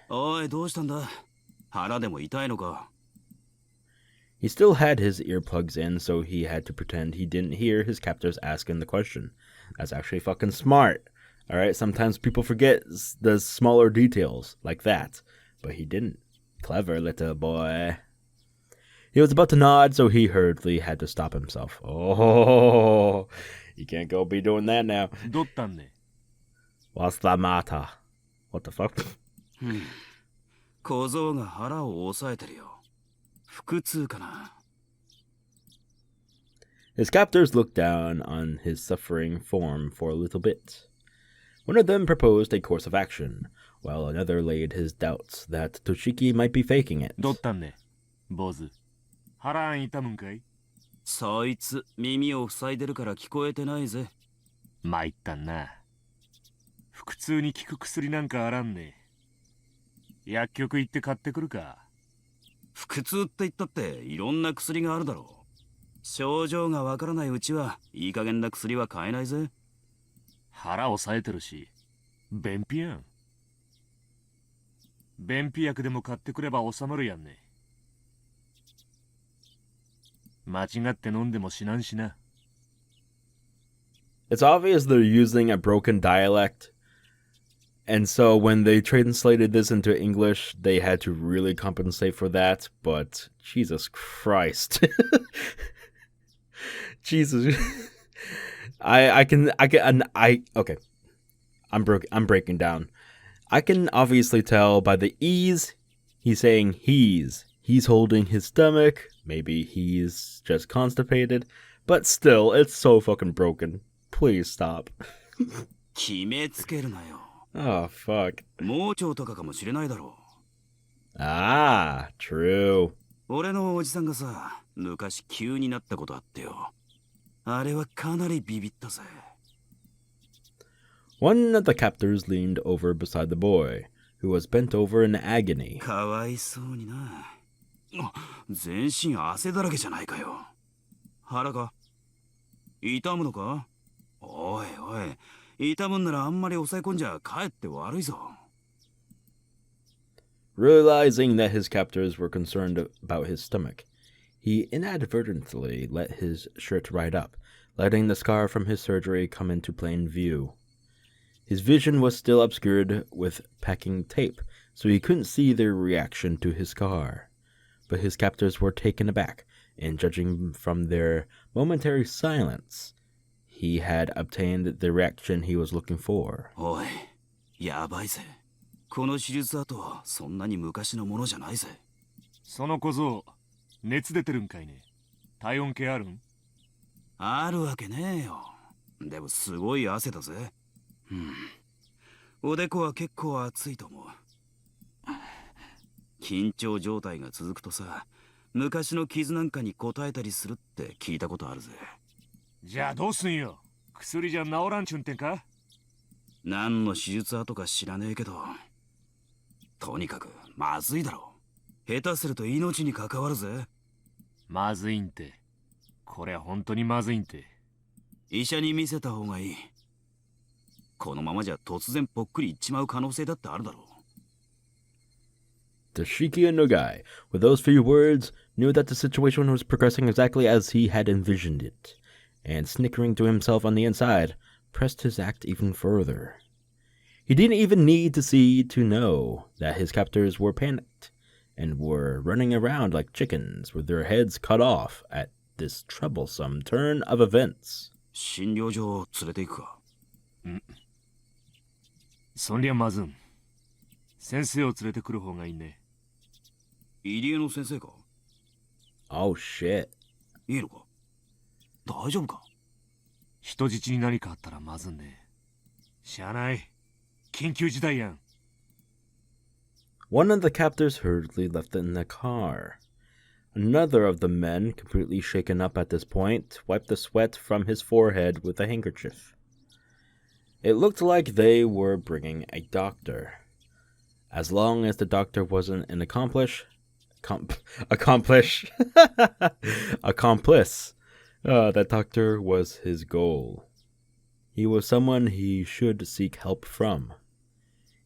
He still had his earplugs in, so he had to pretend he didn't hear his captors asking the question. That's actually fucking smart. Alright, sometimes people forget the smaller details like that, but he didn't. Clever little boy. He was about to nod, so he hurriedly had to stop himself. Oh, you can't go be doing that now. What's the matter? What the fuck? 小僧が腹を押さえてるよ。腹痛かな。His captors looked down on his suffering form for a little bit. One of them proposed a course of action, while another laid his doubts that Toshiki might be faking it. どったんね、坊主。腹痛むんかい？そいつ耳を塞いでるから聞こえてないぜ。参ったんな。腹痛に効く薬なんかあらんね。薬局行って買ってくるか。腹痛って言ったっていろんな薬があるだろう。症状がわからないうちはいい加減な薬は買えないぜ。腹押さえてるし、便秘やん。便秘薬でも買ってくれば収まるやんね。間違って飲んでも死なんしな。It's obvious they're using a broken dialect, and so when they translated this into English, they had to really compensate for that, but Jesus Christ. Jesus. Okay. I'm breaking down. I can obviously tell by the ease he's saying he's holding his stomach. Maybe he's just constipated, but still, it's so fucking broken. Please stop. 決めつけるなよ。Oh, fuck. 盲腸とかかもしれないだろう。Ah, true. 俺のおじさんがさ、昔急になったことあってよ。あれはかなりビビったぜ。One of the captors leaned over beside the boy, who was bent over in agony. かわいそうにな。全身汗だらけじゃないかよ。腹か？痛むのか？おいおい、痛むんならあんまり抑え込んじゃかえって悪いぞ。Realizing that his captors were concerned about his stomach, he inadvertently let his shirt right up, letting the scar from his surgery come into plain view. His vision was still obscured with packing tape, so he couldn't see their reaction to his scar. But his captors were taken aback, and judging from their momentary silence, he had obtained the reaction he was looking for. おい、やばいぜ。この手術跡はそんなに昔のものじゃないぜ。その小僧、熱出てるんかいね。体温計あるん？あるわけねえよ。でもすごい汗だぜ。おでこは結構熱いと思う。緊張状態が続くとさ、昔の傷なんかに応えたりするって聞いたことあるぜ。じゃあどうすんよ。薬じゃ治らんちゅんてんか？何の手術跡か知らねえけど、とにかくまずいだろう。下手すると命に関わるぜ。まずいんて。これは本当にまずいんて。医者に見せた方がいい。このままじゃ突然ぽっくりいっちまう可能性だってあるだろう。Toshiki and Nogai, with those few words, knew that the situation was progressing exactly as he had envisioned it, and snickering to himself on the inside, pressed his act even further. He didn't even need to see to know that his captors were panicked, and were running around like chickens with their heads cut off at this troublesome turn of events. 診療所連れて行くか？そりゃまずん。先生を連れてくる方がいいね。入江の先生か？ Oh shit. いいのか？大丈夫か？人質に何かあったらまずんね。しゃあない。緊急事態やん。One of the captors hurriedly left in the car. Another of the men, completely shaken up at this point, wiped the sweat from his forehead with a handkerchief. It looked like they were bringing a doctor. As long as the doctor wasn't an accomplice, that doctor was his goal. He was someone he should seek help from.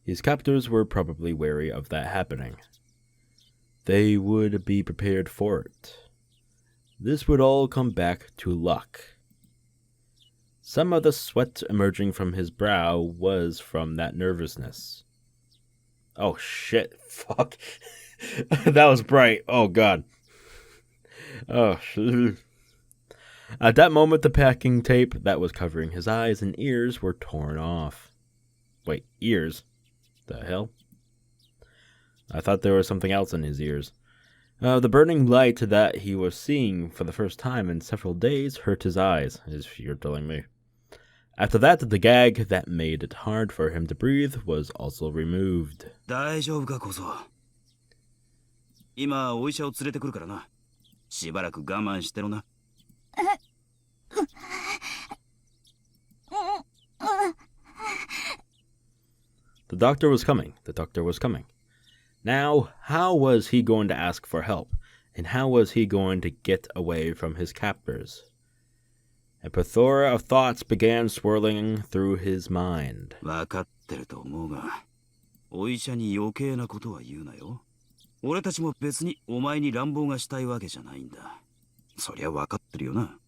His captors were probably wary of that happening. They would be prepared for it. This would all come back to luck. Some of the sweat emerging from his brow was from that nervousness. Oh shit. Fuck. That was bright. Oh god. Oh shit. At that moment, the packing tape that was covering his eyes and ears were torn off. Wait, ears? The hell? I thought there was something else in his ears. The burning light that he was seeing for the first time in several days hurt his eyes, if you're telling me. After that, the gag that made it hard for him to breathe was also removed. 大丈夫かこそ。今お医者を連れてくるからな。しばらく我慢してろな。The doctor was coming. The doctor was coming. Now, how was he going to ask for help? And how was he going to get away from his captors? A plethora of thoughts began swirling through his mind. わかってると思うが、お医者に余計なことは言うなよ。俺たちも別にお前に乱暴がしたいわけじゃないんだ。そりゃわかってるよな。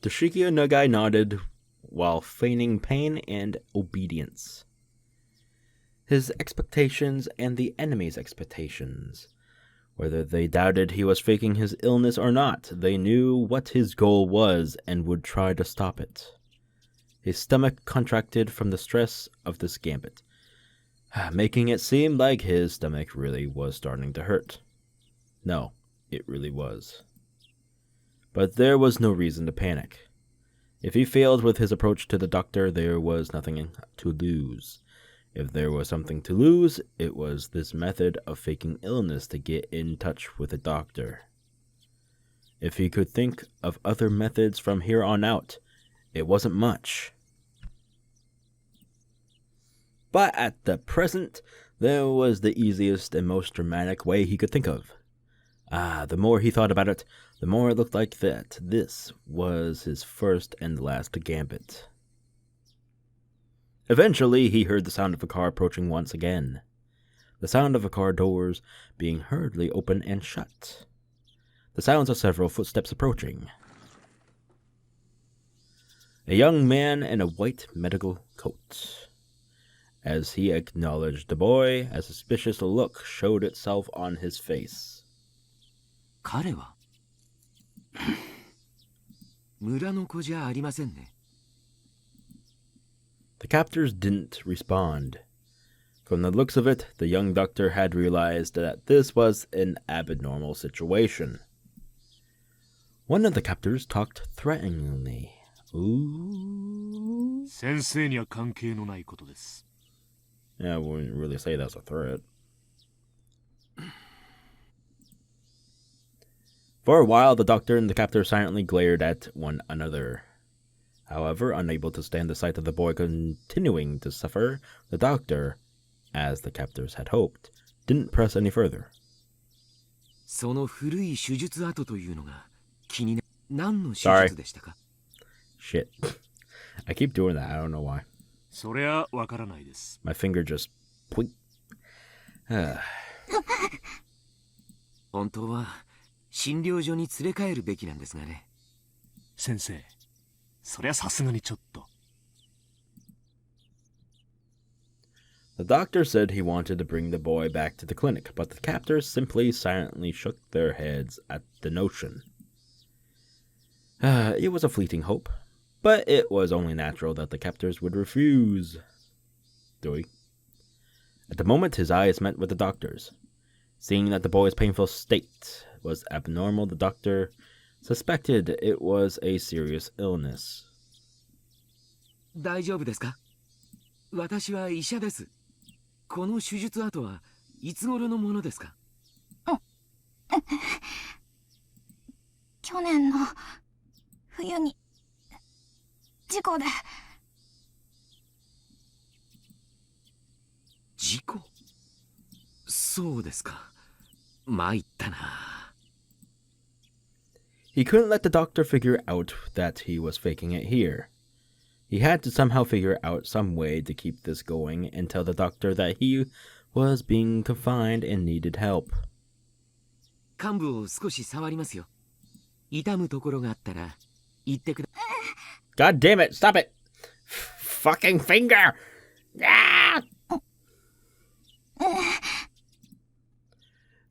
Toshiki Nagai nodded while feigning pain and obedience. His expectations and the enemy's expectations. Whether they doubted he was faking his illness or not, they knew what his goal was and would try to stop it. His stomach contracted from the stress of this gambit, making it seem like his stomach really was starting to hurt. No, it really was. But there was no reason to panic. If he failed with his approach to the doctor, there was nothing to lose. If there was something to lose, it was this method of faking illness to get in touch with a doctor. If he could think of other methods from here on out, it wasn't much. But at the present, there was the easiest and most dramatic way he could think of. The more he thought about it, the more it looked like that this was his first and last gambit. Eventually, he heard the sound of a car approaching once again. The sound of a car doors being hurriedly open and shut. The sounds of several footsteps approaching. A young man in a white medical coat. As he acknowledged the boy, a suspicious look showed itself on his face. 彼は村の子じゃありませんね。The captors didn't respond. From the looks of it, the young doctor had realized that this was an abnormal situation. One of the captors talked threateningly. Ooh. 先生には関係のないことです。 Yeah, I wouldn't really say that's a threat. For a while, the doctor and the captor silently glared at one another. However, unable to stand the sight of the boy continuing to suffer, the doctor, as the captors had hoped, didn't press any further. その古い手術跡というのが気になる。何の手術でしたか? Shit. I keep doing that. I don't know why. そりゃわからないです。 My finger just... 本当は診療所に連れ帰るべきなんですがね。先生、そりゃさすがにちょっと。 The doctor said he wanted to bring the boy back to the clinic, but the captors simply silently shook their heads at the notion. It was a fleeting hope, but it was only natural that the captors would refuse. Dewey. At the moment, his eyes met with the doctor's. Seeing that the boy's painful state was abnormal, the doctor suspected it was a serious illness. 大丈夫ですか? 私は医者です。この手術跡はいつ頃のものですか? 去年の冬に事故で。事故? そうですか。参ったな。 He couldn't let the doctor figure out that he was faking it here. He had to somehow figure out some way to keep this going and tell the doctor that he was being confined and needed help. 患部を少し触りますよ。痛むところがあったら言ってくだ。 God damn it! Stop it! Fucking finger! Ah!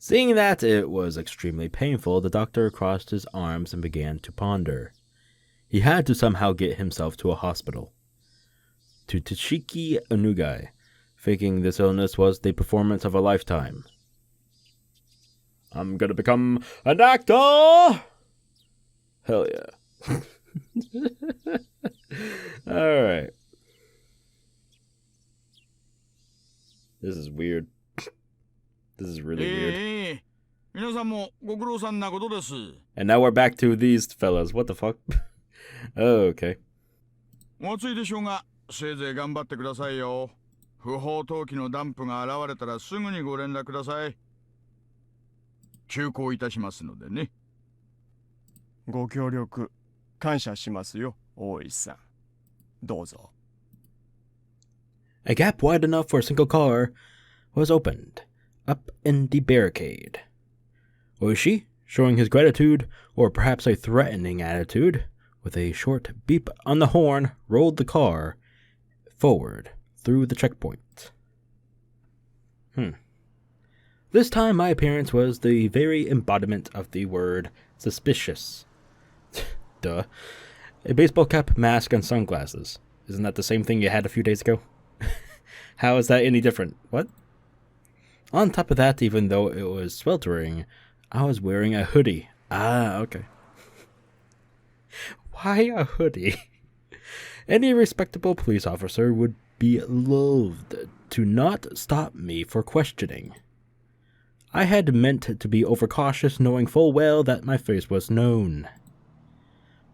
Seeing that it was extremely painful, the doctor crossed his arms and began to ponder. He had to somehow get himself to a hospital. To Tachiki Onugai, thinking this illness was the performance of a lifetime. I'm gonna become an actor! Hell yeah. Alright. This is weird. This is really weird. 皆さんもご苦労さんなことです。 And now we're back to these fellas. What the fuck? Oh, okay. お暑いでしょうが、せいぜい頑張ってくださいよ。不法投棄のダンプが現れたらすぐにご連絡ください。急行いたしますのでね。ご協力感謝しますよ、大石さん。どうぞ。A gap wide enough for a single car was opened up in the barricade. Oishi, showing his gratitude, or perhaps a threatening attitude, with a short beep on the horn, rolled the car forward through the checkpoint. This time my appearance was the very embodiment of the word suspicious. Duh. A baseball cap, mask, and sunglasses. Isn't that the same thing you had a few days ago? How is that any different? What? On top of that, even though it was sweltering, I was wearing a hoodie. Ah, okay. Why a hoodie? Any respectable police officer would be loath to not stop me for questioning. I had meant to be overcautious, knowing full well that my face was known.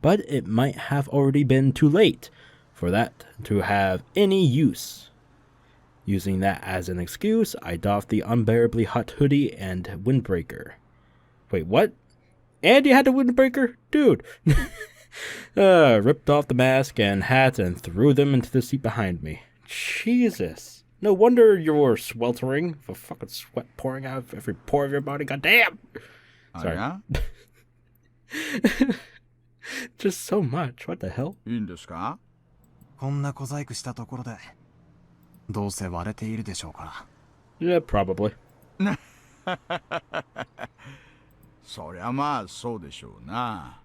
But it might have already been too late for that to have any use. Using that as an excuse, I doffed the unbearably hot hoodie and windbreaker. Wait, what? And you had a windbreaker? Dude! Ripped off the mask and hat and threw them into the seat behind me. Jesus. No wonder you're sweltering. The fucking sweat pouring out of every pore of your body. Goddamn! Sorry. Just so much. What the hell? いいんですか? こんな小細工したところでどうせ割れているでしょうから。 Yeah, probably. そりゃまあそうでしょうな。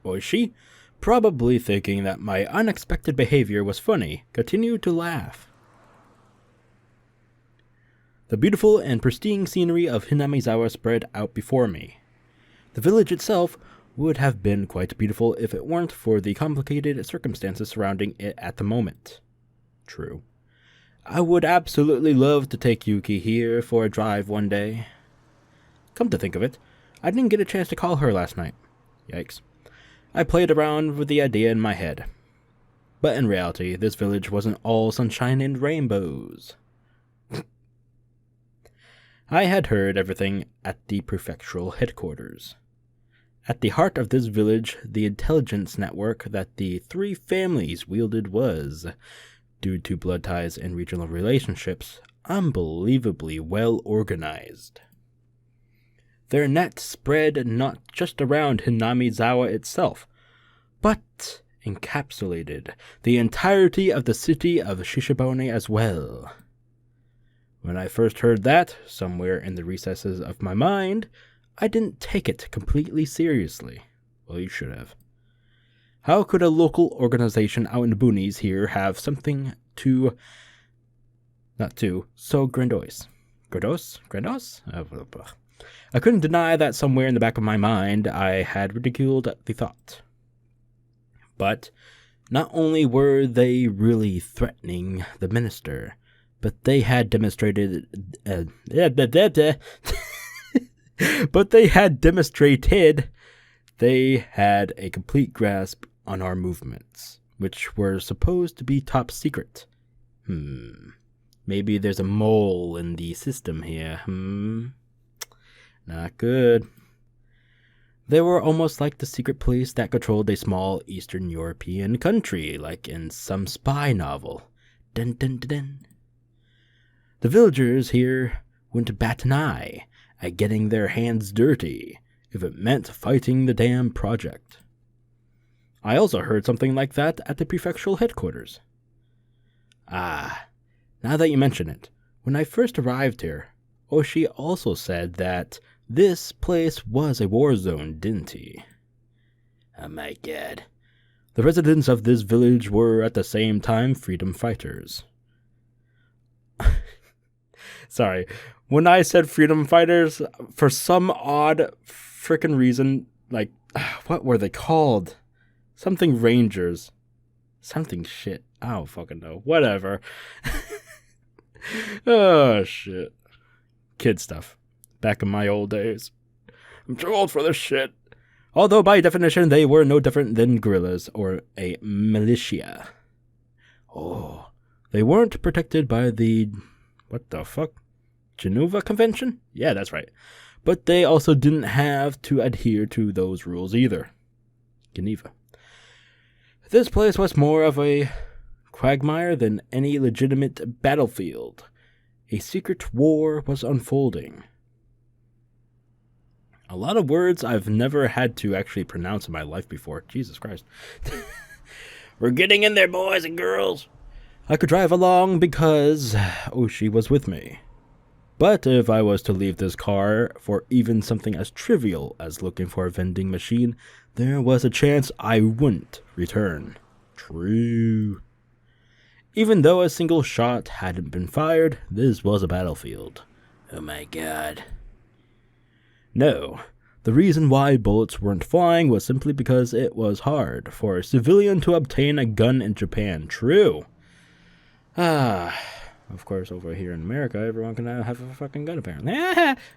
Oishi, probably thinking that my unexpected behavior was funny, continued to laugh. The beautiful and pristine scenery of Hinamizawa spread out before me. The village itself would have been quite beautiful if it weren't for the complicated circumstances surrounding it at the moment. True. I would absolutely love to take Yuki here for a drive one day. Come to think of it, I didn't get a chance to call her last night. Yikes. I played around with the idea in my head. But in reality, this village wasn't all sunshine and rainbows. I had heard everything at the prefectural headquarters. At the heart of this village, the intelligence network that the three families wielded was, due to blood ties and regional relationships, unbelievably well organized. Their net spread not just around Hinamizawa itself, but encapsulated the entirety of the city of Shishibone as well. When I first heard that, somewhere in the recesses of my mind, I didn't take it completely seriously. Well, you should have. How could a local organization out in the boonies here have something so grandiose? Grandiose? I couldn't deny that somewhere in the back of my mind I had ridiculed the thought. But not only were they really threatening the minister, but they had demonstrated they had a complete grasp on our movements, which were supposed to be top secret. Maybe there's a mole in the system here, Not good. They were almost like the secret police that controlled a small Eastern European country, like in some spy novel. Dun dun dun dun. The villagers here wouldn't bat an eye at getting their hands dirty if it meant fighting the damn project. I also heard something like that at the prefectural headquarters. Now that you mention it, when I first arrived here, Oshi also said that this place was a war zone, didn't he? Oh my god. The residents of this village were at the same time freedom fighters. Sorry, when I said freedom fighters, for some odd frickin' reason, like, what were they called? Something Rangers. Something shit. I don't fucking know. Whatever. Oh, shit. Kid stuff. Back in my old days. I'm too old for this shit. Although, by definition, they were no different than guerrillas or a militia. Oh. They weren't protected by the... what the fuck? Geneva Convention? Yeah, that's right. But they also didn't have to adhere to those rules either. Geneva. This place was more of a quagmire than any legitimate battlefield. A secret war was unfolding. A lot of words I've never had to actually pronounce in my life before. Jesus Christ. We're getting in there, boys and girls. I could drive along because Oshi was with me. But if I was to leave this car for even something as trivial as looking for a vending machine, there was a chance I wouldn't return. True. Even though a single shot hadn't been fired, this was a battlefield. Oh my god. No, the reason why bullets weren't flying was simply because it was hard for a civilian to obtain a gun in Japan. True. Of course, over here in America, everyone can have a fucking gun, apparently.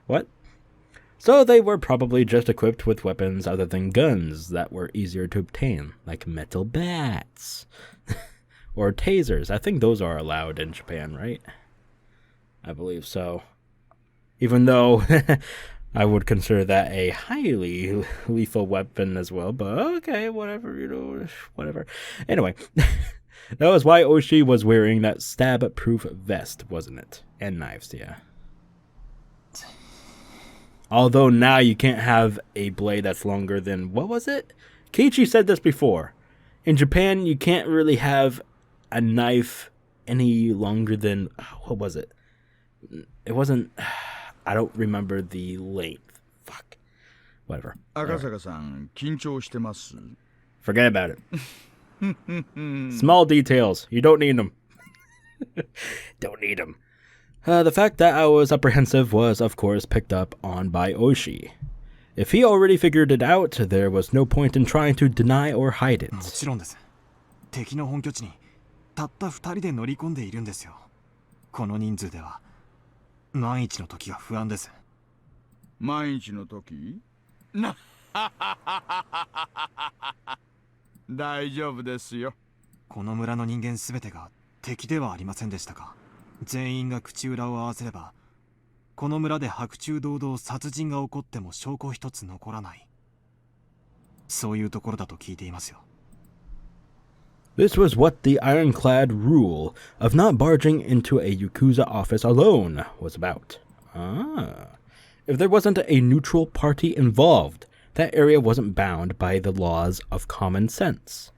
What? So they were probably just equipped with weapons other than guns that were easier to obtain, like metal bats. Or tasers. I think those are allowed in Japan, right? I believe so. Even though I would consider that a highly lethal weapon as well, but okay, whatever, whatever. Anyway. That was why Oshi was wearing that stab-proof vest, wasn't it? And knives, yeah. Although now you can't have a blade that's longer than... what was it? Keiichi said this before. In Japan, you can't really have a knife any longer than... what was it? It wasn't... I don't remember the length. Fuck. Whatever. Akasaka-san, 緊張してます? Forget about it. Small details. You don't need them. Don't need them. The fact that I was apprehensive was, of course, picked up on by Oshi. If he already figured it out, there was no point in trying to deny or hide it. もちろんです。敵の本拠地にたった2人で乗り込んでいるんですよ。この人数では万一の時が不安です。万一の時？大丈夫ですよ。この村の人間すべてが敵ではありませんでしたか。全員が口裏を合わせれば、この村で白昼堂々殺人が起こっても証拠一つ残らない。そういうところだと聞いていますよ。This was what the ironclad rule of not barging into a Yakuza office alone was about. If there wasn't a neutral party involved, that area wasn't bound by the laws of common sense.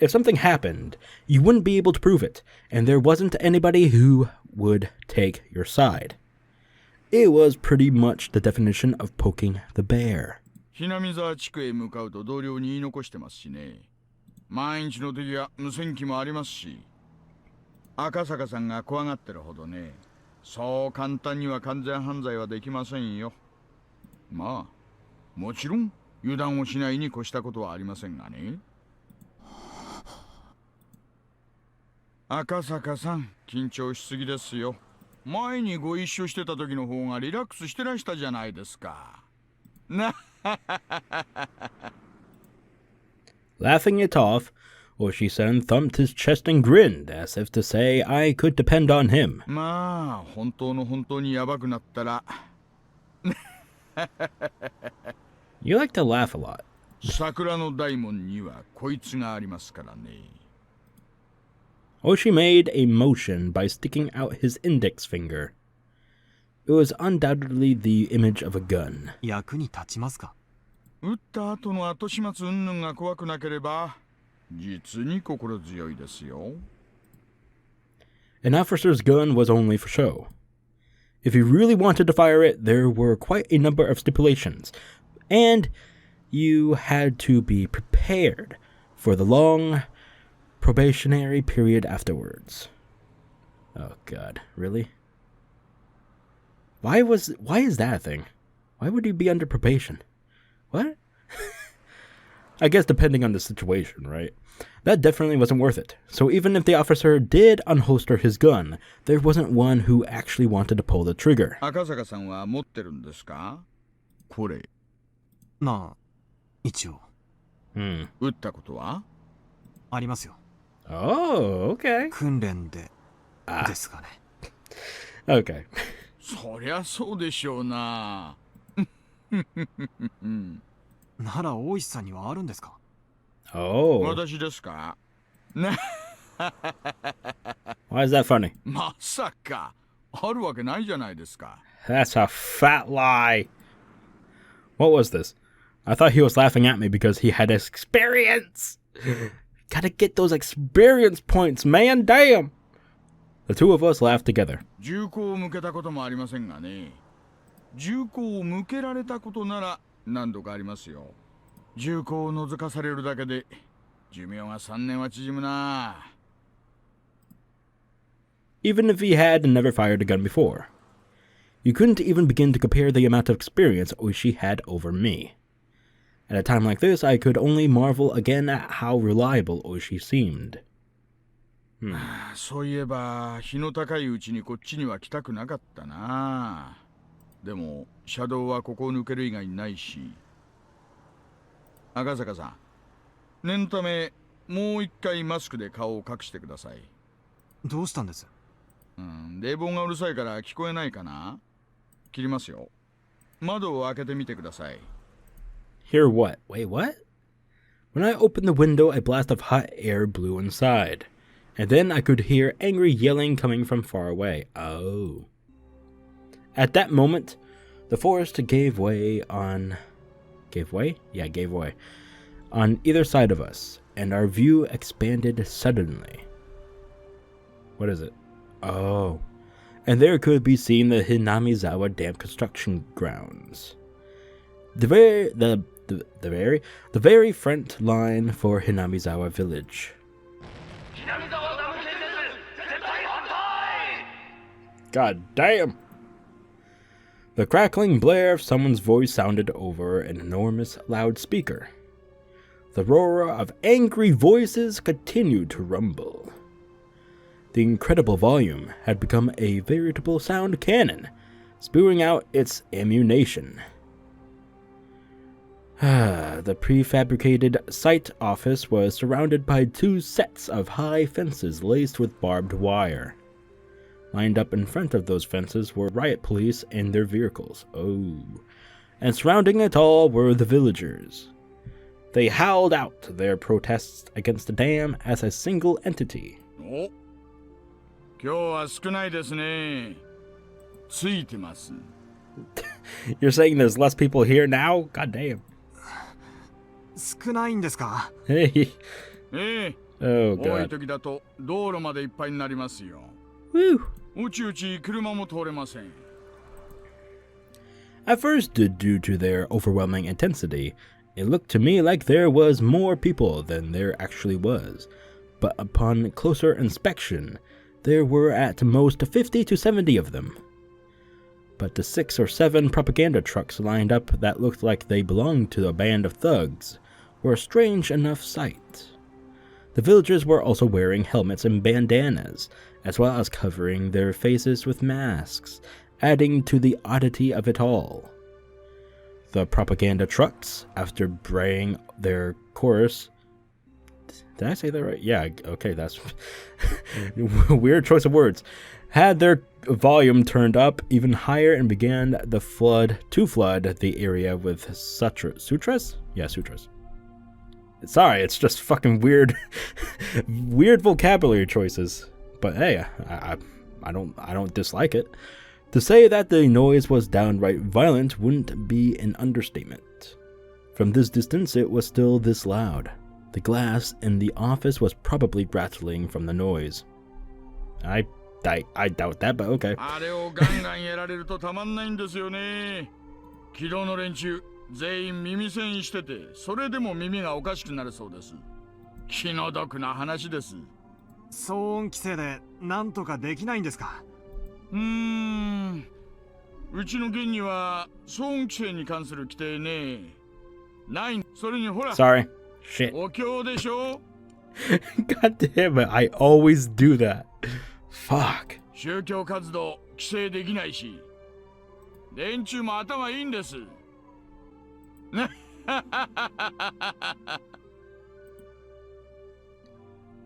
If something happened, you wouldn't be able to prove it, and there wasn't anybody who would take your side. It was pretty much the definition of poking the bear. Hinamizawa地区へ向かうと同僚に言い残してますしね。万一の時は無線機もありますし。赤坂さんが怖がってるほどね、そう簡単には完全犯罪はできませんよ。まあ、もちろん油断をしないに越したことはありませんがね。赤坂さん、緊張しすぎですよ。前にご一緒してた時の方がリラックスしてらしたじゃないですか。なLaughing it off, Oshi-san thumped his chest and grinned, as if to say I could depend on him. まあ、本当の本当にヤバくなったら。You like to laugh a lot. 桜の大門にはこいつがありますからね。Oshi made a motion by sticking out his index finger. It was undoubtedly the image of a gun. 役に立ちますか？撃った後の後始末云々が怖くなければ、実に心強いですよ。An officer's gun was only for show. If you really wanted to fire it, there were quite a number of stipulations, and you had to be prepared for the long probationary period afterwards. Oh god, really? Why is that a thing? Why would you be under probation? What? I guess depending on the situation, right? That definitely wasn't worth it. So even if the officer did unholster his gun, there wasn't one who actually wanted to pull the trigger. Akasaka-san は持ってるんですか？これ。まあ、一応。撃ったことは？ありますよ。Oh, okay. 訓練で、ですがね。Okay. そりゃそうでしょうな。なら大石さんにはあるんですか？ Oh. 私ですか？ Why is that funny? まさかあるわけないじゃないですか。 That's a fat lie. What was this? I thought he was laughing at me because he had experience. Gotta get those experience points, man. Damn. The two of us laughed together. 銃口を向けたこともありませんがね。銃口を向けられたことなら何度かありますよ。銃口を覗かされるだけで寿命が3年は縮むな。 Even if he had never fired a gun before. You couldn't even begin to compare the amount of experience Oishi had over me. At a time like this, I could only marvel again at how reliable Oishi seemed. そういえば日の高いうちにこっちには来たくなかったな。でも車道はここを抜ける以外にないし。赤坂さん、念のためもう一回マスクで顔を隠してください。どうしたんです？冷房がうるさいから聞こえないかな？切りますよ。窓を開けてみてください。Hear what? Wait, what? When I opened the window, a blast of hot air blew inside. And then I could hear angry yelling coming from far away. Oh. At that moment, the forest gave way on... Gave way? Yeah, gave way. On either side of us, and our view expanded suddenly. What is it? Oh. And there could be seen the Hinamizawa dam construction grounds. The very front line for Hinamizawa village. God damn! The crackling blare of someone's voice sounded over an enormous loudspeaker. The roar of angry voices continued to rumble. The incredible volume had become a veritable sound cannon, spewing out its ammunition. The prefabricated site office was surrounded by 2 sets of high fences laced with barbed wire. Lined up in front of those fences were riot police and their vehicles. Oh. And surrounding it all were the villagers. They howled out their protests against the dam as a single entity. Oh. 今日は少ないですね。ついてます。 You're saying there's less people here now? God damn. 少ないんですか？ Hey. ええ。 Oh 多い god. 時だと道路までいっぱいになりますよ。 Woo. うちうち車も通れません。 At first, due to their overwhelming intensity, it looked to me like there was more people than there actually was. But upon closer inspection, there were at most 50 to 70 of them. But the 6 or 7 propaganda trucks lined up that looked like they belonged to a band of thugs were a strange enough sight. The villagers were also wearing helmets and bandanas, as well as covering their faces with masks, adding to the oddity of it all. The propaganda trucks, after braying their chorus... Did I say that right? Yeah, okay, that's... weird choice of words. Had their volume turned up even higher and began to flood the area with sutras? Yeah, sutras. Sorry, it's just fucking weird weird vocabulary choices. But hey, I don't dislike it. To say that the noise was downright violent wouldn't be an understatement. From this distance, it was still this loud. The glass in the office was probably rattling from the noise. I I doubt that, but okay. あれをガンガンやられるとたまんないんですよね。昨日の連中全員耳栓してて、それでも耳がおかしくなるそうです。気の毒な話です。騒音規制でなんとかできないんですか？うちの県には騒音規制に関する規定ね。ない。それにほら。Sorry. Shit. お経でしょ? God damn it, I always do that. Fuck. 宗教活動規制できないし、連中も頭いいんです。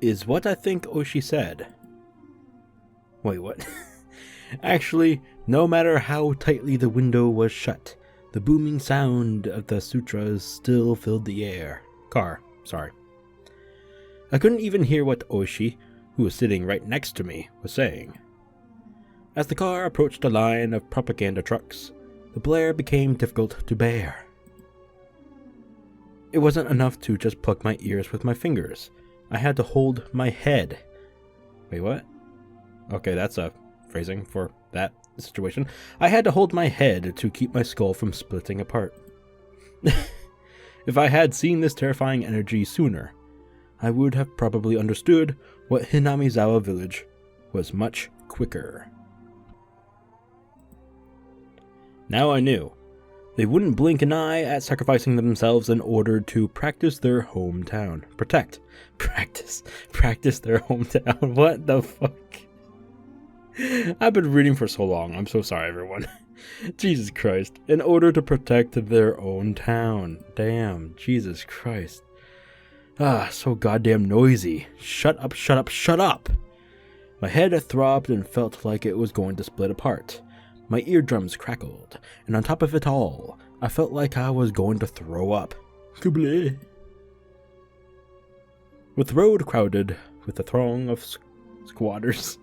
Is what I think Oshi said. Wait, what? Actually, no matter how tightly the window was shut, the booming sound of the sutras still filled the car. Sorry. I couldn't even hear what Oshi, who was sitting right next to me, was saying. As the car approached a line of propaganda trucks, the blare became difficult to bear. It wasn't enough to just plug my ears with my fingers. I had to hold my head. Wait, what? Okay, that's a phrasing for that situation. I had to hold my head to keep my skull from splitting apart. If I had seen this terrifying energy sooner, I would have probably understood what Hinamizawa village was much quicker. Now I knew. They wouldn't blink an eye at sacrificing themselves in order to practice their hometown. Practice their hometown. What the fuck? I've been reading for so long. I'm so sorry, everyone. Jesus Christ. In order to protect their own town. Damn. Jesus Christ. Ah, so goddamn noisy. Shut up, shut up, shut up! My head throbbed and felt like it was going to split apart. My eardrums crackled, and on top of it all, I felt like I was going to throw up. With the road crowded with a throng of squatters.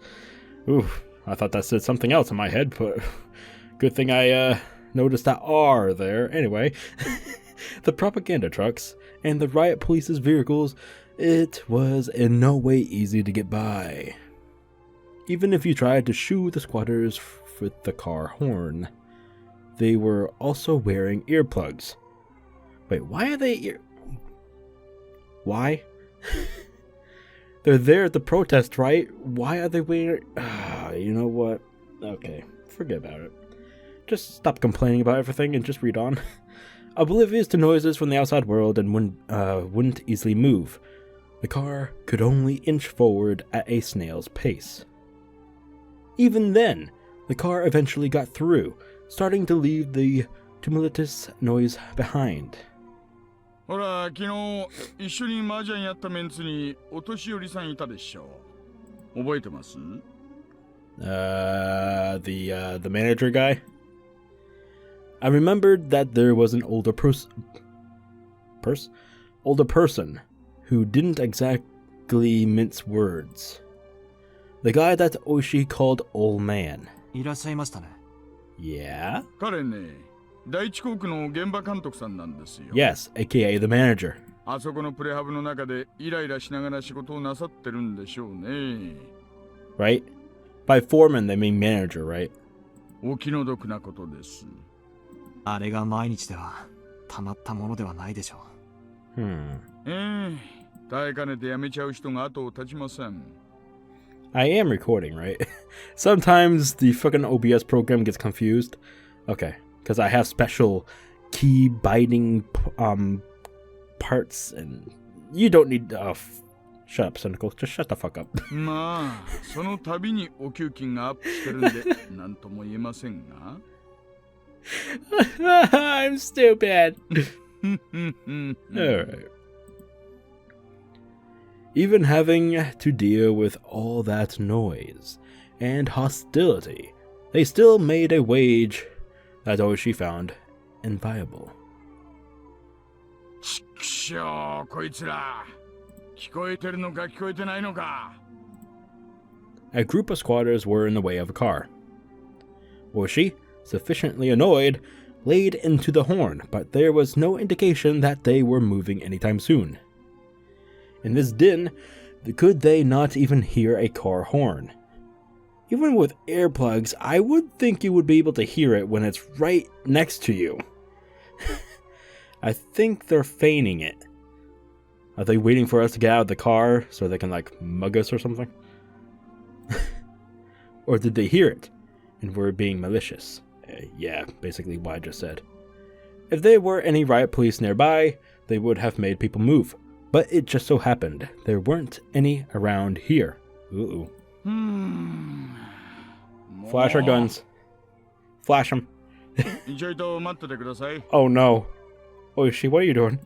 Ooh, I thought that said something else in my head, but good thing I noticed that R there. Anyway, the propaganda trucks and the riot police's vehicles, it was in no way easy to get by. Even if you tried to shoo the squatters with the car horn, they were also wearing earplugs. Wait, why are they Why? They're there at the protest, right? Why are they wearing... you know what? Okay, forget about it. Just stop complaining about everything and just read on. Oblivious to noises from the outside world and wouldn't easily move, the car could only inch forward at a snail's pace. Even then, the car eventually got through, starting to leave the tumultuous noise behind. ほら、昨日一緒に麻雀やったメンツにお年寄りさんいたでしょ。覚えてます？ The manager guy? I remembered that there was an older person who didn't exactly mince words. The guy that Oshi called Old Man. いらっしゃいましたね。Yeah? 彼ね、第一航空の現場監督さんなんですよ。Yes, aka the manager. あそこのプレハブの中でイライラしながら仕事をなさってるんでしょうね。Right? By foreman, they mean manager, right? お気の毒なことです。あれが毎日ではたまったものではないでしょう。耐えかねてやめちゃう人が後を絶ちません。I am recording, right? Sometimes the fucking OBS program gets confused. Okay, because I have special key biting parts, and you don't need. Shut up, Sinikle. Just shut the fuck up. まあ、その度にお給金がアップしてるんで、なんとも言えませんが。I'm stupid. Alright. Even having to deal with all that noise and hostility, they still made a wage that Oshi found inviolable. ちくしょう、こいつら。聞こえてるのか聞こえてないのか。A group of squatters were in the way of a car. Oshi, sufficiently annoyed, laid into the horn, but there was no indication that they were moving anytime soon. In this din, could they not even hear a car horn? Even with earplugs, I would think you would be able to hear it when it's right next to you. I think they're feigning it. Are they waiting for us to get out of the car so they can, like, mug us or something? Or did they hear it and were being malicious? Yeah, basically what I just said. If there were any riot police nearby, they would have made people move. But it just so happened there weren't any around here. Ooh. Flash our guns. Flash them. Oh no. Oishi, what are you doing?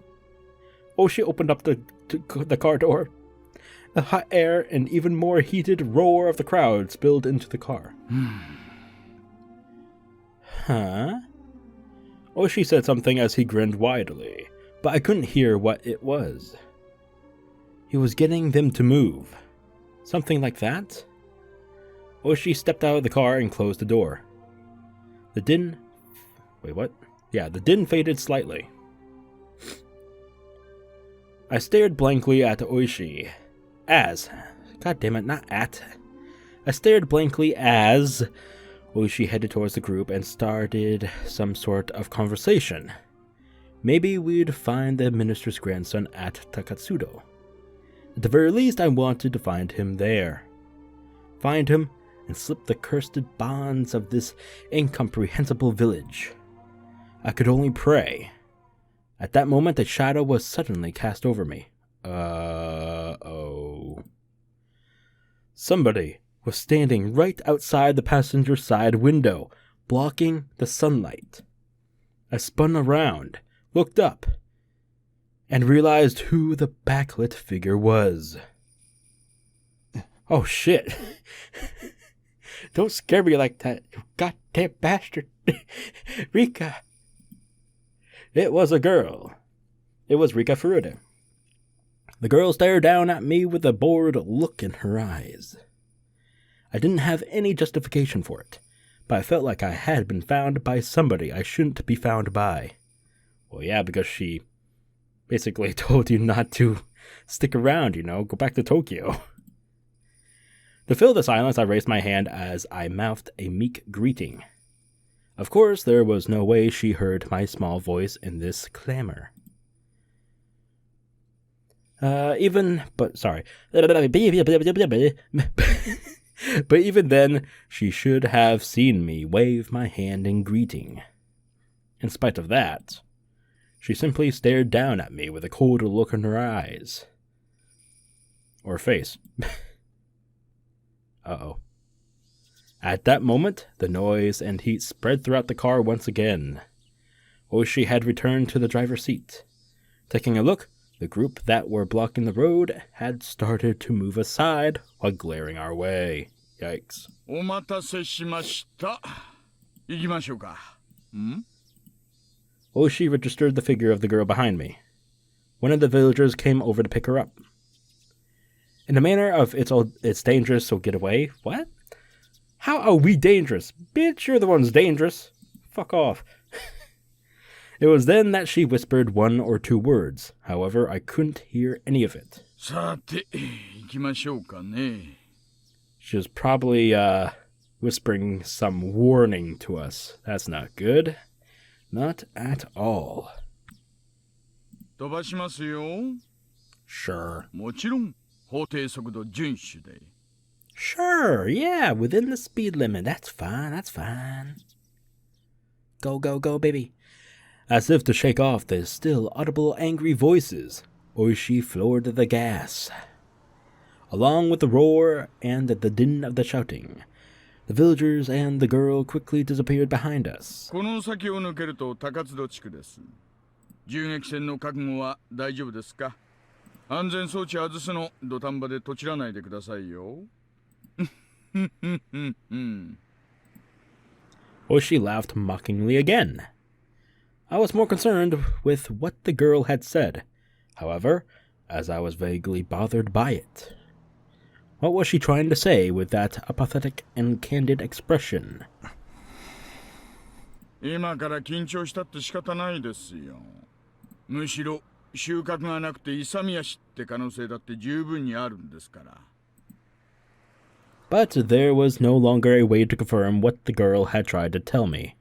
Oishi opened up the car door. The hot air and even more heated roar of the crowd spilled into the car. Huh? Oishi said something as he grinned widely, but I couldn't hear what it was. He was getting them to move. Something like that? Oishi stepped out of the car and closed the door. The din... Wait, what? Yeah, the din faded slightly. I stared blankly at Oishi as... God damn it, not at. I stared blankly as... Oishi headed towards the group and started some sort of conversation. Maybe we'd find the minister's grandson at Takatsudo. At the very least, I wanted to find him there. Find him and slip the cursed bonds of this incomprehensible village. I could only pray. At that moment, a shadow was suddenly cast over me. Uh-oh. Somebody was standing right outside the passenger side window, blocking the sunlight. I spun around, looked up, and realized who the backlit figure was. Oh shit. Don't scare me like that, you goddamn bastard. Rika. It was a girl. It was Rika Furude. The girl stared down at me with a bored look in her eyes. I didn't have any justification for it, but I felt like I had been found by somebody I shouldn't be found by. Well, yeah, because she basically told you not to stick around, go back to Tokyo. To fill the silence, I raised my hand as I mouthed a meek greeting. Of course, there was no way she heard my small voice in this clamor. But even then, she should have seen me wave my hand in greeting. In spite of that, she simply stared down at me with a cold look in her eyes. Or face. Uh-oh. At that moment, the noise and heat spread throughout the car once again. Oishi had returned to the driver's seat. Taking a look, the group that were blocking the road had started to move aside while glaring our way. Yikes. Oishi registered the figure of the girl behind me. One of the villagers came over to pick her up. In the manner of it's dangerous, so get away. What? How are we dangerous? Bitch, you're the one's dangerous. Fuck off. It was then that she whispered one or two words. However, I couldn't hear any of it. She was probably whispering some warning to us. That's not good. Not at all. Sure. Sure, yeah, within the speed limit. That's fine. Go, go, go, baby. As if to shake off the still audible angry voices, Oishi floored the gas. Along with the roar and the din of the shouting, the villagers and the girl quickly disappeared behind us. Oishi laughed mockingly again. I was more concerned with what the girl had said, however, as I was vaguely bothered by it. What was she trying to say with that apathetic and candid expression? 今から緊張したって仕方ないですよ。むしろ収穫がなくて勇み足って可能性だって十分にあるんですから。But there was no longer a way to confirm what the girl had tried to tell me.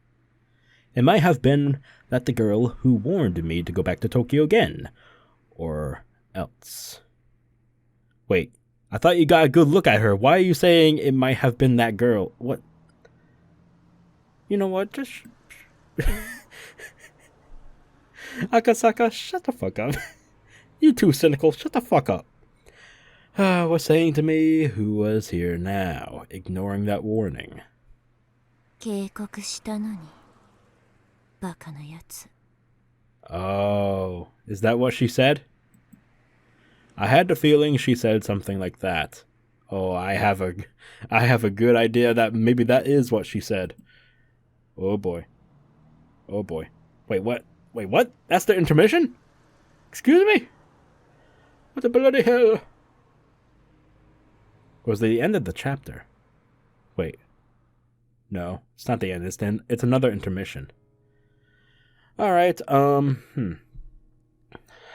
It might have been that the girl who warned me to go back to Tokyo again, or else. Wait, I thought you got a good look at her. Why are you saying it might have been that girl? What? You know what? Just... Akasaka, shut the fuck up. You too, Cynical, shut the fuck up. Was saying to me who was here now, ignoring that warning. 警告したのに、バカなやつ。 Oh, is that what she said? I had the feeling she said something like that. Oh, I have a good idea that maybe that is what she said. Oh boy. Oh boy. Wait, what? Wait, what? That's the intermission? Excuse me? What the bloody hell? Was the end of the chapter? Wait. No, it's not the end. It's another intermission. Alright,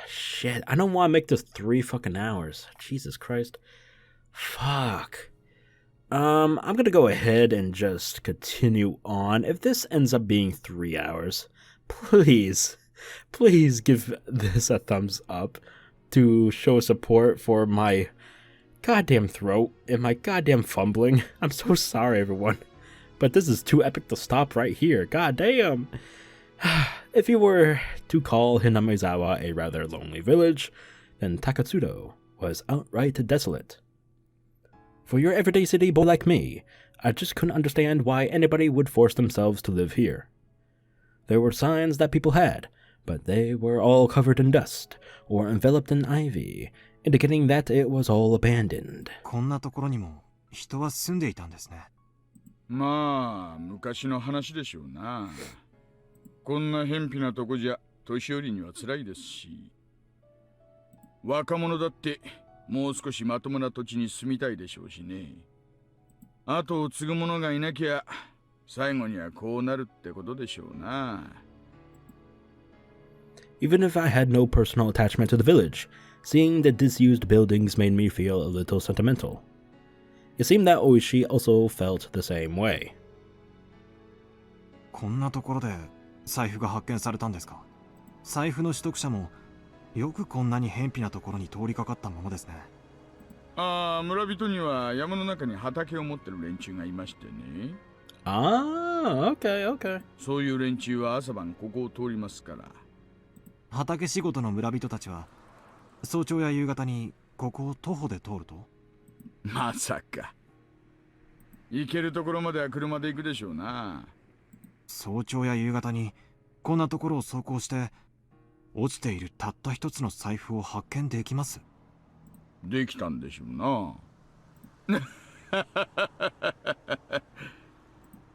Shit, I don't want to make this 3 fucking hours. Jesus Christ. Fuck. I'm gonna go ahead and just continue on. If this ends up being 3 hours, please give this a thumbs up to show support for my goddamn throat and my goddamn fumbling. I'm so sorry, everyone. But this is too epic to stop right here. Goddamn. If you were to call Hinamizawa a rather lonely village, then Takatsudo was outright desolate. For your everyday city boy like me, I just couldn't understand why anybody would force themselves to live here. There were signs that people had, but they were all covered in dust or enveloped in ivy, indicating that it was all abandoned. こんなところにも人は住んでいたんですね。まあ昔の話でしょうな。こんな偏僻なとこじゃ年寄りには辛いですし、若者だってもう少しまともな土地に住みたいでしょうしね。後を継ぐ者がいなきゃ最後にはこうなるってことでしょうな。Even if I had no personal attachment to the village, seeing the disused buildings made me feel a little sentimental. It seemed that Oishi also felt the same way. こんなところで財布が発見されたんですか。財布の取得者もよくこんなに偏僻なところに通りかかったものですね。ああ、村人には山の中に畑を持ってる連中がいましてね。ああ、okay. そういう連中は朝晩ここを通りますから。畑仕事の村人たちは早朝や夕方にここを徒歩で通ると。まさか。行けるところまでは車で行くでしょうな。早朝や夕方にこんなところを走行して落ちているたった一つの財布を発見できます。できたんでしょうな。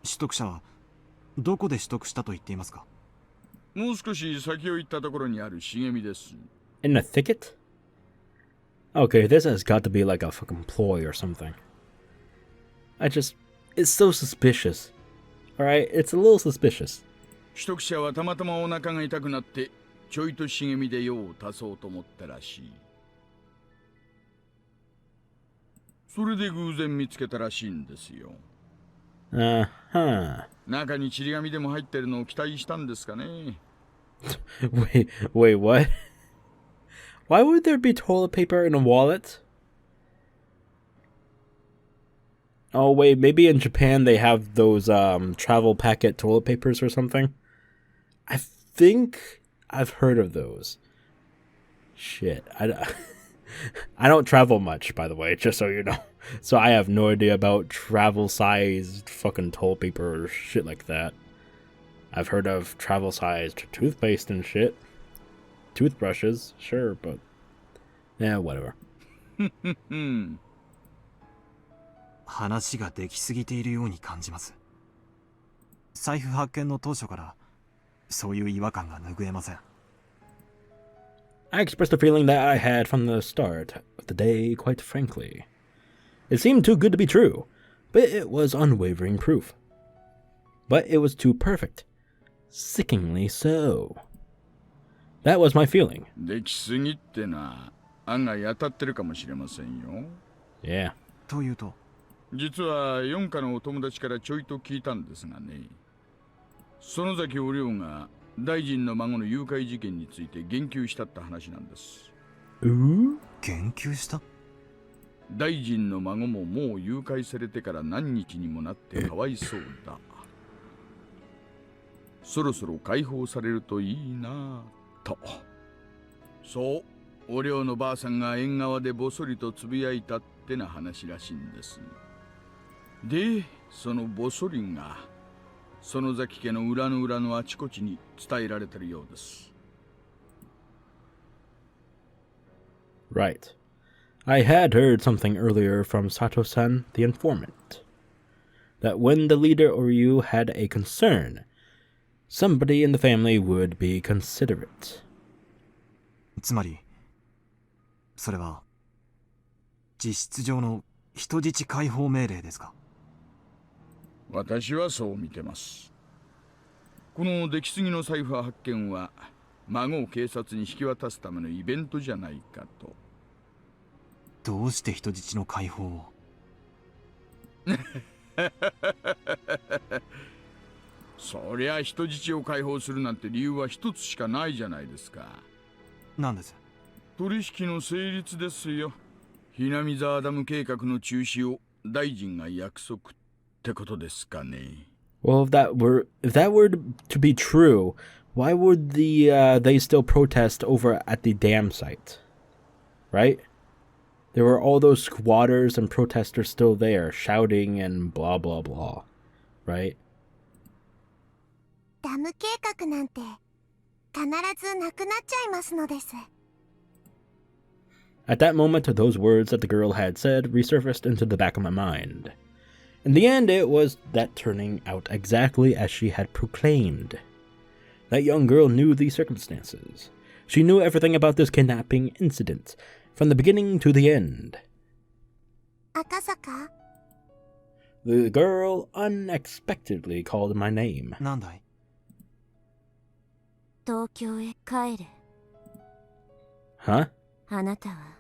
取得者はどこで取得したと言っていますか。もう少し先を行ったところにある茂みです。In a thicket? Okay, this has got to be like a fucking ploy or something. It's so suspicious. Alright, it's a little suspicious. 取得者はたまたまお腹が痛くなってちょいと茂みで用を足そうと思ったらしい。それで偶然見つけたらしいんですよ。中にちり紙でも入ってるのを期待したんですかね。Wait, what? Why would there be toilet paper in a wallet? Oh wait, maybe in Japan they have those travel packet toilet papers or something. I think I've heard of those. Shit, I don't travel much, by the way, just so you know. So I have no idea about travel-sized fucking toilet paper or shit like that. I've heard of travel-sized toothpaste and shit. Toothbrushes, sure, but yeah, whatever. 話ができすぎているように感じます。財布発見の当初からそういう違和感が拭えません。I expressed a feeling that I had from the start of the day, quite frankly. It seemed too good to be true, but it was unwavering proof. But it was too perfect. Sickeningly so. That was my feeling. できすぎってな、案外当たってるかもしれませんよ。Yeah. というと実は四課のお友達からちょいと聞いたんですがね、園崎お涼が大臣の孫の誘拐事件について言及したって話なんです。言及した？大臣の孫ももう誘拐されてから何日にもなってかわいそうだ。そろそろ解放されるといいなと。そう、お涼のばあさんが縁側でぼそりとつぶやいたってな話らしいんです。で、そのぼそりが園崎家の裏の裏のあちこちに伝えられてるようです。Right. I had heard something earlier from Sato-san, the informant, that when the leader or you had a concern, somebody in the family would be considerate. つまり、それは実質上の人質解放命令ですか？私はそう見てます。この出来すぎの財布発見は孫を警察に引き渡すためのイベントじゃないかと。どうして人質の解放を？そりゃ人質を解放するなんて理由は一つしかないじゃないですか。何です？取引の成立ですよ。Hinamizawaダム計画の中止を大臣が約束ってことですかね。Well, if that were to be true, why would they still protest over at the dam site? Right? There were all those squatters and protesters still there, shouting and blah blah blah. Right? ダム計画なんて必ずなくなっちゃいますのです。At that moment, those words that the girl had said resurfaced into the back of my mind. In the end, it was that turning out exactly as she had proclaimed. That young girl knew the circumstances. She knew everything about this kidnapping incident, from the beginning to the end. Akasaka? The girl unexpectedly called my name. なんだい？東京へ帰れ。Huh? あなたは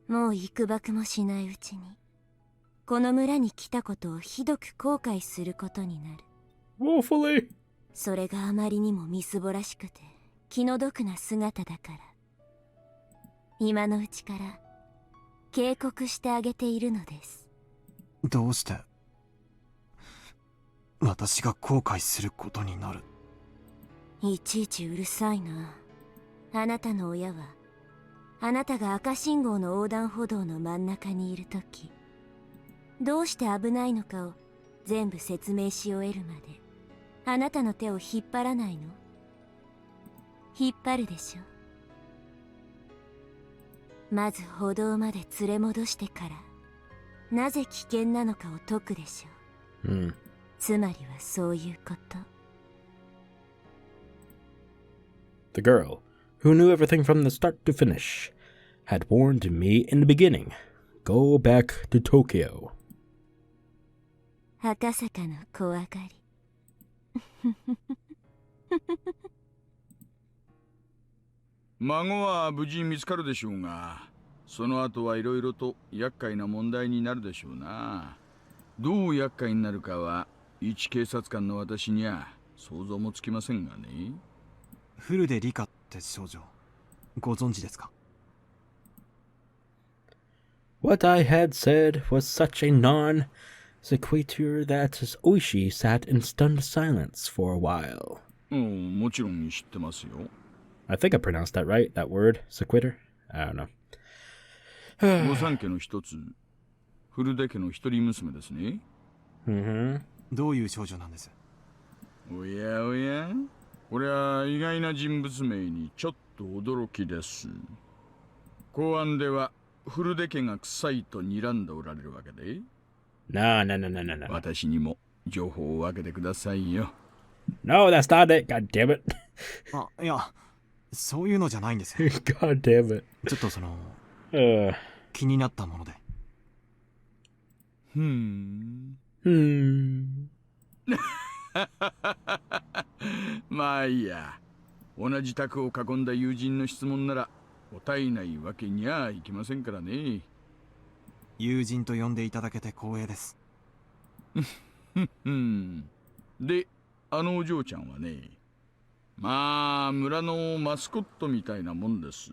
もう幾ばくもしないうちにこの村に来たことをひどく後悔することになる。Woefully. それがあまりにもみすぼらしくて気の毒な姿だから今のうちから警告してあげているのです。どうして私が後悔することになる？いちいちうるさいな。あなたの親はあなたが赤信号の横断歩道の真ん中にいるときどうして危ないのかを全部説明し終えるまであなたの手を引っ張らないの？引っ張るでしょ。まず歩道まで連れ戻してからなぜ危険なのかを解くでしょう。つまりはそういうこと。The girl, who knew everything from the start to finish, had warned me in the beginning. Go back to Tokyo. 赤坂の怖がり。孫は無事見つかるでしょうが、その後はいろいろと厄介な問題になるでしょうな。どう厄介になるかは一警察官の私には想像もつきませんがね。フルデリカって少女ご存知ですか？ What I had said was such a non-sequitur that Oishi sat in stunned silence for a while. もちろん知ってますよ。I think I pronounced that right, that word, sequitur? I don't know. 御三家の一つ、フルデ家の一人娘ですね。どういう少女なんです？おやおや、これは意外な人物名にちょっと驚きです。公安ではフルデ家が臭いと睨んでおられるわけで。No. 私にも情報を分けてくださいよ。No, that's not it. God damn it. あ、いや、そういうのじゃないんです。God damn it. ちょっと気になったもので。まあいいや。同じ卓を囲んだ友人の質問なら答えないわけにはいきませんからね。友人と呼んでいただけて光栄です。で、あのお嬢ちゃんはね、まあ村のマスコットみたいなもんです。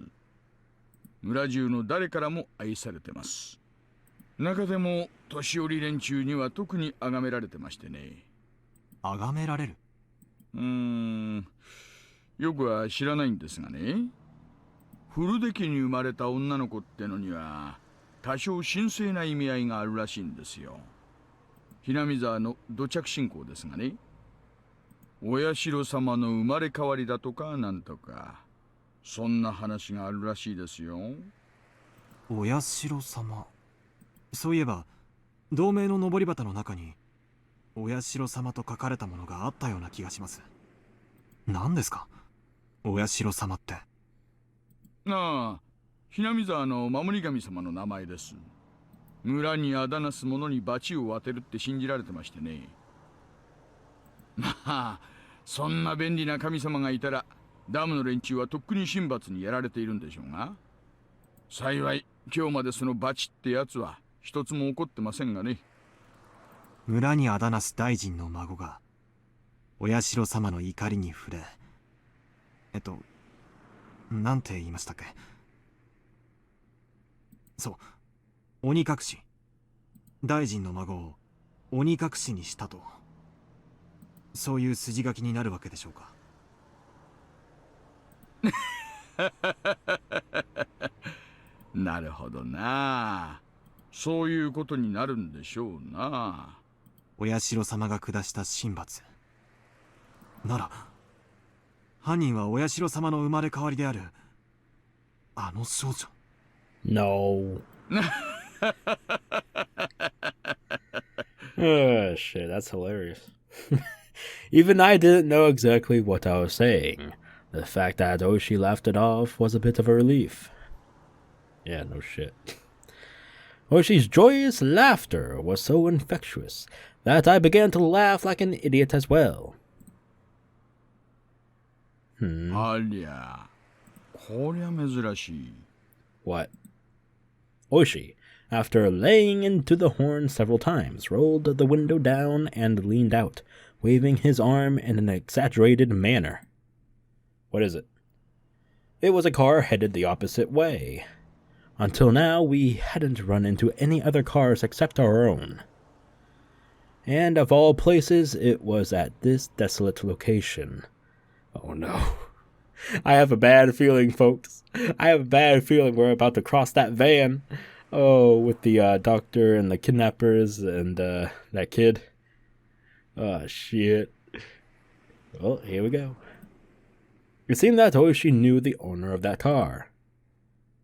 村中の誰からも愛されてます。中でも年寄り連中には特に崇められてましてね。崇められる？よくは知らないんですがね、古出家に生まれた女の子ってのには多少神聖な意味合いがあるらしいんですよ。hinamizawaの土着信仰ですがね、お社様の生まれ変わりだとかなんとか、そんな話があるらしいですよ。お社様。そういえば同盟の登り旗の中にお社様と書かれたものがあったような気がします。何ですか、お社様って？ああ、hinamizawaの守り神様の名前です。村にあだなす者に罰を当てるって信じられてましてね。まあそんな便利な神様がいたらダムの連中はとっくに神罰にやられているんでしょうが、幸い今日までその罰ってやつは一つも起こってませんがね。村にあだなす大臣の孫がお社様の怒りに触れ、なんて言いましたっけ？そう、鬼隠し。大臣の孫を鬼隠しにしたと、そういう筋書きになるわけでしょうか？なるほどな。そういうことになるんでしょうな。お社様が下した神罰なら、犯人はお社様の生まれ変わりであるあの少女。 No. Oh shit, that's hilarious. Even I didn't know exactly what I was saying. The fact that Oshi laughed it off was a bit of a relief. Yeah, no shit. Oshi's joyous laughter was so infectious that I began to laugh like an idiot as well. ありゃ、こりゃ珍しい。What? Oshi, after laying into the horn several times, rolled the window down and leaned out, waving his arm in an exaggerated manner. What is it? It was a car headed the opposite way. Until now, we hadn't run into any other cars except our own. And of all places, it was at this desolate location. Oh no. I have a bad feeling, folks. I have a bad feeling we're about to cross that van. Oh, with the doctor and the kidnappers and that kid. Oh, shit. Well, here we go. It seemed that Oishi knew the owner of that car.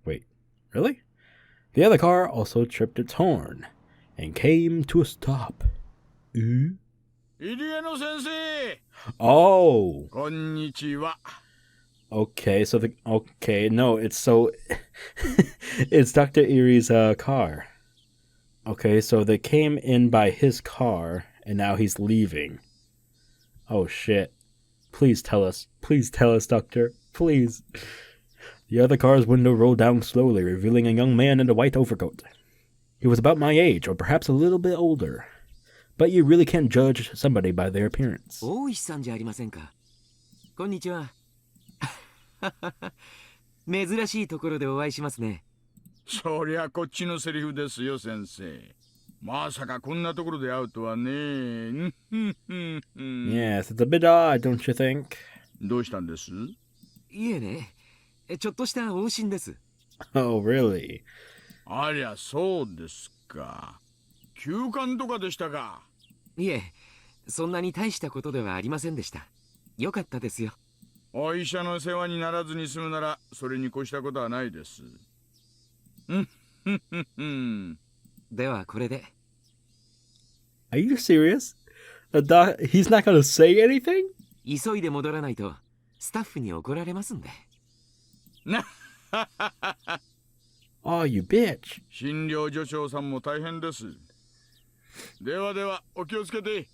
Wait, really? The other car also tripped its horn and came to a stop. Oh! Konnichiwa. Okay, so no, it's it's Dr. Erie's car. Okay, so they came in by his car, and now he's leaving. Oh shit. Please tell us, Doctor, please. The other car's window rolled down slowly, revealing a young man in a white overcoat. He was about my age, or perhaps a little bit older. But you really can't judge somebody by their appearance. 大石さんじゃありませんか。こんにちは。珍しいところでお会いしますね。そりゃこっちのセリフですよ、先生。まさかこんなところで会うとはね。Yes, it's a bit odd, don't you think? どうしたんです？いえね、ちょっとした往診です。Oh, really? ありゃ、そうですか。休館とかでしたか？いえ、そんなに大したことではありませんでした。よかったですよ。お医者の世話にならずに済むなら、それに越したことはないです。ではこれで。Are you serious? He's not gonna say anything? 急いで戻らないとスタッフに怒られますんで。Oh, you bitch. 診療所長さんも大変です。ではでは、お気をつけて。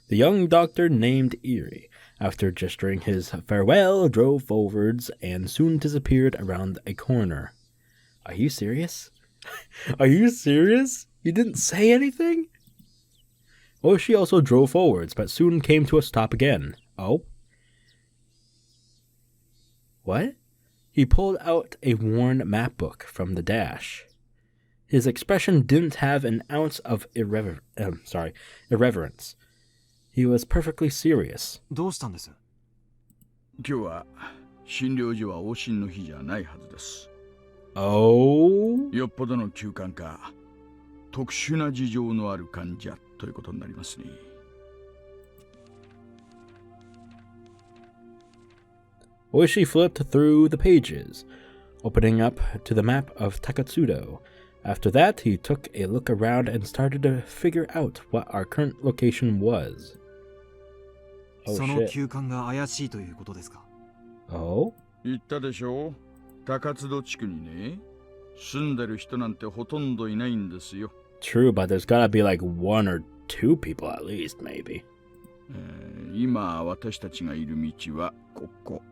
The young doctor named Erie, after gesturing his farewell, drove forwards and soon disappeared around a corner. Are you serious? Are you serious? You didn't say anything? Oishi also drove forwards, but soon came to a stop again. Oh? What? He pulled out a worn map book from the dash. His expression didn't have an ounce of irreverence. He was perfectly serious. どうしたんです？今日は診療所は往診の日じゃないはずです。Oh? よっぽどの急患か、特殊な事情のある患者ということになりますね。Oishi flipped through the pages, opening up to the map of Takatsudo. After that, he took a look around and started to figure out what our current location was. Oh, その shit. 急患が怪しいということですか？ Oh? 言ったでしょう。高津戸地区にね、住んでる人なんてほとんどいないんですよ。True, but there's gotta be like one or two people at least, maybe. 今私たちがいる道はここ。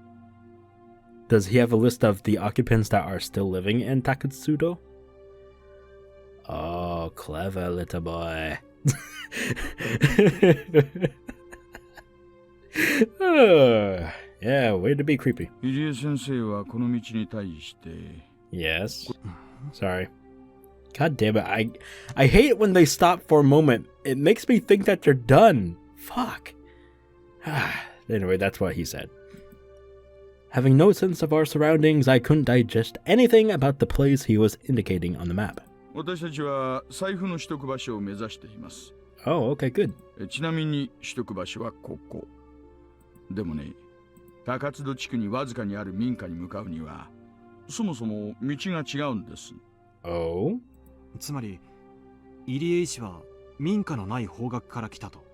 Does he have a list of the occupants that are still living in Takatsudo? Oh, clever little boy. Yeah, way to be creepy. 入江先生はこの道に対して。Yes. Sorry. God damn it. I hate it when they stop for a moment. It makes me think that they're done. Fuck. Anyway, that's what he said. Having no sense of our surroundings, I couldn't digest anything about the place he was indicating on the map. 私たちは財布の取得場所を目指しています。Oh, okay, good. ちなみに取得場所はここ。でもね、高津戸地区にわずかにある民家に向かうには、そもそも道が違うんです。Oh? つまり、入江医師は民家のない方角から来たと。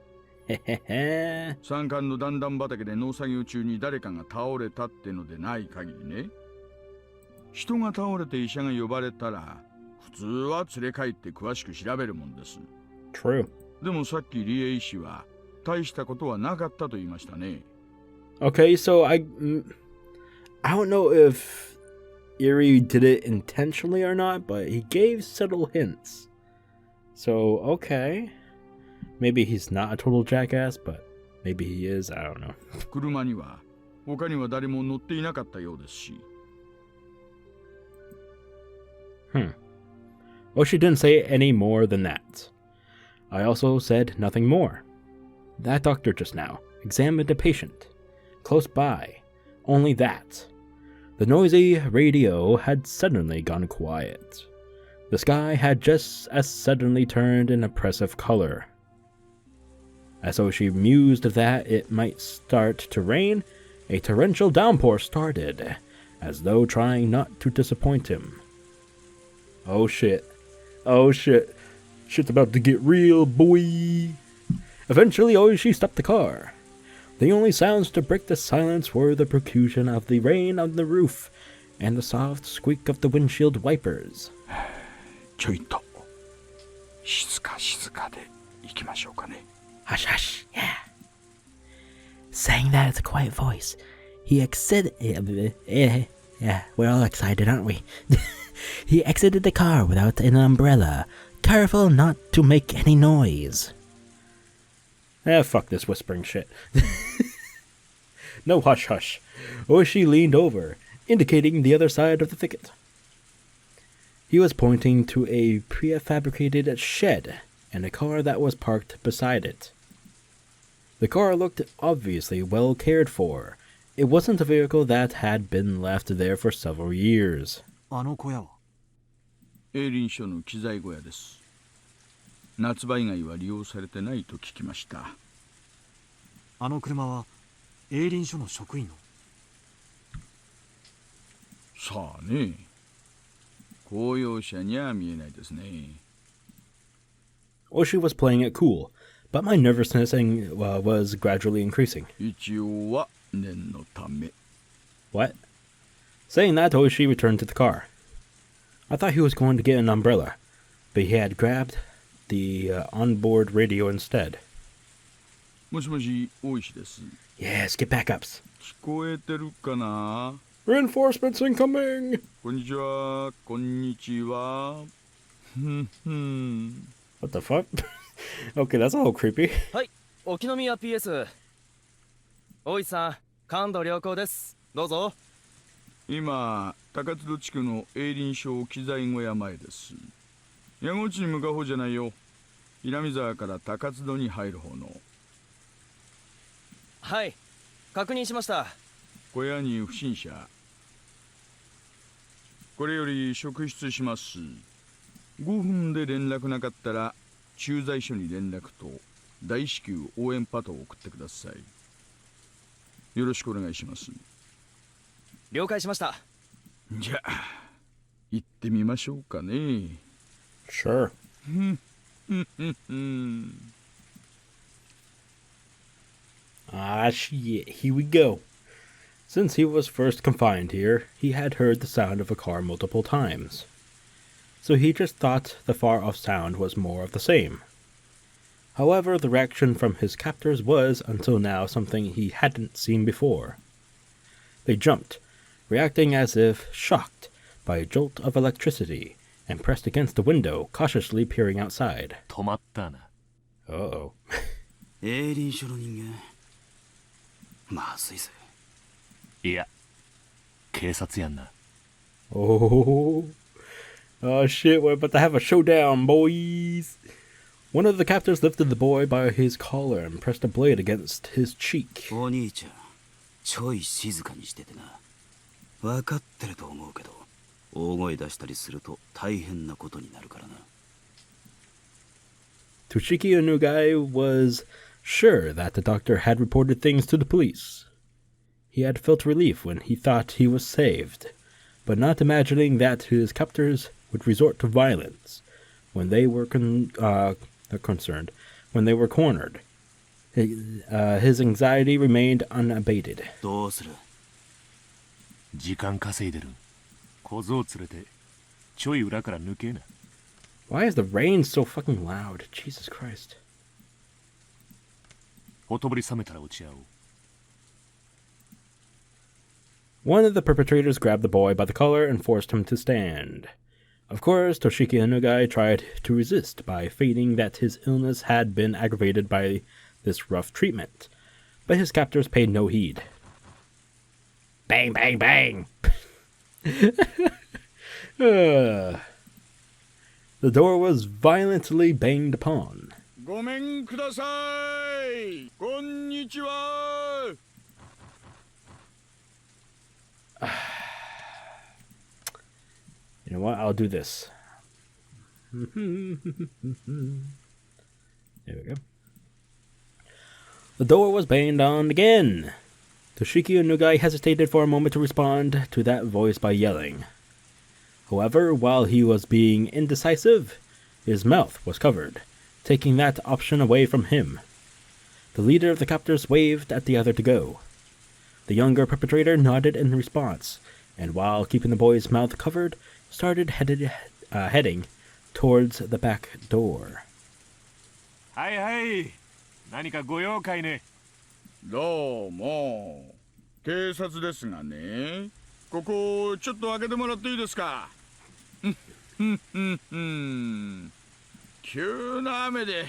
山間の段々畑で農作業中に誰かが倒れたってのでない限りね。人が倒れて医者が呼ばれたら、普通は連れ帰って詳しく調べるもんです。True. でもさっきリエ医師は大したことはなかったと言いましたね。Okay, so I don't know if Erie did it intentionally or not, but he gave subtle hints. So, okay. Maybe he's not a total jackass, but maybe he is, I don't know. 車には他には誰も乗っていなかったようですし。Well, she didn't say any more than that. I also said nothing more. That doctor just now examined a patient. Close by. Only that. The noisy radio had suddenly gone quiet. The sky had just as suddenly turned an oppressive color. As though she mused that it might start to rain, a torrential downpour started, as though trying not to disappoint him. Oh shit. Oh shit. Shit's about to get real, boy. Eventually, Oishi stopped the car. The only sounds to break the silence were the percussion of the rain on the roof and the soft squeak of the windshield wipers. ちょいと静かで行きましょうかね。 Hush, hush, yeah. Saying that with a quiet voice, he exited. Yeah, we're all excited, aren't we? He exited the car without an umbrella, careful not to make any noise. Fuck this whispering shit. No hush hush. Oishi leaned over, indicating the other side of the thicket. He was pointing to a prefabricated shed and a car that was parked beside it. The car looked obviously well cared for. It wasn't a vehicle that had been left there for several years. あの小屋は？営林署の機材小屋です。夏場以外は利用されてないと聞きました。あの車は営林署の職員の？さあね。公用車には見えないですね。Oishi was playing it cool, but my nervousness was gradually increasing. 一応は念のため。What? Saying that, Oishi returned to the car. I thought he was going to get an umbrella, but he had grabbed the onboard radio instead. もしもし、大石です。Yes, get backups. 聞こえてるかな？ Reinforcements incoming! こんにちは、こんにちは。What the fuck? Okay, that's a little creepy. はい、沖宮 PS。大石さん、感度良好です。どうぞ。今、高津戸地区の営林省機材小屋前です。矢後地に向かう方じゃないよ。南沢から高津戸に入る方の。はい、確認しました。小屋に不審者。これより職質します。5分で連絡なかったら駐在所に連絡と大至急応援パトを送ってください。よろしくお願いします。了解しました。じゃあ行ってみましょうかね。Sure. Ah, shit. Here we go. Since he was first confined here, he had heard the sound of a car multiple times. So he just thought the far-off sound was more of the same. However, the reaction from his captors was, until now, something he hadn't seen before. They jumped, reacting as if shocked by a jolt of electricity, and pressed against the window, cautiously peering outside. 止まったな。Uh-oh. 営林署の人間。まずいぜ。いや、警察やんな。Oh. Oh shit, we're about to have a showdown, boys. One of the captors lifted the boy by his collar and pressed a blade against his cheek. お兄ちゃん、ちょい静かにしててな。分かってると思うけど、大声出したりすると大変なことになるからな。Toshiki Onugai was sure that the doctor had reported things to the police. He had felt relief when he thought he was saved, but not imagining that his captors would resort to violence when they were concerned, when they were cornered. His anxiety remained unabated. どうする？時間稼いでる。小僧連れて、ちょい裏から抜けな。Why is the rain so fucking loud? Jesus Christ. ほとぼり冷めたら落ち合おう。One of the perpetrators grabbed the boy by the collar and forced him to stand. Of course, Toshiki Onugai tried to resist by feigning that his illness had been aggravated by this rough treatment, but his captors paid no heed. Bang, bang, bang! The door was violently banged upon. ごめんください。こんにちは。You know what? I'll do this. There we go. The door was banged on again. Toshiki Onugai hesitated for a moment to respond to that voice by yelling. However, while he was being indecisive, his mouth was covered, taking that option away from him. The leader of the captors waved at the other to go. The younger perpetrator nodded in response, and while keeping the boy's mouth covered, started heading towards the back door. はいはい。何かご用かいね。どうも。警察ですがね。ここちょっと開けてもらっていいですか。急な雨で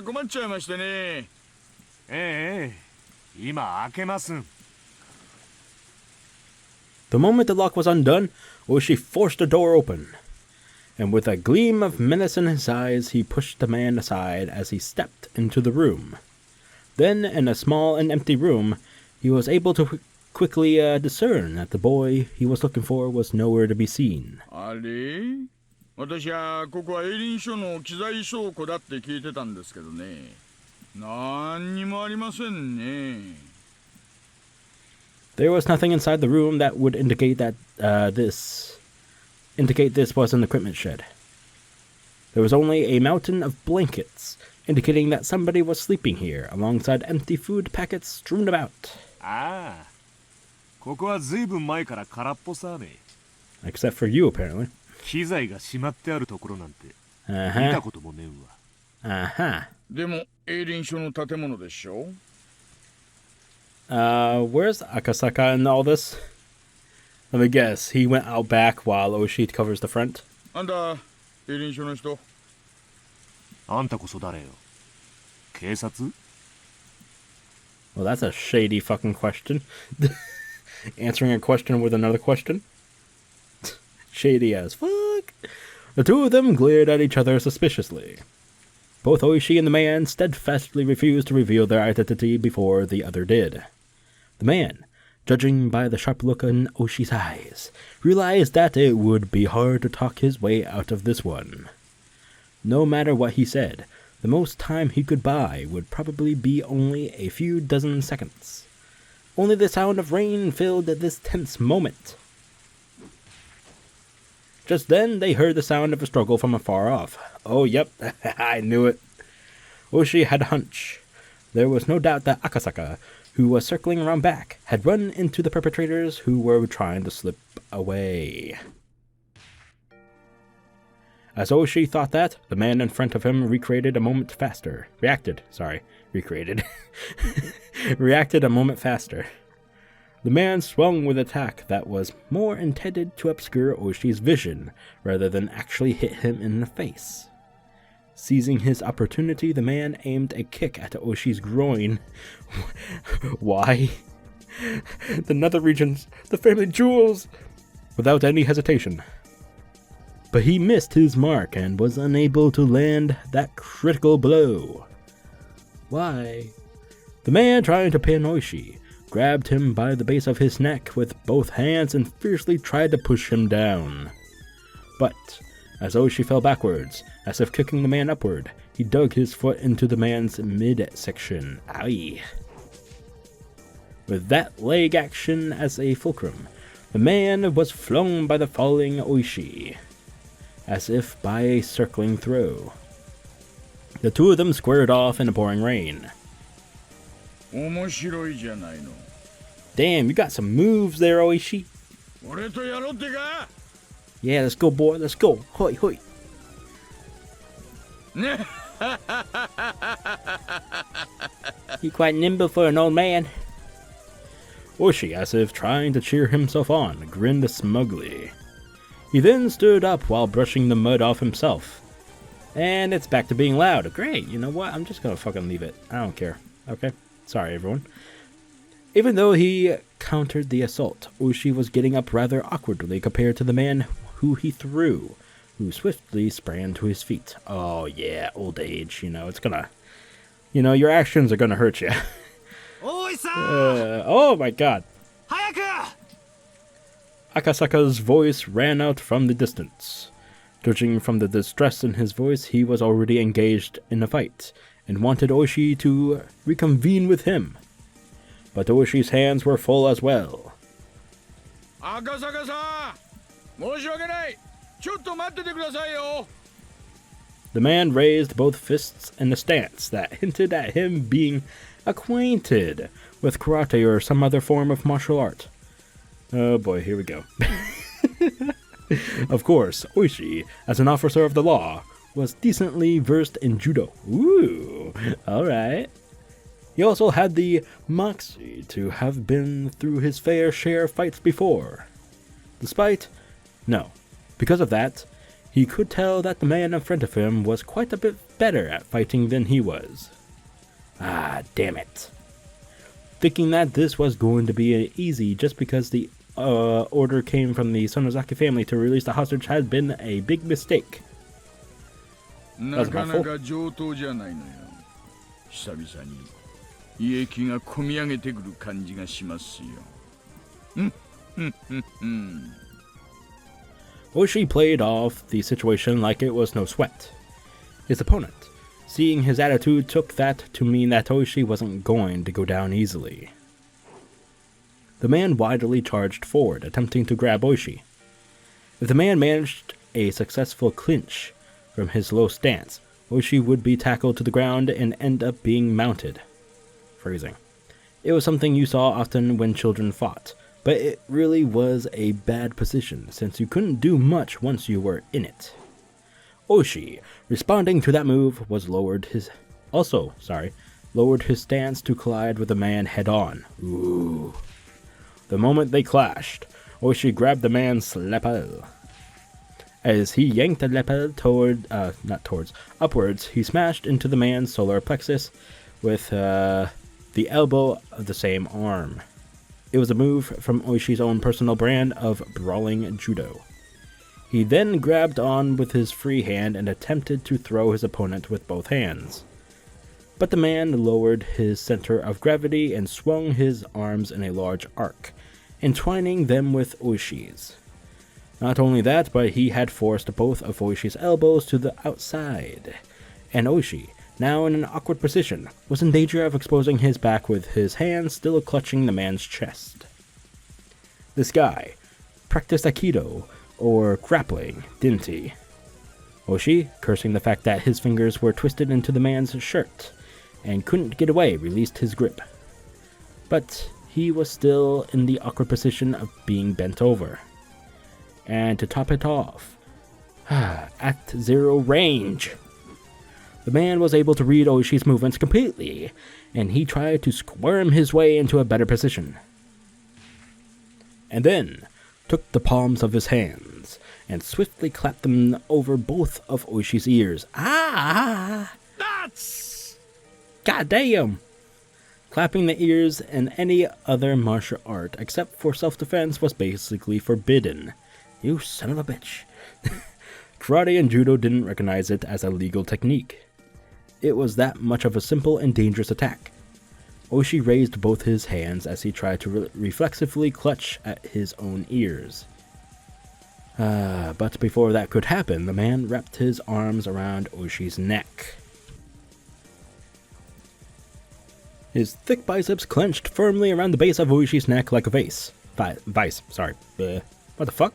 困っちゃいましてね。ええ、今開けますん。The moment the lock was undone, Oishi forced the door open, and with a gleam of menace in his eyes, he pushed the man aside as he stepped into the room. Then, in a small and empty room, he was able to quickly discern that the boy he was looking for was nowhere to be seen. あれ？私はここは営林署の機材倉庫だって聞いてたんですけどね。何にもありませんね。There was nothing inside the room that would indicate that this was an equipment shed. There was only a mountain of blankets, indicating that somebody was sleeping here, alongside empty food packets strewn about. ああ、ここはずいぶん前から空っぽさね。Except for you, apparently. 機材がしまってあるところなんて見たこともねえわ。でも、営林署の建物でしょ? Where's Akasaka in all this? Let me guess, he went out back while Oshi covers the front? あんた、営林署の人? あんたこそ誰よ? 警察? Well, that's a shady fucking question. Answering a question with another question? Shady as fuck. The two of them glared at each other suspiciously. Both Oishi and the man steadfastly refused to reveal their identity before the other did. The man, judging by the sharp look in Oshi's eyes, realized that it would be hard to talk his way out of this one. No matter what he said, the most time he could buy would probably be only a few dozen seconds. Only the sound of rain filled this tense moment. Just then, they heard the sound of a struggle from afar off. Oh, yep, I knew it. Oshi had a hunch. There was no doubt that Akasaka, who was circling around back, had run into the perpetrators who were trying to slip away. As Oshi thought that, the man in front of him reacted a moment faster. The man swung with an attack that was more intended to obscure Oshi's vision, rather than actually hit him in the face. Seizing his opportunity, the man aimed a kick at Oshi's groin. Why? The nether regions, the family jewels! Without any hesitation. But he missed his mark and was unable to land that critical blow. Why? The man trying to pin Oishi grabbed him by the base of his neck with both hands and fiercely tried to push him down. But as Oishi fell backwards, as if kicking the man upward, he dug his foot into the man's midsection. Owie. With that leg action as a fulcrum, the man was flung by the falling Oishi, as if by a circling throw. The two of them squared off in the pouring rain. Damn, you got some moves there, Oishi. Yeah, let's go, boy, let's go. Hoi, hoi. He quite nimble for an old man. Oishi, as if trying to cheer himself on, grinned smugly. He then stood up while brushing the mud off himself. And it's back to being loud. Great, you know what? I'm just gonna fucking leave it. I don't care. Okay? Sorry, everyone. Even though he countered the assault, Oishi was getting up rather awkwardly compared to the man who he threw, who swiftly sprang to his feet. Oh yeah, old age, it's gonna... your actions are gonna hurt you. Oh my god. Akasaka's voice ran out from the distance. Judging from the distress in his voice, he was already engaged in a fight, and wanted Oishi to reconvene with him. But Oishi's hands were full as well. Akasaka-san! Moshiwakenai! Chotto matte kudasai yo! The man raised both fists in a stance that hinted at him being acquainted with karate or some other form of martial art. Oh boy, here we go. Of course, Oishi, as an officer of the law, was decently versed in judo. Ooh, alright. He also had the moxie to have been through his fair share of fights before. Because of that, he could tell that the man in front of him was quite a bit better at fighting than he was. Ah, damn it. Thinking that this was going to be easy just because the order came from the Sonozaki family to release the hostage had been a big mistake. That's my fault. Oishi played off the situation like it was no sweat. His opponent, seeing his attitude, took that to mean that Oishi wasn't going to go down easily. The man widely charged forward, attempting to grab Oishi. If the man managed a successful clinch from his low stance, Oishi would be tackled to the ground and end up being mounted. Phrasing. It was something you saw often when children fought, but it really was a bad position since you couldn't do much once you were in it. Oishi, responding to that move, lowered his stance to collide with the man head-on. Ooh. The moment they clashed, Oishi grabbed the man's lapel. As he yanked the lapel upwards, he smashed into the man's solar plexus with the elbow of the same arm. It was a move from Oishi's own personal brand of brawling judo. He then grabbed on with his free hand and attempted to throw his opponent with both hands. But the man lowered his center of gravity and swung his arms in a large arc, entwining them with Oishi's. Not only that, but he had forced both of Oishi's elbows to the outside, and Oishi, now in an awkward position, was in danger of exposing his back with his hands still clutching the man's chest. This guy practiced Aikido, or grappling, didn't he? Oishi, cursing the fact that his fingers were twisted into the man's shirt and couldn't get away, released his grip. But he was still in the awkward position of being bent over. And to top it off, at 0 range, the man was able to read Oishi's movements completely, and he tried to squirm his way into a better position. And then took the palms of his hands and swiftly clapped them over both of Oishi's ears. Ah! That's... God damn! Clapping the ears in any other martial art except for self-defense was basically forbidden. You son of a bitch. Karate and judo didn't recognize it as a legal technique. It was that much of a simple and dangerous attack. Oishi raised both his hands as he tried to reflexively clutch at his own ears. But before that could happen, the man wrapped his arms around Oishi's neck. His thick biceps clenched firmly around the base of Oishi's neck like a vice. What the fuck?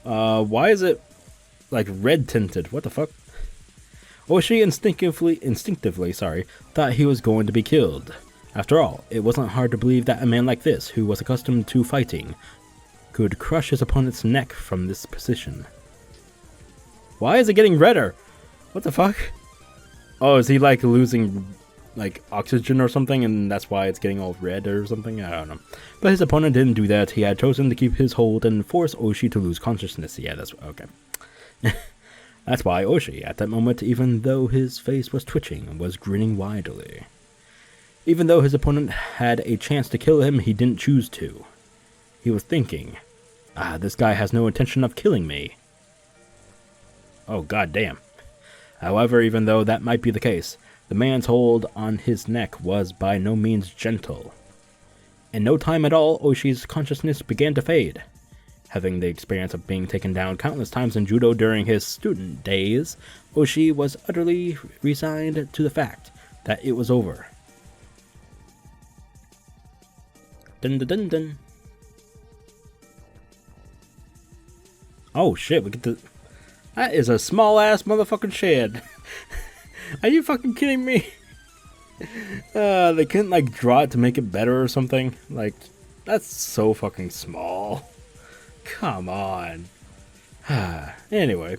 Why is it like red tinted? What the fuck? Oishi instinctively, thought he was going to be killed. After all, it wasn't hard to believe that a man like this, who was accustomed to fighting, could crush his opponent's neck from this position. Why is it getting redder? What the fuck? Oh, is he like losing like oxygen or something, and that's why it's getting all red or something? I don't know. But his opponent didn't do that. He had chosen to keep his hold and force Oishi to lose consciousness. Yeah, that's okay. That's why Oishi, at that moment, even though his face was twitching, was grinning widely. Even though his opponent had a chance to kill him, he didn't choose to. He was thinking, this guy has no intention of killing me. Oh, goddamn. However, even though that might be the case, the man's hold on his neck was by no means gentle. In no time at all, Oishi's consciousness began to fade. Having the experience of being taken down countless times in judo during his student days, Oishi was utterly resigned to the fact that it was over. Dun dun dun dun. Oh shit, we get the... That is a small ass motherfucking shed. Are you fucking kidding me? They couldn't like draw it to make it better or something. Like, that's so fucking small. Come on. Anyway,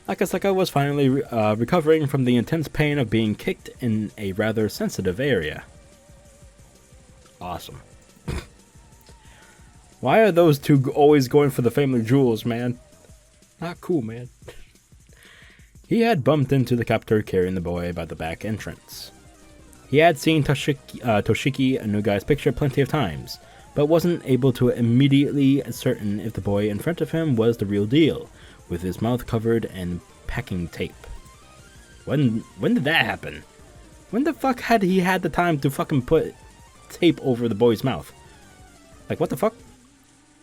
Akasaka was finally recovering from the intense pain of being kicked in a rather sensitive area. Awesome. Why are those two always going for the family jewels, man? Not cool, man. He had bumped into the captor carrying the boy by the back entrance. He had seen Toshiki Nugai's picture plenty of times, but wasn't able to immediately ascertain if the boy in front of him was the real deal, with his mouth covered in packing tape. When did that happen? When the fuck had he had the time to fucking put tape over the boy's mouth? Like, what the fuck?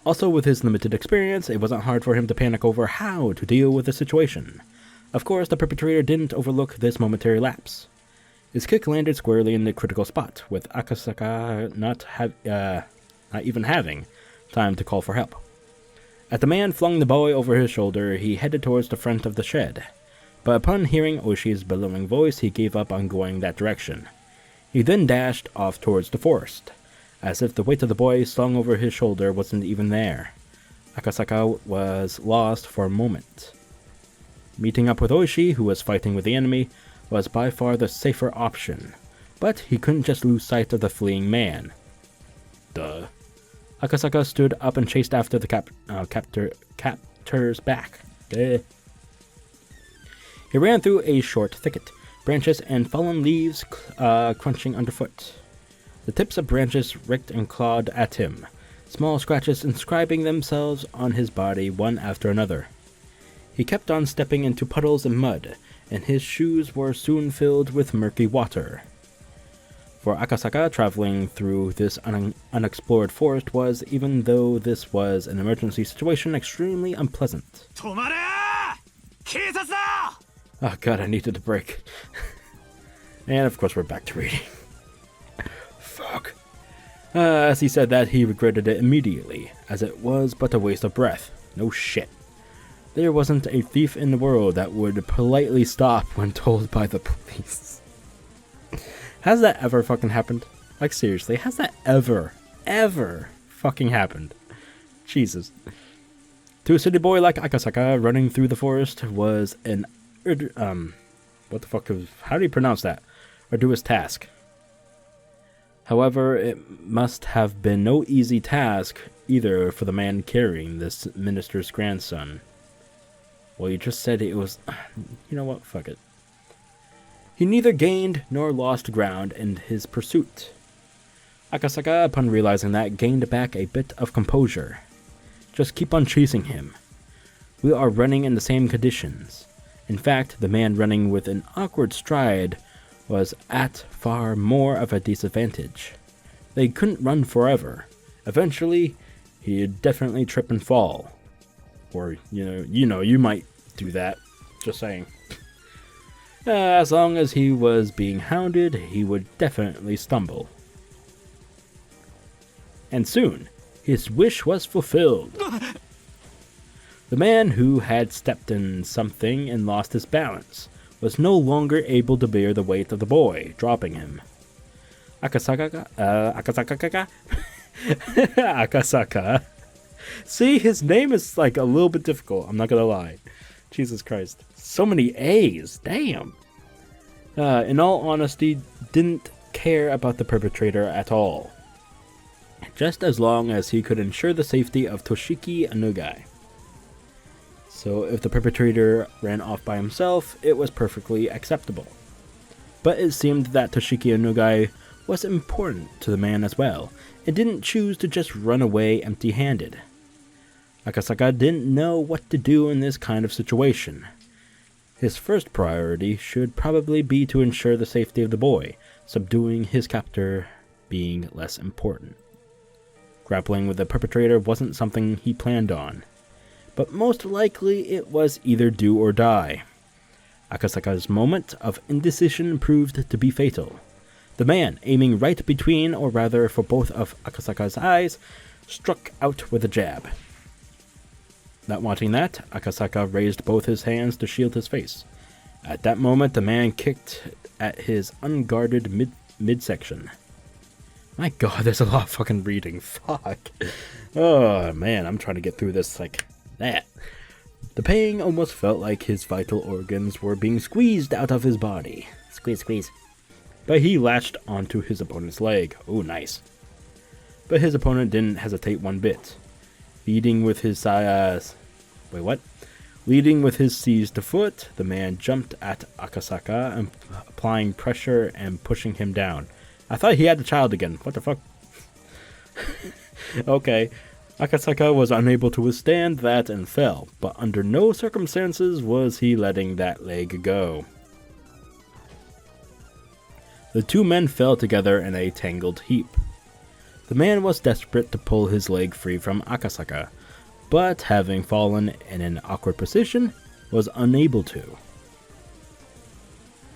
Also, with his limited experience, it wasn't hard for him to panic over how to deal with the situation. Of course, the perpetrator didn't overlook this momentary lapse. His kick landed squarely in the critical spot, with Akasaka not even having time to call for help. As the man flung the boy over his shoulder, he headed towards the front of the shed. But upon hearing Oishi's bellowing voice, he gave up on going that direction. He then dashed off towards the forest, as if the weight of the boy slung over his shoulder wasn't even there. Akasaka was lost for a moment. Meeting up with Oishi, who was fighting with the enemy, was by far the safer option, but he couldn't just lose sight of the fleeing man. Duh. Akasaka stood up and chased after the captor's back. Duh. He ran through a short thicket, branches and fallen leaves crunching underfoot. The tips of branches ricked and clawed at him, small scratches inscribing themselves on his body one after another. He kept on stepping into puddles and mud, and his shoes were soon filled with murky water. For Akasaka, traveling through this unexplored forest was, even though this was an emergency situation, extremely unpleasant. Oh god, I needed a break. And of course we're back to reading. Fuck. As he said that, he regretted it immediately, as it was but a waste of breath. No shit. There wasn't a thief in the world that would politely stop when told by the police. Has that ever fucking happened? Like seriously, has that ever fucking happened? Jesus. To a city boy like Akasaka, running through the forest was an what the fuck is, how do you pronounce that? Arduous task. However, it must have been no easy task either for the man carrying this minister's grandson. Well, you just said it was... You know what? Fuck it. He neither gained nor lost ground in his pursuit. Akasaka, upon realizing that, gained back a bit of composure. Just keep on chasing him. We are running in the same conditions. In fact, the man running with an awkward stride was at far more of a disadvantage. They couldn't run forever. Eventually, he'd definitely trip and fall. Or, you might do that. Just saying. As long as he was being hounded, he would definitely stumble. And soon, his wish was fulfilled. The man who had stepped in something and lost his balance was no longer able to bear the weight of the boy, dropping him. Akasaka. See, his name is like a little bit difficult, I'm not gonna lie. Jesus Christ. So many A's, damn. In all honesty, didn't care about the perpetrator at all. Just as long as he could ensure the safety of Toshiki Anugai. So if the perpetrator ran off by himself, it was perfectly acceptable. But it seemed that Toshiki Anugai was important to the man as well, and didn't choose to just run away empty-handed. Akasaka didn't know what to do in this kind of situation. His first priority should probably be to ensure the safety of the boy, subduing his captor being less important. Grappling with the perpetrator wasn't something he planned on, but most likely it was either do or die. Akasaka's moment of indecision proved to be fatal. The man, aiming right between, or rather for both of Akasaka's eyes, struck out with a jab. Not wanting that, Akasaka raised both his hands to shield his face. At that moment, the man kicked at his unguarded midsection. My god, there's a lot of fucking reading. Fuck. Oh man, I'm trying to get through this like that. The pain almost felt like his vital organs were being squeezed out of his body. Squeeze, squeeze. But he latched onto his opponent's leg. Oh, nice. But his opponent didn't hesitate one bit. Leading with his seized foot, the man jumped at Akasaka and applying pressure and pushing him down. I thought he had the child again. What the fuck? Okay. Akasaka was unable to withstand that and fell, but under no circumstances was he letting that leg go. The two men fell together in a tangled heap. The man was desperate to pull his leg free from Akasaka, but having fallen in an awkward position, was unable to.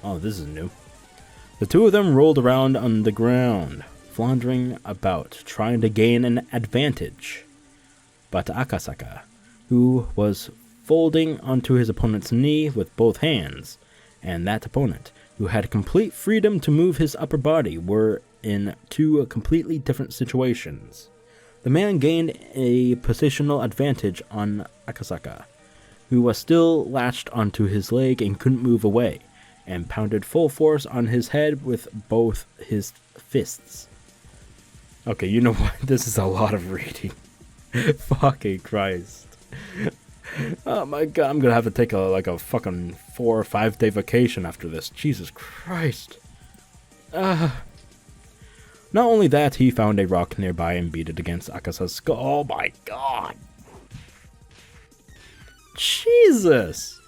Oh, this is new. The two of them rolled around on the ground, floundering about, trying to gain an advantage. But Akasaka, who was folding onto his opponent's knee with both hands, and that opponent, who had complete freedom to move his upper body, were in two completely different situations. The man gained a positional advantage on Akasaka, who was still latched onto his leg and couldn't move away, and pounded full force on his head with both his fists. Okay, you know what? This is a lot of reading. Fucking Christ. Oh my god, I'm gonna have to take a fucking 4 or 5 day vacation after this. Jesus Christ. Not only that, he found a rock nearby and beat it against Akasa's skull. Oh my god. Jesus.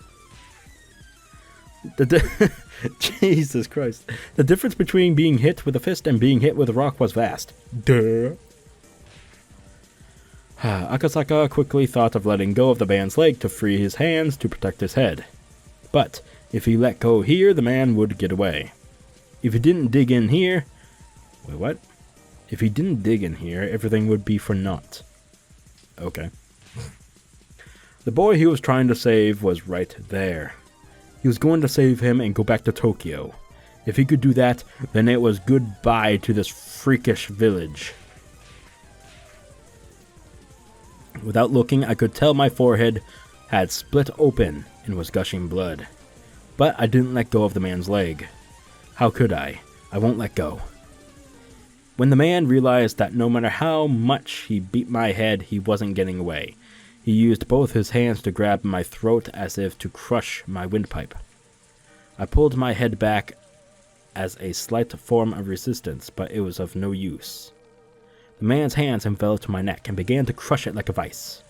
Jesus Christ. The difference between being hit with a fist and being hit with a rock was vast. Duh. Akasaka quickly thought of letting go of the man's leg to free his hands to protect his head. But if he let go here, the man would get away. If he didn't dig in here... Wait, what? If he didn't dig in here, everything would be for naught. Okay. The boy he was trying to save was right there. He was going to save him and go back to Tokyo. If he could do that, then it was goodbye to this freakish village. Without looking, I could tell my forehead had split open and was gushing blood. But I didn't let go of the man's leg. How could I? I won't let go. When the man realized that no matter how much he beat my head, he wasn't getting away, he used both his hands to grab my throat as if to crush my windpipe. I pulled my head back as a slight form of resistance, but it was of no use. The man's hands enveloped my neck and began to crush it like a vice.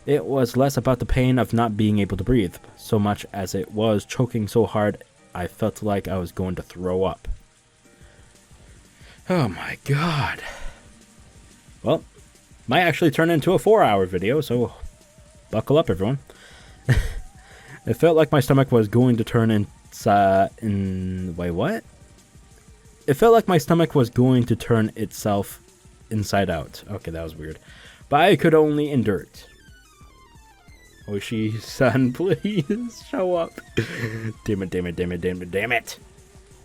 It was less about the pain of not being able to breathe, so much as it was choking so hard I felt like I was going to throw up. Oh my god. Well, might actually turn into a 4-hour video, so buckle up, everyone. It felt like my stomach was going to turn wait, what? It felt like my stomach was going to turn itself inside out. Okay, that was weird. But I could only endure it. Oishi-san, please show up. Damn it.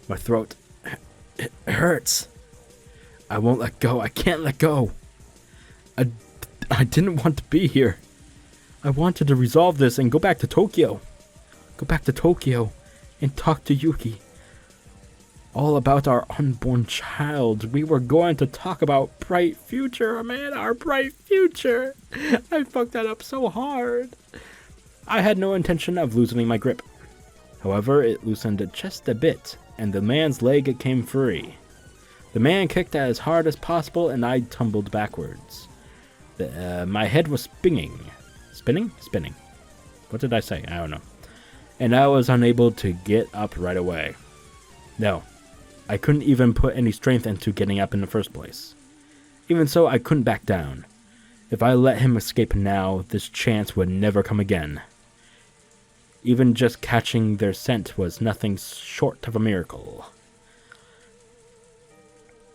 My throat, it hurts. I won't let go. I can't let go. I didn't want to be here. I wanted to resolve this and go back to Tokyo. Go back to Tokyo and talk to Yuki. All about our unborn child. We were going to talk about bright future, man. Our bright future. I fucked that up so hard. I had no intention of loosening my grip. However, it loosened just a bit, and the man's leg came free. The man kicked as hard as possible, and I tumbled backwards. My head was spinning. Spinning? What did I say? I don't know. And I was unable to get up right away. No, I couldn't even put any strength into getting up in the first place. Even so, I couldn't back down. If I let him escape now, this chance would never come again. Even just catching their scent was nothing short of a miracle.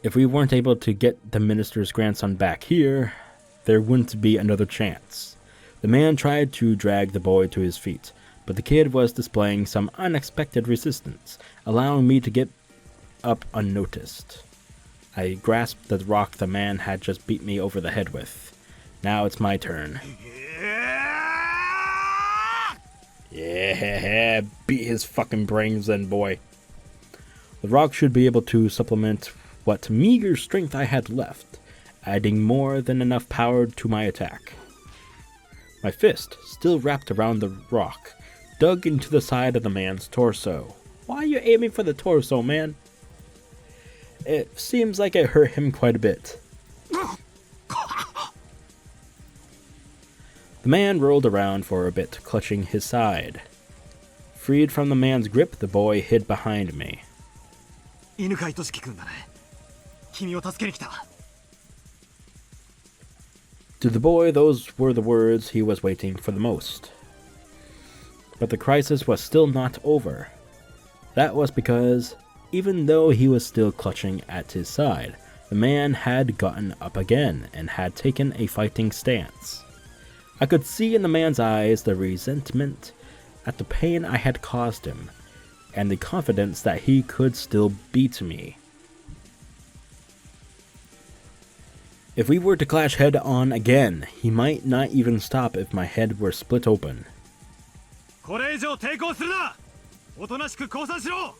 If we weren't able to get the minister's grandson back here, there wouldn't be another chance. The man tried to drag the boy to his feet, but the kid was displaying some unexpected resistance, allowing me to get up unnoticed. I grasped the rock the man had just beat me over the head with. Now it's my turn. Yeah, beat his fucking brains then, boy. The rock should be able to supplement what meager strength I had left, adding more than enough power to my attack. My fist, still wrapped around the rock, dug into the side of the man's torso. Why are you aiming for the torso, man? It seems like it hurt him quite a bit. The man rolled around for a bit, clutching his side. Freed from the man's grip, the boy hid behind me. To the boy, those were the words he was waiting for the most. But the crisis was still not over. That was because, even though he was still clutching at his side, the man had gotten up again and had taken a fighting stance. I could see in the man's eyes the resentment at the pain I had caused him, and the confidence that he could still beat me. If we were to clash head on again, he might not even stop if my head were split open. おとなしく降参しろ。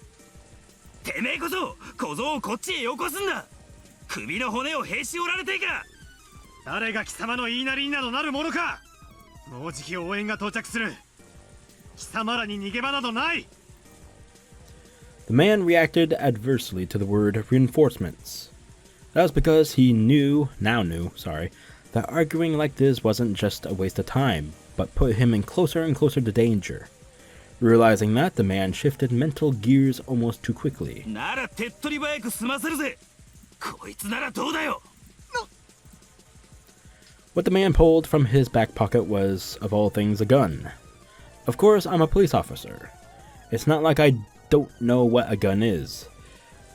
てめえこそ小僧をこっちへよこすんだ。首の骨をへし折られていか。誰が貴様の言いなりになどなるものか。もうじき応援が到着する。貴様らに逃げ場などない。 The man reacted adversely to the word reinforcements. That was because he knew, that arguing like this wasn't just a waste of time, but put him in closer and closer to danger. Realizing that, the man shifted mental gears almost too quickly. なら手っ取り早く済ませるぜ。こいつならどうだよ。 What the man pulled from his back pocket was, of all things, a gun. Of course, I'm a police officer. It's not like I don't know what a gun is,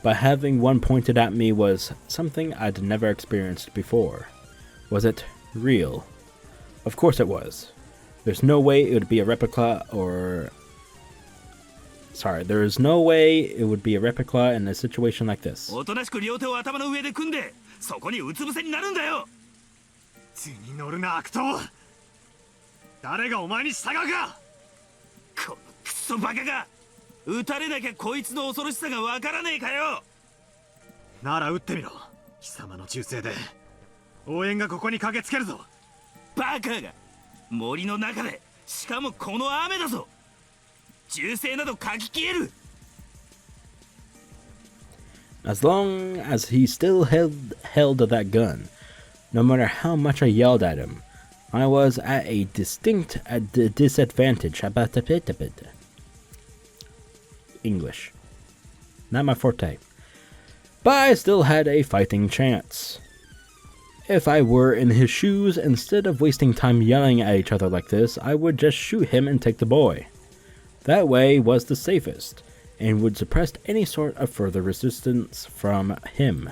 but having one pointed at me was something I'd never experienced before. Was it real? Of course it was. There's no way it would be a replica there's no way it would be a replica in a situation like this. おとなしく両手を頭の上で組んで、そこにうつ伏せになるんだよ。図に乗るな悪党。誰がお前に従うか。このクソバカが。撃たれなきゃこいつの恐ろしさがわからねえかよ。なら撃ってみろ。貴様の銃声で応援がここに駆けつけるぞ。バカが森の中で、しかもこの雨だぞ。銃声などかき消える。 As long as he still held that gun, no matter how much I yelled at him, I was at a distinct disadvantage. English. Not my forte. But I still had a fighting chance. If I were in his shoes, instead of wasting time yelling at each other like this, I would just shoot him and take the boy. That way was the safest, and would suppress any sort of further resistance from him.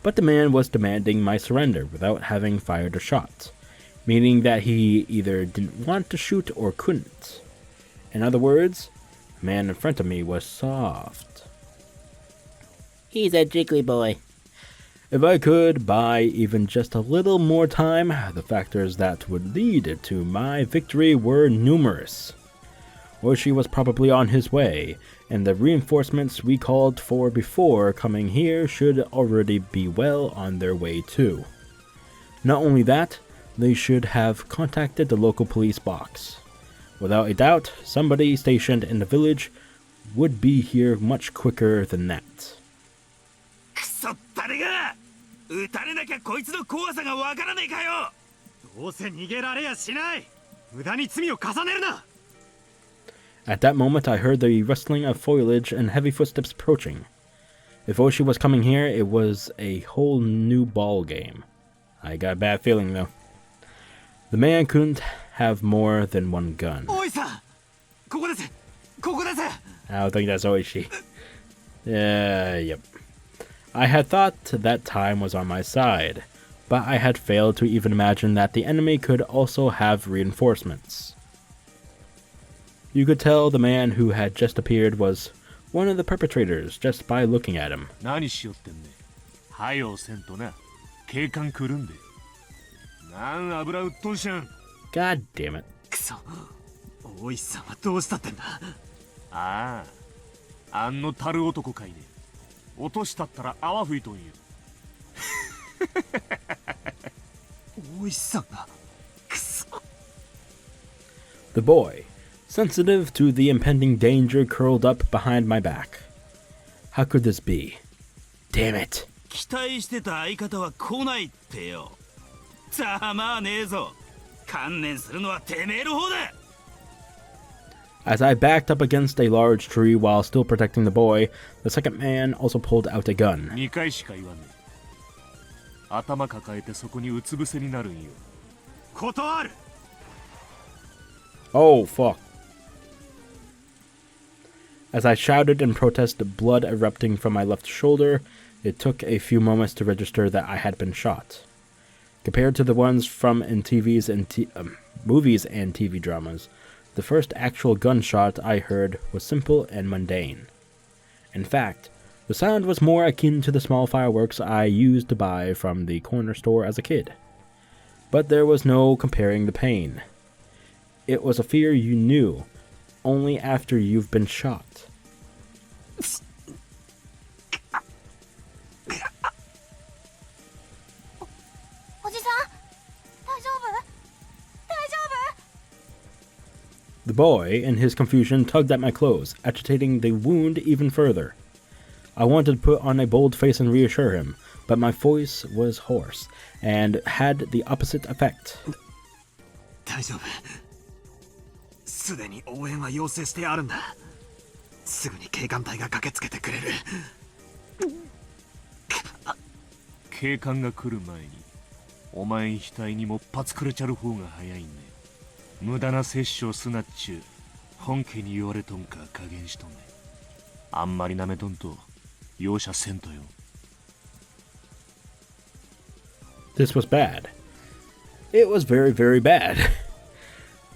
But the man was demanding my surrender without having fired a shot, meaning that he either didn't want to shoot or couldn't. In other words, the man in front of me was soft. He's a jiggly boy. If I could buy even just a little more time, the factors that would lead to my victory were numerous. Oishi was probably on his way, and the reinforcements we called for before coming here should already be well on their way too. Not only that, they should have contacted the local police box. Without a doubt, somebody stationed in the village would be here much quicker than that. クソ誰が撃たれなきゃこいつの怖さがわからねえかよ。どうせ逃げられやしない。無駄に罪を重ねるな。 At that moment, I heard the rustling of foliage and heavy footsteps approaching. If Oishi was coming here, it was a whole new ball game. I got a bad feeling, though. The man couldn't have more than one gun. I don't think that's Oishi. Yep. I had thought that time was on my side, but I had failed to even imagine that the enemy could also have reinforcements. You could tell the man who had just appeared was one of the perpetrators just by looking at him. God damn it. くそ、大石さんはどうしたってんだ。ああ、あんの樽男かいね。落としたったら泡吹いとんよ。大石さんが、くそ。The boy, sensitive to the impending danger, curled up behind my back. How could this be? Damn it. 期待してた相方は来ないってよ。ざまあねえぞ。観念するのはてめえの方だ。 As I backed up against a large tree while still protecting the boy, the second man also pulled out a gun. 2回しか言わねえ。頭抱えてそこにうつ伏せになるんよ。断る。 Oh, fuck. As I shouted in protest, blood erupting from my left shoulder, it took a few moments to register that I had been shot. Compared to the ones from in movies and TV dramas, the first actual gunshot I heard was simple and mundane. In fact, the sound was more akin to the small fireworks I used to buy from the corner store as a kid. But there was no comparing the pain. It was a fear you knew only after you've been shot. The boy, in his confusion, tugged at my clothes, agitating the wound even further. I wanted to put on a bold face and reassure him, but my voice was hoarse, and had the opposite effect. 大丈夫。すでに応援は要請してあるんだ。すぐに警官隊が駆けつけてくれる。警官が来る前に、お前に額にもっぱつくれちゃる方が早いね。無駄な殺生すなっちゅう、本家に言われとんか加減しとんね。あんまり舐めとんと、容赦せんとよ。This was bad. It was very, very bad.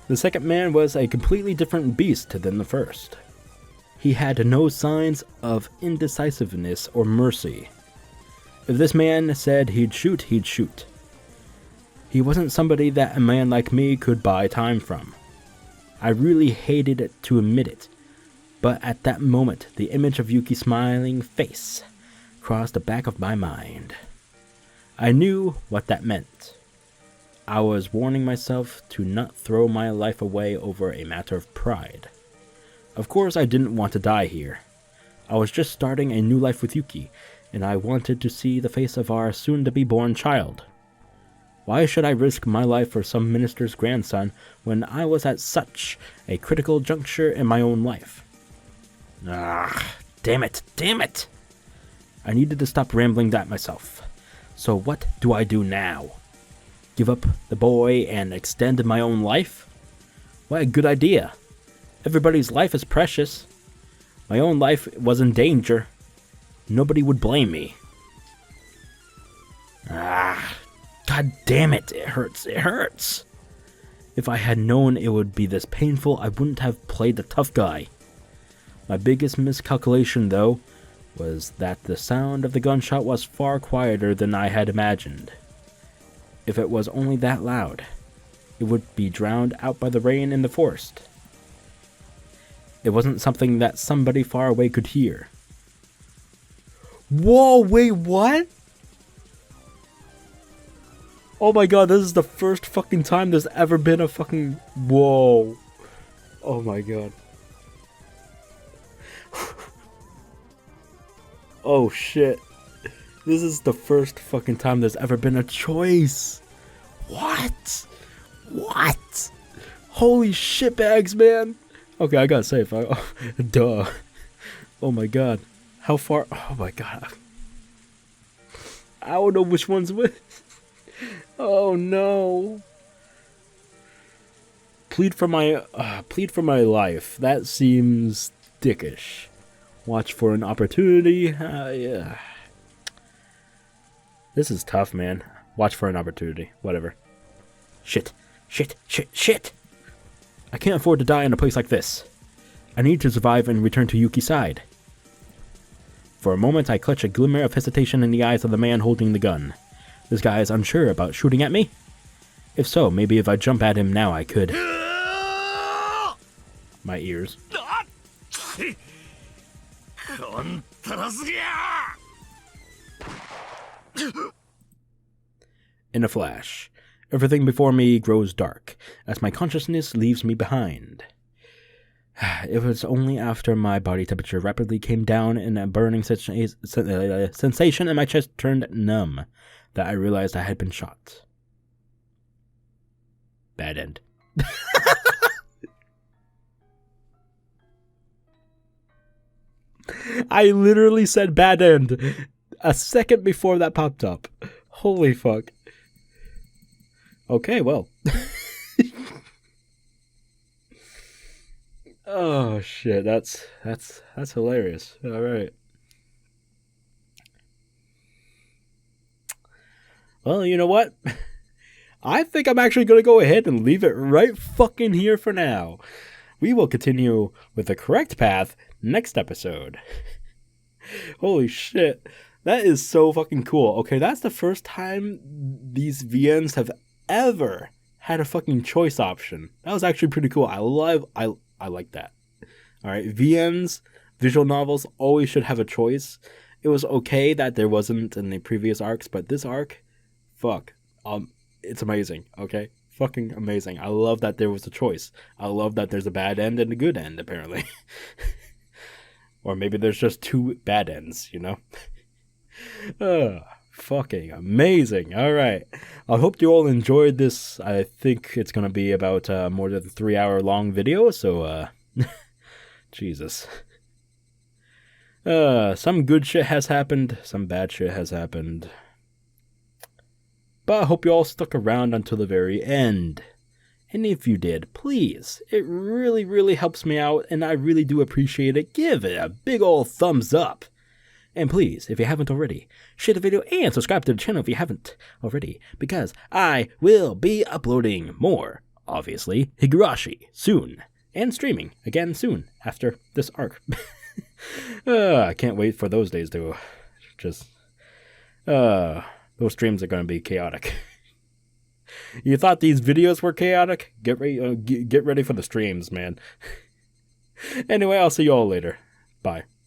The second man was a completely different beast than the first. He had no signs of indecisiveness or mercy. If this man said he'd shoot, he'd shoot. He wasn't somebody that a man like me could buy time from. I really hated to admit it, but at that moment, the image of Yuki's smiling face crossed the back of my mind. I knew what that meant. I was warning myself to not throw my life away over a matter of pride. Of course, I didn't want to die here. I was just starting a new life with Yuki, and I wanted to see the face of our soon-to-be-born child. Why should I risk my life for some minister's grandson when I was at such a critical juncture in my own life? Ah, damn it, damn it! I needed to stop rambling at myself. So what do I do now? Give up the boy and extend my own life? What a good idea. Everybody's life is precious. My own life was in danger. Nobody would blame me. Ah, god damn it, it hurts, it hurts. If I had known it would be this painful, I wouldn't have played the tough guy. My biggest miscalculation, though, was that the sound of the gunshot was far quieter than I had imagined. If it was only that loud, it would be drowned out by the rain in the forest. It wasn't something that somebody far away could hear. Whoa, wait, what? Oh my god, this is the first fucking time there's ever been a fucking... Whoa. Oh my god. Oh shit. This is the first fucking time there's ever been a choice. What? What? Holy shitbags, man. Okay, I gotta say, duh. Oh my god. How far? Oh my god. I don't know which one's which. Oh no. Plead for my life. That seems dickish. Watch for an opportunity. Yeah. This is tough, man. Watch for an opportunity. Whatever. Shit. Shit. Shit. Shit. I can't afford to die in a place like this. I need to survive and return to Yuki's side. For a moment, I clutch a glimmer of hesitation in the eyes of the man holding the gun. This guy is unsure about shooting at me? If so, maybe if I jump at him now I could. My ears. In a flash, everything before me grows dark, as my consciousness leaves me behind. It was only after my body temperature rapidly came down and a burning sensation in my chest turned numb that I realized I had been shot. Bad end. I literally said bad end a second before that popped up. Holy fuck. Okay, well. Oh shit, that's hilarious. All right. Well, you know what? I think I'm actually going to go ahead and leave it right fucking here for now. We will continue with the correct path next episode. Holy shit. That is so fucking cool. Okay, that's the first time these VNs have ever had a fucking choice option. That was actually pretty cool. I like that. All right, VNs, visual novels, always should have a choice. It was okay that there wasn't in the previous arcs, but this arc, fuck, it's amazing. Okay, fucking amazing. I love that there was a choice. I love that there's a bad end and a good end, apparently. Or maybe there's just two bad ends, you know? Fucking amazing. All right. I hope you all enjoyed this. I think it's going to be about more than a 3-hour long video, so, Jesus. Some good shit has happened, some bad shit has happened. But I hope you all stuck around until the very end. And if you did, please, it really, really helps me out, and I really do appreciate it. Give it a big ol' thumbs up. And please, if you haven't already, share the video and subscribe to the channel if you haven't already, because I will be uploading more, obviously, Higurashi soon, and streaming again soon after this arc. I can't wait for those days to just, those streams are going to be chaotic. You thought these videos were chaotic? Get ready for the streams, man. Anyway, I'll see you all later. Bye.